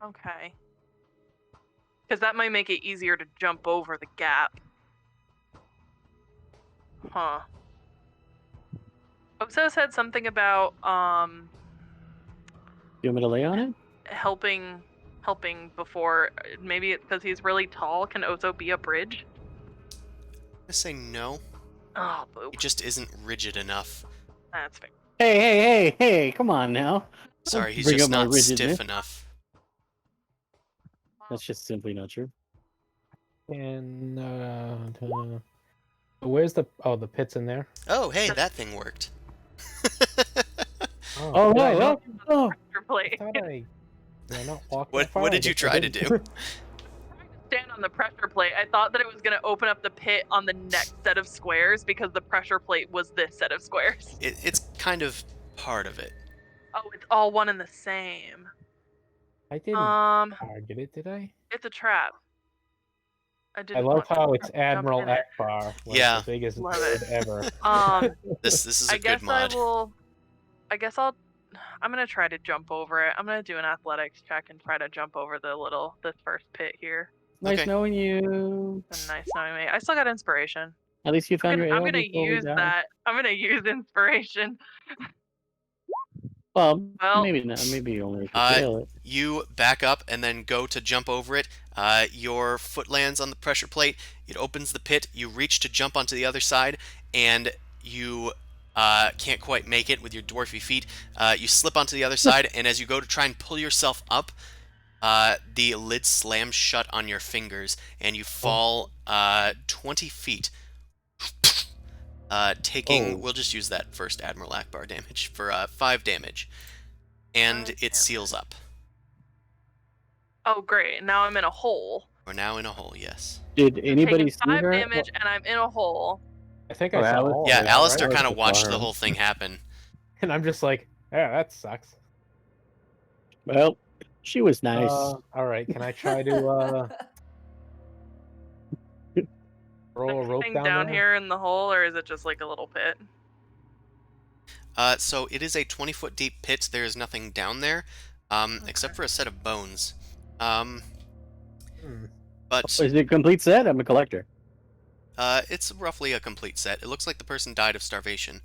Okay. Because that might make it easier to jump over the gap. Huh. Oso said something about You want me to lay on it? helping before. Maybe it's because he's really tall. Can Oso be a bridge? I say no. Oh, boo. He just isn't rigid enough. That's fair. Hey! Come on now. Sorry, he's Bring just up my not rigidness. stiff enough. That's just simply not true. And where's the pit's in there? Oh, hey, that thing worked. Oh, did I no! not- Oh! Your I plate. thought did I not walk What that far? what I did you guess I try to didn't. do? Stand on the pressure plate. I thought that it was going to open up the pit on the next set of squares because the pressure plate was this set of squares. It's kind of part of it. Oh, it's all one and the same. I didn't target it, did I? It's a trap. I I didn't love want to how it's jump Admiral in it. Akbar, like Yeah. the biggest Love bird it. ever. This is a I guess good mod. I'm gonna try to jump over it. I'm gonna do an athletics check and try to jump over this first pit here. Nice Okay. knowing you. It's nice knowing me. I still got inspiration. At least you found your I'm ale gonna before we use died. that. I'm gonna use inspiration. Well, Well- maybe not. Maybe only if you Uh, fail it. You back up and then go to jump over it. Your foot lands on the pressure plate. It opens the pit. You reach to jump onto the other side, and you can't quite make it with your dwarfy feet. You slip onto the other side, and as you go to try and pull yourself up, the lid slams shut on your fingers, and you fall 20 feet. Taking, Oh. we'll just use that first Admiral Akbar damage for 5 damage. And 5 it seals up. Oh great! Now I'm in a hole. We're now in a hole, yes. Did Taking anybody see 5 her? damage and I'm in a hole. I think Oh, I saw Alice- all Yeah, of that, Alistair right? kind of Alistair watched saw the her. whole thing happen. And I'm just like, yeah, that sucks. Well, she was nice. All right, can I try to throw a rope Anything down down there? here in the hole, or is it just like a little pit? So it is a 20-foot deep pit. There is nothing down there, except for a set of bones. But Is it a complete set? I'm a collector. it's roughly a complete set. It looks like the person died of starvation.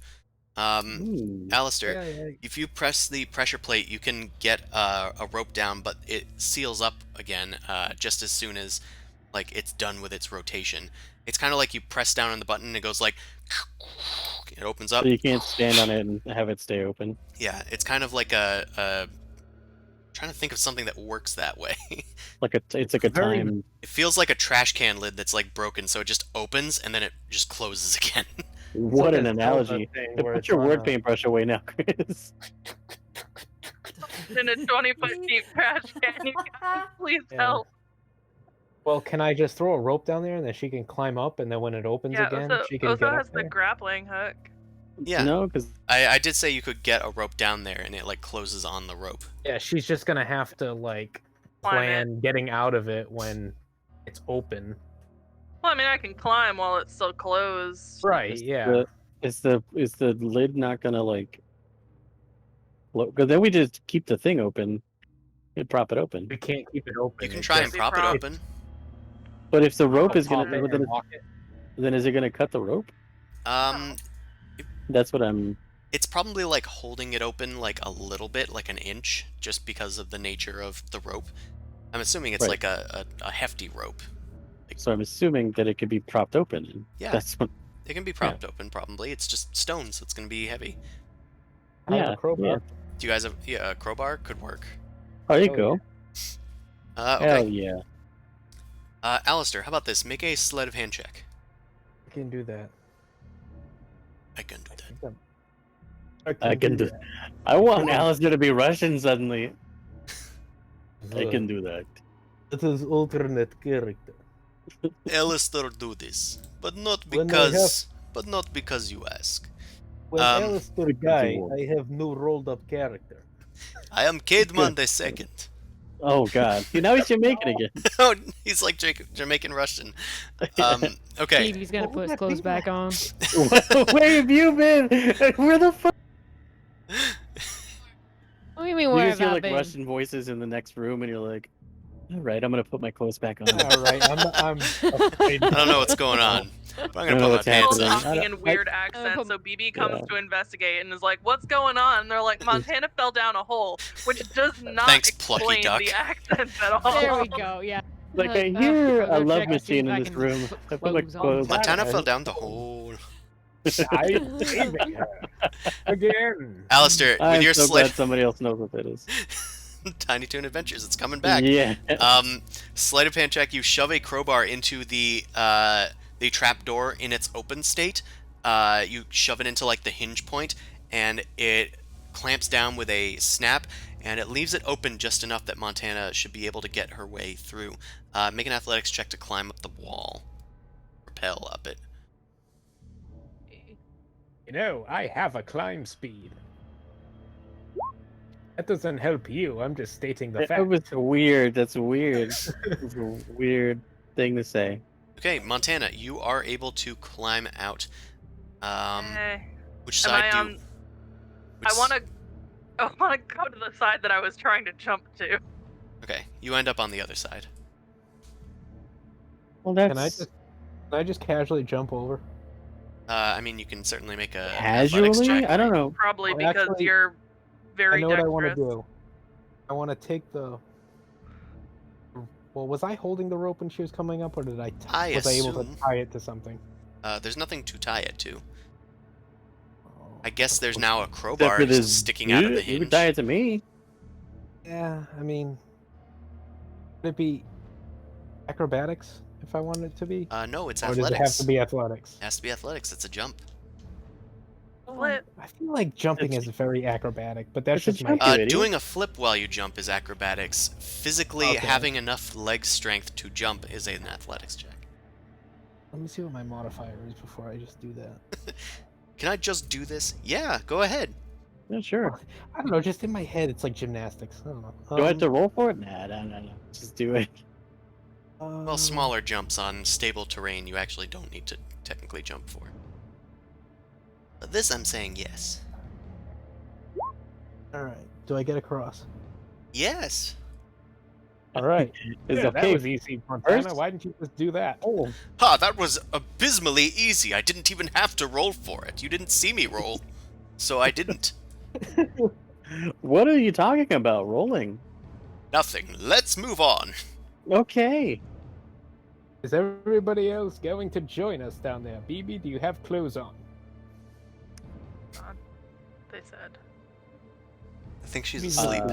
Ooh. Alistair, Yeah. if you press the pressure plate, you can get a rope down, but it seals up again just as soon as it's done with its rotation. It's kind of like you press down on the button and it goes like it opens up. So you can't stand on it and have it stay open. Yeah, it's kind of like trying to think of something that works that way. It's like a Very- time. It feels like a trash can lid that's broken, so it just opens and then it just closes again. What like an a Zelda analogy! thing Hey, where put it's your on word a- paintbrush away now, Chris. In a 20-foot deep trash can, you guys, please Yeah. help. Well, can I just throw a rope down there and then she can climb up, and then when it opens Yeah, again, Oso, she can get Oso up has the there? grappling hook. Yeah. No, because I did say you could get a rope down there and it closes on the rope. Yeah, she's just gonna have to plan getting out of it when it's open. Well, I mean, I can climb while it's still closed. Right? Is Yeah. is the lid not gonna because then we just keep the thing open and prop it open. We can't keep it open. You can It try and just- prop it prop- open. But if the rope I'll is gonna, pop it and lock it. then is it gonna cut the rope? That's what I'm. It's probably holding it open a little bit, like an inch, just because of the nature of the rope. I'm assuming it's Right. a hefty rope. So I'm assuming that it could be propped open. And Yeah. That's what. It can be propped open, probably. It's just stone, so it's going to be heavy. I have Yeah, a crowbar. yeah. Do you guys have... Yeah, a crowbar could work. Oh, there you Oh, go. Okay. Hell yeah. Alistair, how about this? Make a sleight of hand check. I can do that. I can do that. I can do. I want Alistair to be Russian suddenly. I can do that. It is alternate character. Alistair, do this. But not When I because... But not because you ask. When Alistair Because guy, you won't. I have new rolled up character. I am Cademan II. Oh God! See, now he's Jamaican again. Oh, he's like Jamaican Russian. Okay. Stevie's gonna put his clothes back on. Where have you been? Where the fuck? What do you mean You where just have hear I been? Russian voices in the next room, and you're like, All right, I'm gonna put my clothes back on. All right, I'm afraid. I don't know what's going on, but I'm I don't gonna know put my what's pants People happening. on. talking in weird put- accents, so BB comes Yeah. to investigate and is like, "What's going on?" And they're like, "Montana fell down a hole," which does not Thanks, plucky explain duck. the accents at all. There we go. Yeah. Like I Oh, hear I'll a go love check and see machine if in I this can room. put I put my clothes on. clothes. Montana fell down the hole. I'm saving her again. Alistair, with I'm your so sleight, glad somebody else knows what that is. Tiny Toon Adventures, it's coming back. Yeah. Sleight of hand check. You shove a crowbar into the trap door in its open state. You shove it into like the hinge point, and it clamps down with a snap, and it leaves it open just enough that Montana should be able to get her way through. Make an athletics check to climb up the wall. Rappel up it. You know, I have a climb speed. That doesn't help you. I'm just stating the That fact. was weird. That's weird. That's a weird thing to say. Okay, Montana, you are able to climb out. Which Am side I do you... on? which I want to go to the side that I was trying to jump to. Okay, you end up on the other side. Well, Can that's I just casually jump over? I mean, you can certainly make a athletics casually. check. I don't know. Probably Well, because actually, you're very I know what I want to dexterous. do. I want to take the. Well, was I holding the rope when she was coming up, or did I was I able assume- to tie it to something? There's nothing to tie it to. Oh, I guess there's now a Except crowbar for this sticking out of the You hinge. would tie it to me. Yeah, I mean, would it be acrobatics if I wanted it to be, No, it's or does it have athletics. to be athletics? It has to be athletics. It's a jump. Flip. I feel like jumping It's- is very acrobatic, but that's it's a just my. jump. You idiot. Doing a flip while you jump is acrobatics. Physically Okay. having enough leg strength to jump is an athletics check. Let me see what my modifier is before I just do that. Can I just do this? Yeah, go ahead. Yeah, sure. I don't know, just in my head, it's like gymnastics. I don't know. Do I have to roll for it? Nah, no. Just do it. Well, smaller jumps on stable terrain you actually don't need to technically jump for. But this I'm saying yes. All right. Do I get across? Yes. All right. It's Yeah, okay. that was easy, Montana. First- Why didn't you just do that? Oh, Ha, that was abysmally easy. I didn't even have to roll for it. You didn't see me roll. So I didn't. what are you talking about? Rolling? Nothing. Let's move on. Okay. Is everybody else going to join us down there? BB, do you have clothes on? They said. I think she's Uh, asleep.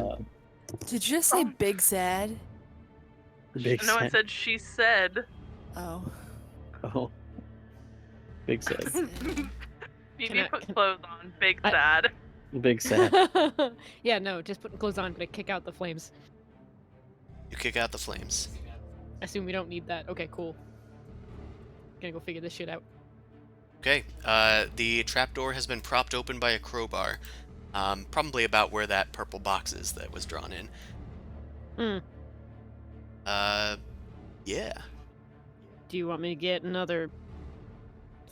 Did you just say big sad? Big No, I set. said she said. Oh. Oh. Big set. BB I- put can- clothes on. Big I- sad. Big set. Yeah, no, just putting clothes on, gonna kick out the flames. You kick out the flames. Assume we don't need that. Okay, cool. Gonna go figure this shit out. Okay, the trapdoor has been propped open by a crowbar. Probably about where that purple box is that was drawn in. Yeah. Do you want me to get another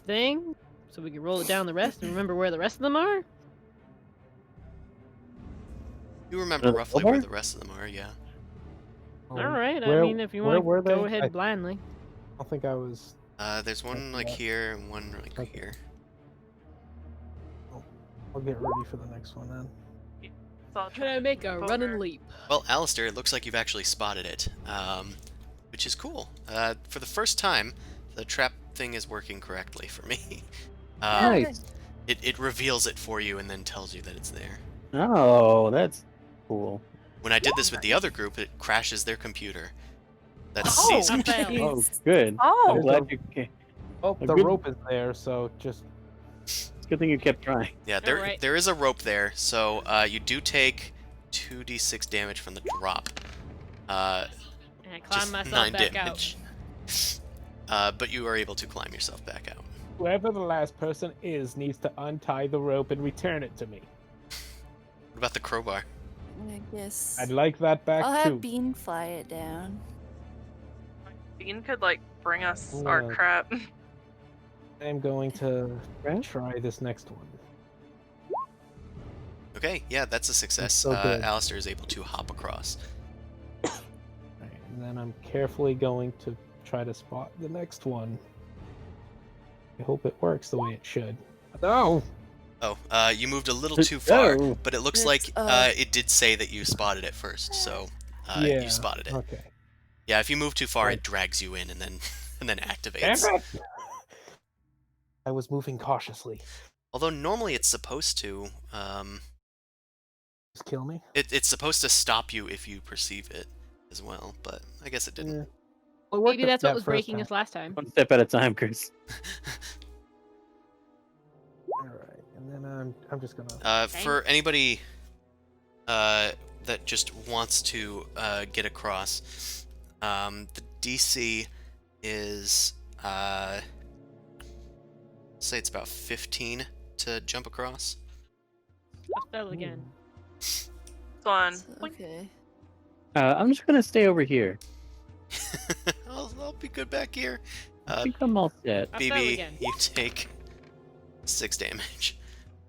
thing so we can roll it down the rest and remember where the rest of them are? You remember Another roughly where crowbar? the rest of them are, yeah. Um, All right. where- I mean, if you where want were to go they? ahead I blindly. don't think I was. There's one like here and one like Okay. here. I'll get ready for the next one then. So I'll Can I make a run and Over. leap? Well, Alistair, it looks like you've actually spotted it, which is cool. For the first time, the trap thing is working correctly for me. Nice. It reveals it for you and then tells you that it's there. Oh, that's cool. When I did this with the other group, it crashes their computer. That's Oh, C's I computer. failed. Oh, good. Oh, I'm glad you. Oh, A the good- rope is there, so just. It's a good thing you kept trying. Yeah, Alright. there is a rope there, so you do take 2d6 damage from the drop. And I climb Just myself 9 back damage. But you are able to climb yourself back out. Whoever the last person is needs to untie the rope and return it to me. What about the crowbar? I guess. I'd like that back I'll too. have Bean fly it down. Bean could like bring us our Yeah. crap. I'm going to Right? try this next one. Okay, yeah, that's a success. so good. Alistair is able to hop across. Alright, then I'm carefully going to try to spot the next one. I hope it works the way it should. No! Oh, you moved a little too far, Oh. but it looks It's, like it did say that you spotted it first, so Yeah. you spotted it. Okay. Yeah, if you move too far, Right. it drags you in and then Damn activates. it! I was moving cautiously. Although normally it's supposed to, Just kill me? it's supposed to stop you if you perceive it as well, but I guess it didn't. Yeah. Well, it worked Maybe that's what that was first breaking time. us last time. One step at a time, Chris. All right, and then I'm just gonna. For anybody that just wants to get across, the DC is say it's about 15 to jump across. Spell again. It's on. Okay. I'm just gonna stay over here. I'll be good back here. I think I'm all set. I'll spell BB, again. you take 6 damage.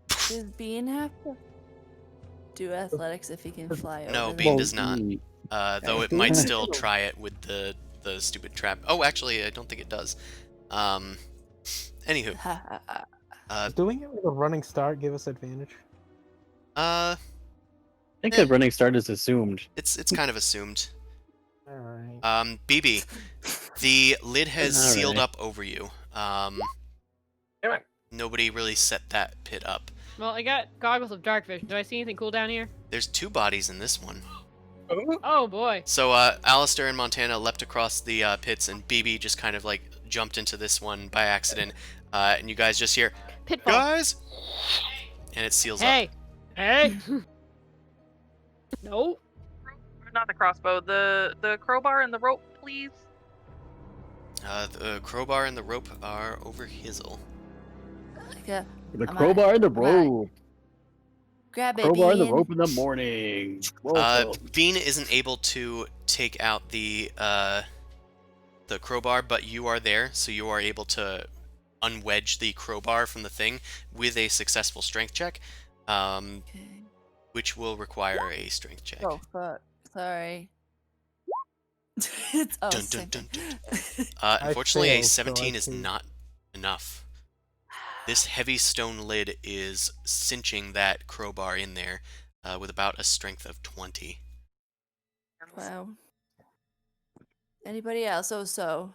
Does Bean have to do athletics if he can fly over? No, them? Bean does not. Eat. Though it might still try it with the stupid trap. Oh, actually, I don't think it does. Anywho, Ha, ha, ha. Does doing it with a running start give us advantage? I think the running start is assumed. it's kind of assumed. All right. BB, the lid has sealed Alright. up over you. Damn it. Nobody really set that pit up. Well, I got goggles of dark vision. Do I see anything cool down here? There's 2 bodies in this one. Oh boy. So, Alistair and Montana leapt across the pits, and BB just kind of like jumped into this one by accident. And you guys just hear, Pitfall. guys, and it seals Hey. Hey. No. Not the crossbow. The crowbar and the rope, please. up. The crowbar and the rope are over Hizzle. Okay. The I'm crowbar and the I'm rope. Grab it, Crowbar and the Bean. rope in the morning. Whoa. Bean isn't able to take out the crowbar, but you are there, so you are able to unwedge the crowbar from the thing with a successful strength check, Okay. which will require a strength check. Oh fuck. Sorry. It's Dun, same dun, thing. Unfortunately, a failed, so 17 I is think- not enough. This heavy stone lid is cinching that crowbar in there with about a strength of 20. Wow. Anybody else? Oh, so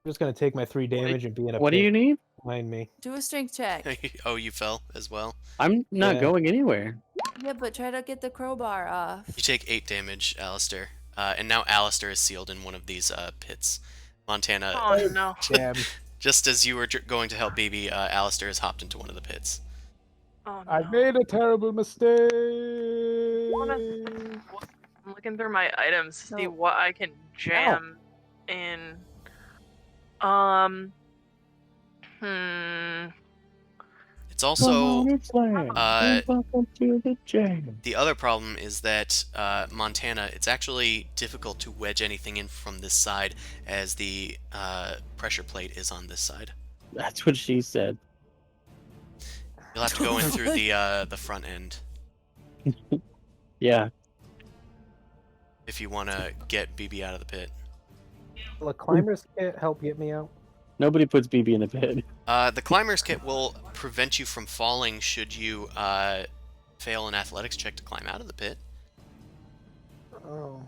I'm just gonna take my 3 damage and be in a What do pit you need? behind me. do a strength check. Oh, you fell as well? I'm not Yeah. going anywhere. Yeah, but try to get the crowbar off. You take 8 damage, Alistair. And now Alistair is sealed in one of these pits. Montana, Oh no. Damn. just as you were going to help BB, Alistair has hopped into one of the pits. Oh no. I made a terrible mistake. I'm looking through my items to see No. what I can jam in. It's also... welcome to the jam. The other problem is that Montana, it's actually difficult to wedge anything in from this side, as the pressure plate is on this side. That's what she said. You'll have to go in through the front end Yeah. if you want to get BB out of the pit. Will a climber's kit help get me out? Nobody puts BB in the pit. The climber's kit will prevent you from falling should you fail an athletics check to climb out of the pit. Oh.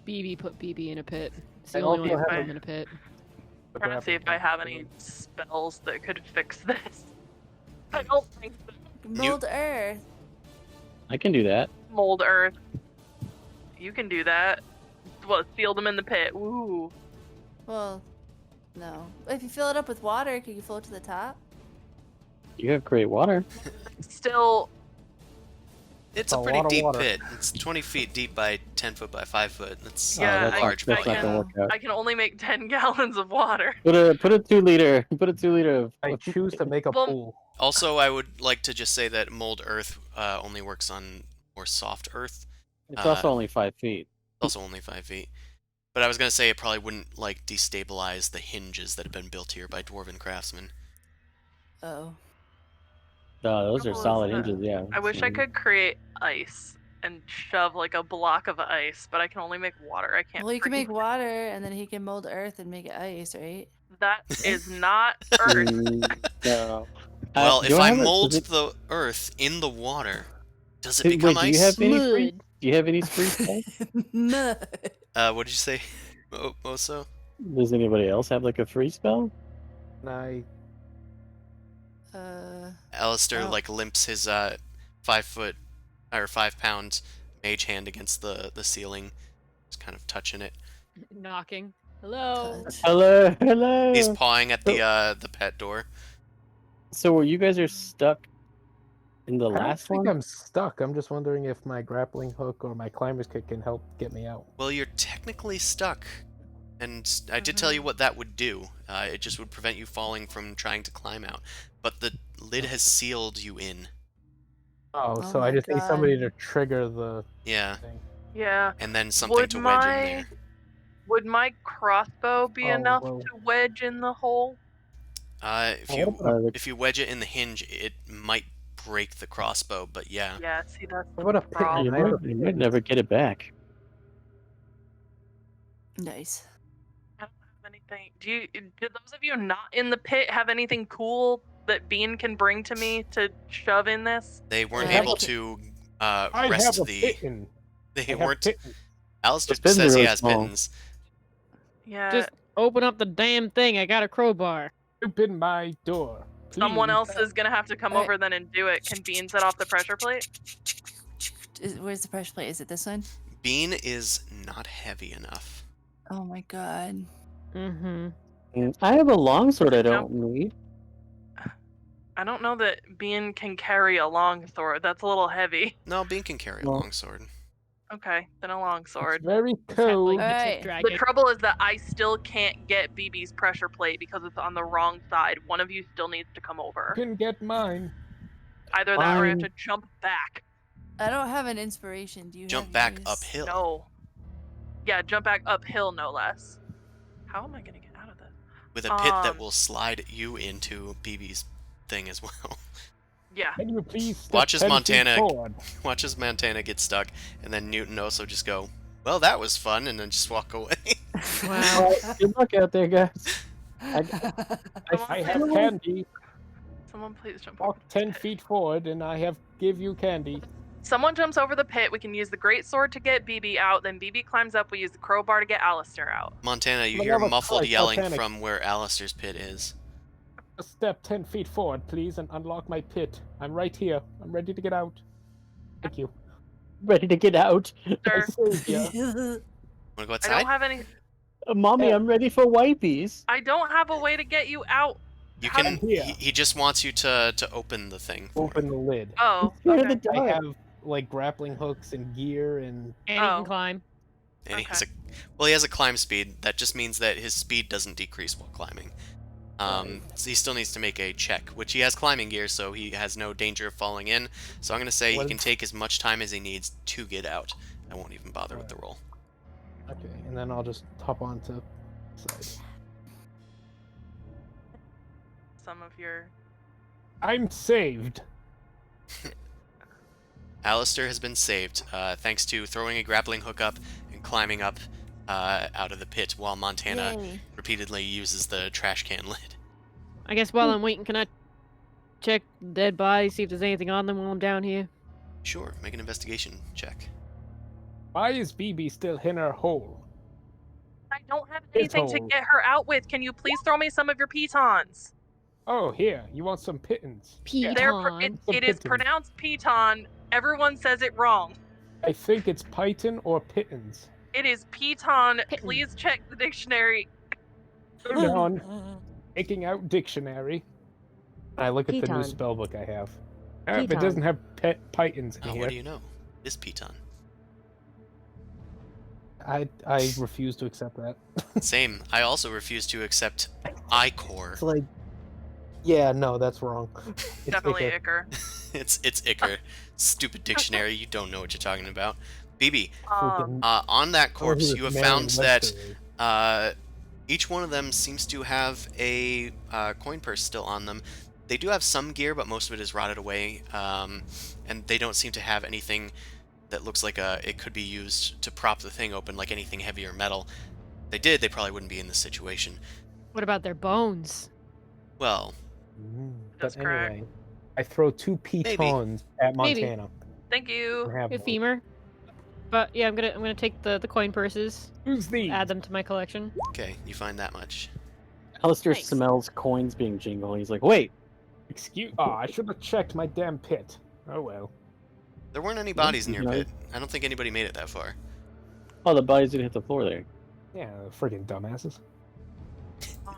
BB put BB in a pit. It's the I only one also who put have him in a pit. I'm trying to see if I have any spells that could fix this. I don't think so. Mold earth. I can do that. Mold earth. You can do that. Well, seal them in the pit. Woo. Well, no. If you fill it up with water, can you float to the top? You have great water. Still, It's A a pretty lot of deep water. pit. It's 20 feet deep by 10 foot by 5 foot. That's Yeah, a large that's body. not gonna work out. I can only make 10 gallons of water. Put a 2 liter. Put a 2 liter of. I choose to make a Well- pool. Also, I would like to just say that mold earth only works on more soft earth. It's also only 5 feet. Also only 5 feet. But I was going to say it probably wouldn't like destabilize the hinges that have been built here by dwarven craftsmen. Oh. Those are Trouble is solid that hinges. Yeah. I wish I could create ice and shove like a block of ice, but I can only make water. I can't. Well, you can freaking- make water, and then he can mold earth and make it ice, right? That is not Earth. No. Well, do if I I have a- does mold it- the earth in the water, does it Wait, become do you ice? have any free? Mud. Do you have any free spells? Mud. What did you say, Moso? Does anybody else have like a free spell? And I Alistair Oh. like limps his 5 foot or 5 pound mage hand against the ceiling, just kind of touching it. Knocking. Hello. Touch. Hello, hello. He's pawing at the pet door. So you guys are stuck in the I don't last think one? I'm stuck. I'm just wondering if my grappling hook or my climber's kit can help get me out. Well, you're technically stuck, and I did tell you what that would do. It just would prevent you falling from trying to climb out. But the lid has sealed you in. Oh, Oh so I my just need somebody God. to trigger the Yeah, thing. Yeah. and then something Would to wedge in my there. would my crossbow be Oh, enough well. to wedge in the hole? If Oh, you what about if you wedge it in the hinge, it might break the crossbow. But yeah, Yeah. See, that's the What a pit. problem. You I have might, a you might pit. never get it back. Nice. I don't have anything. Do those of you not in the pit have anything cool that Bean can bring to me to shove in this? they weren't I able have to I rest have a the. pitten. I They have weren't. pitten. Alistair The pins are says he really has small. pittons. Yeah. Just open up the damn thing. I got a crowbar. Open my door. Someone please. else is gonna have to come Alright. over then and do it. Can Bean set off the pressure plate? Where's the pressure plate? Is it this one? Bean is not heavy enough. Oh my god. Mm-hmm. I have a longsword I don't need. I don't know that Bean can carry a long sword. That's a little heavy. No, Bean can carry a Well- longsword. Okay, then a long It's sword. very Just have, cold. like, the Alright. tip The dragon. trouble is that I still can't get BB's pressure plate because it's on the wrong side. One of you still needs to come You over. can get mine. Either that or I have Fine. to jump back. I don't have an inspiration. Do you Jump have back yours? uphill. No. Yeah, jump back uphill, no less. How am I gonna get out of this? With a pit that Um, will slide you into BB's thing as well. Yeah. Can you please step Watch as 10 feet Montana- forward? Watch as Montana get stuck, and then Newton also just go, well, that was fun, and then just walk away. Wow. Good luck out there, guys. I have candy. Someone please jump over Walk this 10 pit. feet forward, and I have give you candy. Someone jumps over the pit. We can use the great sword to get BB out. Then BB climbs up. We use the crowbar to get Alistair out. Montana, you For the hear love of muffled Christ, yelling Montana. from where Alistair's pit is. Just step 10 feet forward, please, and unlock my pit. I'm right here. I'm ready to get out. Thank you. Ready to get out. I Sir, saved ya. Wanna go I don't outside? have any. Mommy, I'm ready for wipies. I don't have a way to get you out. You How- can. I'm here. He just wants you to open the thing. For Open him. the lid. Oh, Scared okay. of the I dark. have like grappling hooks and gear and And he Oh. can climb. And he has a he has a climb speed. That just means that his speed doesn't decrease while climbing. So he still needs to make a check, which he has climbing gear, so he has no danger of falling in. So I'm gonna say What he can is- take as much time as he needs to get out. I won't even bother with the roll. okay, and then I'll just hop onto side. Some of your. I'm saved. Alistair has been saved, thanks to throwing a grappling hook up and climbing up out of the pit while Montana Yay. repeatedly uses the trash can lid. I guess while I'm waiting, can I check dead bodies, see if there's anything on them while I'm down here? Sure, make an investigation check. Why is BB still in her hole? I don't have His anything to hole. get her out with. Can you please throw me some of your pitons? Oh, here. You want some pittance? Piton. It Some is pitons. pronounced piton. Everyone says it wrong. I think it's python or pittance. It is piton. Piton. Please check the dictionary. Hold on. Taking out dictionary. I look at the new Piton. spell book I have. If it Piton. doesn't have pythons in Oh, here, what do you know? It's Piton. I refuse to accept that. Same. I also refuse to accept I-core. It's like, yeah, no, that's wrong. It's Definitely Ica. Icker. it's Icker. Stupid dictionary. You don't know what you're talking about. BB, Freaking- on that corpse, who is you have Marion found that Webster? each one of them seems to have a coin purse still on them. They do have some gear, but most of it is rotted away, and they don't seem to have anything that looks like it could be used to prop the thing open, like anything heavy or metal. If they did, they probably wouldn't be in this situation. What about their bones? Well, That's But correct. anyway, I throw 2 pitons at Maybe. Montana. Thank you. And have A one. femur. But yeah, I'm gonna take the coin purses, Who's these? add them to my collection. okay, you find that much. Alistair Nice. smells coins being jingled. He's like, wait, I should have checked my damn pit. Oh well. There weren't any bodies in your no. pit. I don't think anybody made it that far. oh, the bodies didn't hit the floor there. Yeah, freaking dumbasses.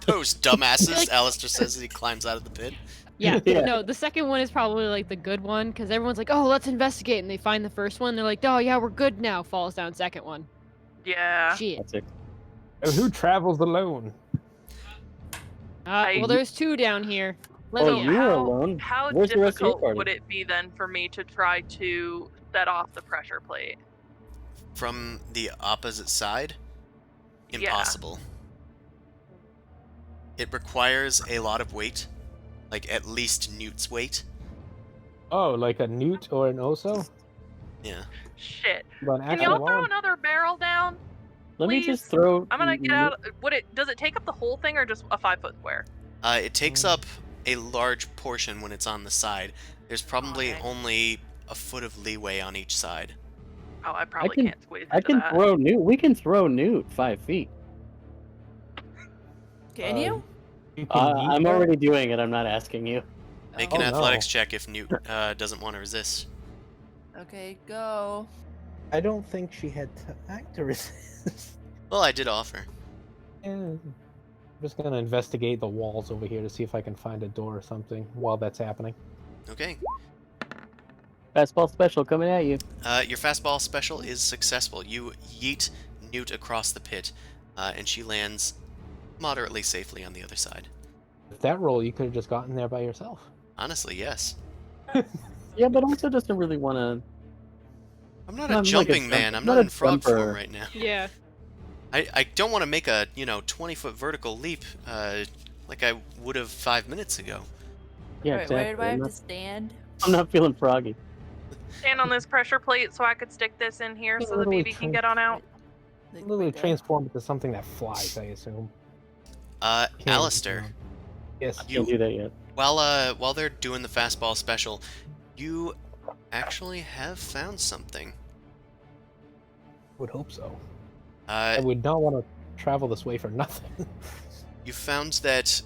Those dumbasses, Alistair says as he climbs out of the pit. Yeah, Yeah. no, the second one is probably like the good one because everyone's like, oh, let's investigate, and they find the first one. They're like, oh yeah, we're good now. Falls down. Second one. Yeah. Shit. That's it. Oh, who travels alone? Well, there's 2 down here. Let Oh, me. you were alone. How Where's the rest of your difficult party? would it be then for me to try to set off the pressure plate? From the opposite side? Yeah. Impossible. It requires a lot of weight. Like, at least Newt's weight. Oh, like a newt or an oso? Yeah. Shit. But Can actually, y'all throw another barrel down? Let me just Please? throw. I'm gonna get out. Does it take up the whole thing or just a 5-foot square? It takes up a large portion when it's on the side. There's probably Okay. only a foot of leeway on each side. Oh, I probably can- can't squeeze into I can that. throw Newt. We can throw Newt 5 feet. Can you? you can yeet I'm her? already doing it. I'm not asking you. Make Oh, an no. athletics check if Newt doesn't want to resist. Okay, go. I don't think she had time to resist. Well, I did offer. I'm just gonna investigate the walls over here to see if I can find a door or something while that's happening. Okay. Fastball special coming at you. Your fastball special is successful. You yeet Newt across the pit, and she lands moderately safely on the other side. With that roll, you could have just gotten there by yourself. Honestly, yes. Yeah, but also doesn't really want to. I'm not I'm a like a jumping jump- man. I'm not not a in frog jumper. form right now. Yeah. I don't want to make a 20-foot vertical leap like I would have 5 minutes ago. Yeah, Wait, exactly. where do I I'm have not, to stand? I'm not feeling froggy. Stand on this pressure plate so I could stick this in here so the Literally BB can get on out. Like, Literally right there. transform into something that flies, I assume. Can't Alistair, just, Yes. You- Can't do that yet. while they're doing the fastball special, you actually have found something. Would hope so. I Uh, would not want to travel this way for nothing. you found that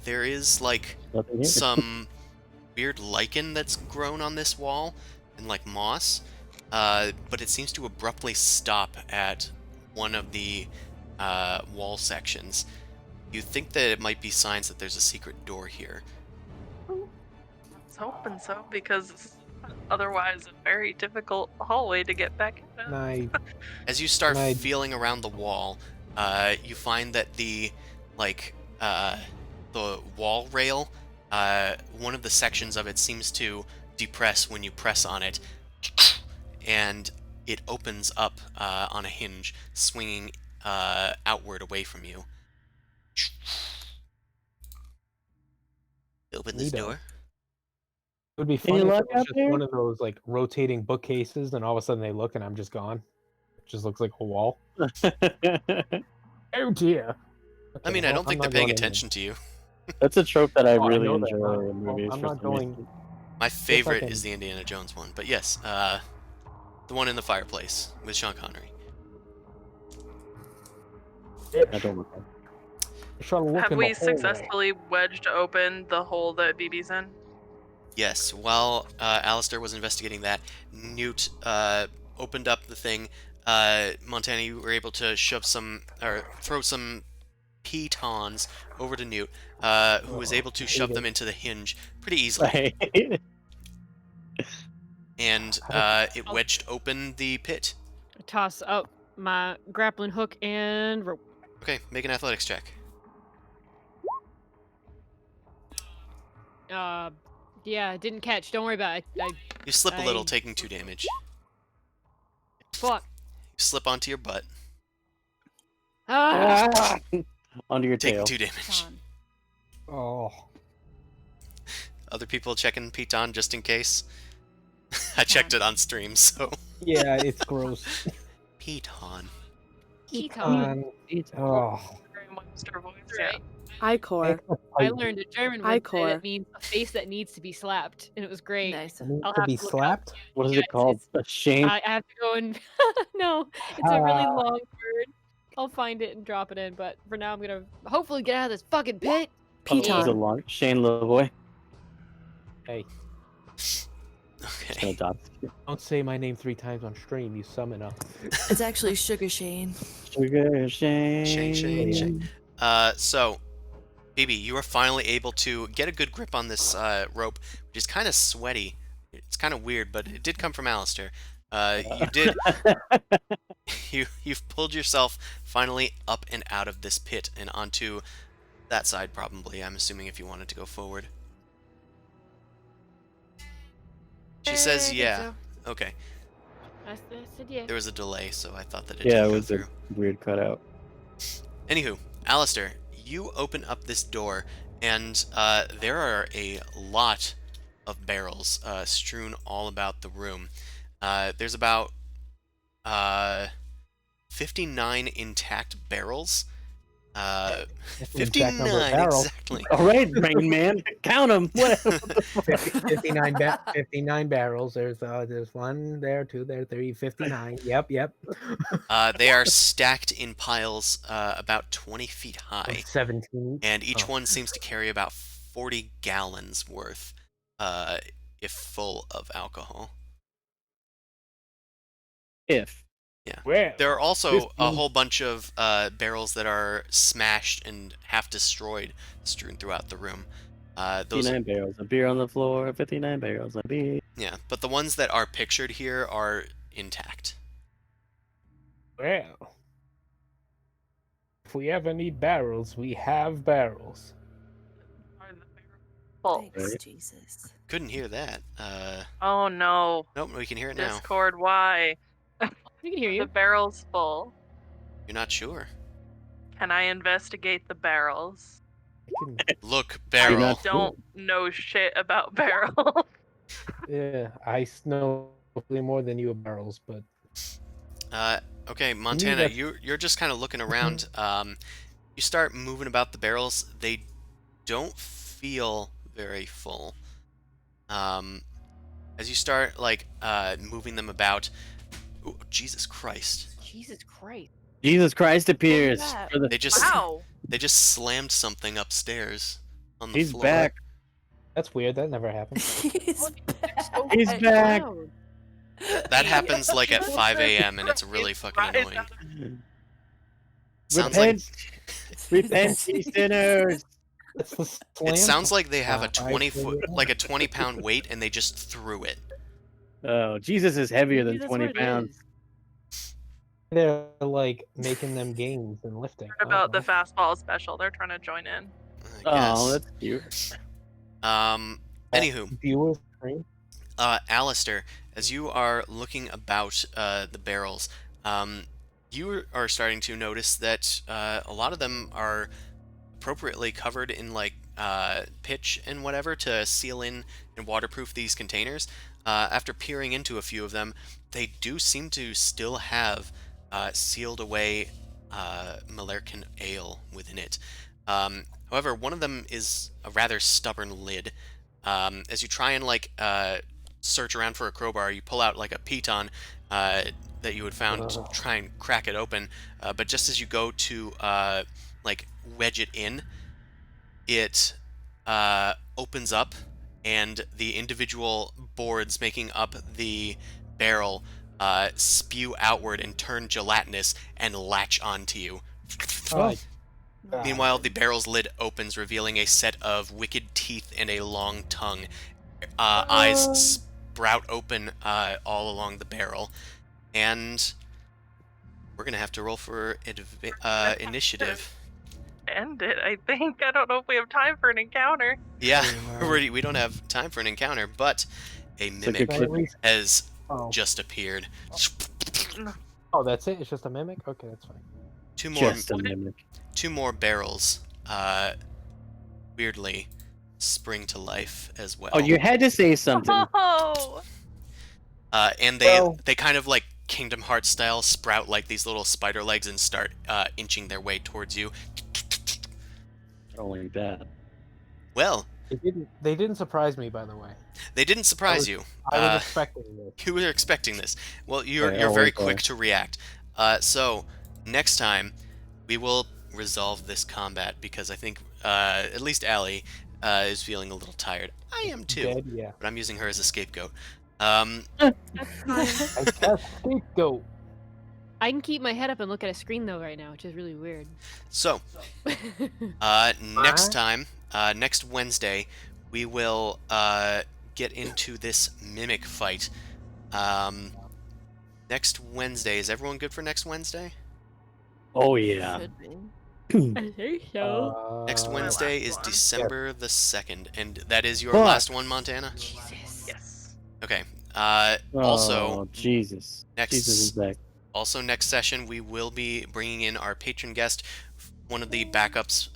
there is like Nothing here. some weird lichen that's grown on this wall and like moss, but it seems to abruptly stop at one of the wall sections. You think that it might be signs that there's a secret door here. I was hoping so because it's otherwise a very difficult hallway to get back into. And I As you start Can I- feeling around the wall, you find that the wall rail, one of the sections of it seems to depress when you press on it, and it opens up on a hinge, swinging outward away from you. Open this Neato. door. it would be Can you funny if look it was out just there? one of those like rotating bookcases, and all of a sudden they look and I'm just gone. It just looks like a wall. Oh dear. I mean, I don't think they're paying attention to you. That's a trope that I Oh, I really know that. enjoy Well, in movies. I'm for not some reason. going. My favorite can- is the Indiana Jones one, but yes, the one in the fireplace with Sean Connery. I don't recall. Try to look Have in we the hallway. successfully wedged open the hole that BB's in? Yes, while Alistair was investigating that, Newt opened up the thing. Montana, you were able to throw some pitons over to Newt, who was able to shove them into the hinge pretty easily, Right. and it wedged open the pit. Toss up my grappling hook and rope. Okay, make an athletics check. Yeah, it didn't catch. Don't worry about it. You slip a little, I- taking 2 damage. Fuck. You slip onto your butt, Ah! Onto your taking tail. 2 damage. Con. Oh, Other people checking piton just in case. I checked it on stream, so. Yeah, it's gross. Piton. Pecan. Oh. Webster voice, Right. Icor. I learned a German word today Icor. that means a face that needs to be slapped, and it was great. Nice. It needs I'll to have be to look it up. slapped. What is Yeah, it called? A shame. I have to go and no, it's a really Ah. long word. I'll find it and drop it in, but for now I'm gonna hopefully get out of this fucking pit. It's a Piton. long Shane little boy. Hey, Gonna Okay. adopt you. don't say my name 3 times on stream. You summon up. It's actually Sugar Shane. Sugar Shane. Shane. So, Phoebe, you are finally able to get a good grip on this rope, which is kind of sweaty. It's kind of weird, but it did come from Alistair. You've pulled yourself finally up and out of this pit and onto that side, probably. I'm assuming if you wanted to go forward. She says, I think yeah. so. Okay. I said yeah. There was a delay, so I thought that it Yeah, didn't it go was through. a weird cutout. Anywho, Alistair, you open up this door, and there are a lot of barrels strewn all about the room. There's about 59 intact barrels. That's the exact number of 59 barrels. exactly. All right, Rain Man, count them. 59 barrels. There's 1 there, 2 there, 3, 59. Yep. They are stacked in piles about 20 feet high, 17. and each Oh. one seems to carry about 40 gallons worth, if full of alcohol. If. Well, There are also a 15. whole bunch of barrels that are smashed and half destroyed, strewn throughout the room. Those, 59 barrels of beer on the floor. 59 barrels of beer. yeah, but the ones that are pictured here are intact. Well, if we ever need barrels, we have barrels. Are the barrels full? Thanks, Right. Jesus. Couldn't hear that. Oh no. Nope, we can hear it now. Discord, why? We can hear The you. barrel's full. You're not sure. Can I investigate the barrels? I can, Look, I barrel. not- don't know shit about barrels. yeah, I know way more than you of barrels, but Okay, Montana, a- you're just kind of looking around. You start moving about the barrels. They don't feel very full. As you start moving them about, ooh, Jesus Christ! Jesus Christ. Jesus Christ appears. that? For the, They just Wow. they just slammed something upstairs on the he's floor. back. that's weird. That never happened. He's back. So He's back. loud. That happens like at 5 a.m. and it's really fucking annoying. Sounds like Repent, ye sinners. That's the it slam sounds like they have a 5 20-pound weight and they just threw it. Oh, Jesus is heavier than Maybe that's 20 what it pounds. is. They're like making them gains and lifting. Heard about the Uh-oh. fastball special. They're trying to join in. I Oh, guess. that's cute. Anywho, Viewers screen. Alistair, as you are looking about the barrels, you are starting to notice that a lot of them are appropriately covered in pitch and whatever to seal in and waterproof these containers. After peering into a few of them, they do seem to still have sealed away Melairkyn ale within it. However, one of them is a rather stubborn lid. As you try and search around for a crowbar, you pull out like a piton that you had found to try and crack it open. But just as you go to wedge it in, it opens up, and the individual boards making up the barrel spew outward and turn gelatinous and latch onto you. Oh, Meanwhile, the barrel's lid opens, revealing a set of wicked teeth and a long tongue. Eyes sprout open all along the barrel, and we're gonna have to roll for initiative. End it, I think. I don't know if we have time for an encounter. Yeah, Wow. we don't have time for an encounter, but a a mimic good At least- has oh. just appeared. Oh, that's it. It's just a mimic. Okay, that's fine. Just a mimic. Two more barrels, weirdly spring to life as well. Oh, you had to say something. Oh! And Well- they kind of like Kingdom Hearts style sprout like these little spider legs and start inching their way towards you. I don't like that. Well, They didn't surprise me, by the way. they didn't surprise you. I was expecting this. You were expecting this. Well, you're Right, you're I very was, quick to react. So next time we will resolve this combat because I think at least Allie is feeling a little tired. I am too, Dead, yeah. but I'm using her as a scapegoat. That's fine. I guess scapegoat. I can keep my head up and look at a screen though right now, which is really weird. So next time, next Wednesday, we will get into this mimic fight. Next Wednesday, is everyone good for next Wednesday? Oh yeah. Should be. I think so. Next Wednesday is one. December the 2nd, and that is your Fuck. last one, Montana? Jesus. Yes. Okay. Oh, Also, Jesus. next- Jesus is back. also next session, we will be bringing in our patron guest. One of the backups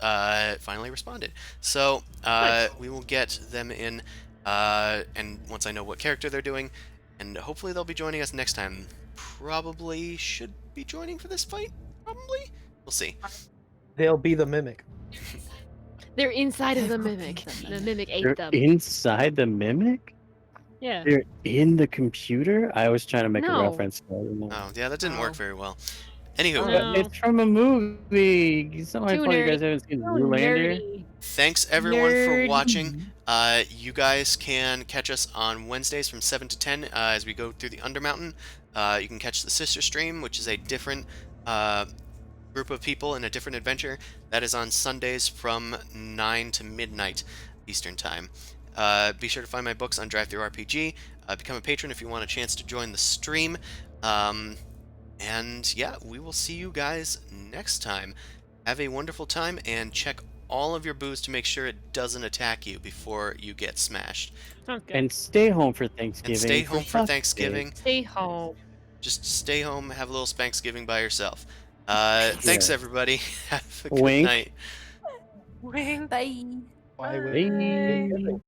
finally responded. So we will get them in, and once I know what character they're doing, and hopefully they'll be joining us next time. Probably should be joining for this fight. Probably. We'll see. They'll be the mimic. They're inside of the They will mimic. be the The mimic They're ate them. inside the mimic? Yeah. They're in the computer? I was trying to make a No. reference. But I didn't know. Oh, yeah, that didn't Oh. work very well. Anywho, No. It's from a movie. It's not my Too fault you guys nerdy. haven't seen So Zoolander. nerdy. thanks everyone for Nerdy. watching. You guys can catch us on Wednesdays from 7 to 10 as we go through the Undermountain. You can catch the sister stream, which is a different group of people in a different adventure. That is on Sundays from 9 to midnight Eastern Time. Be sure to find my books on DriveThruRPG. Become a patron if you want a chance to join the stream. And yeah, we will see you guys next time. Have a wonderful time and check all of your booze to make sure it doesn't attack you before you get smashed. Sounds good. And stay home for Thanksgiving. And stay home for fuck's Thanksgiving. Stay home. Just stay home, have a little Spanksgiving by yourself. Thanks Yeah. everybody. Have a good Wink. night. Wing. Bye. Why would sake. Bye.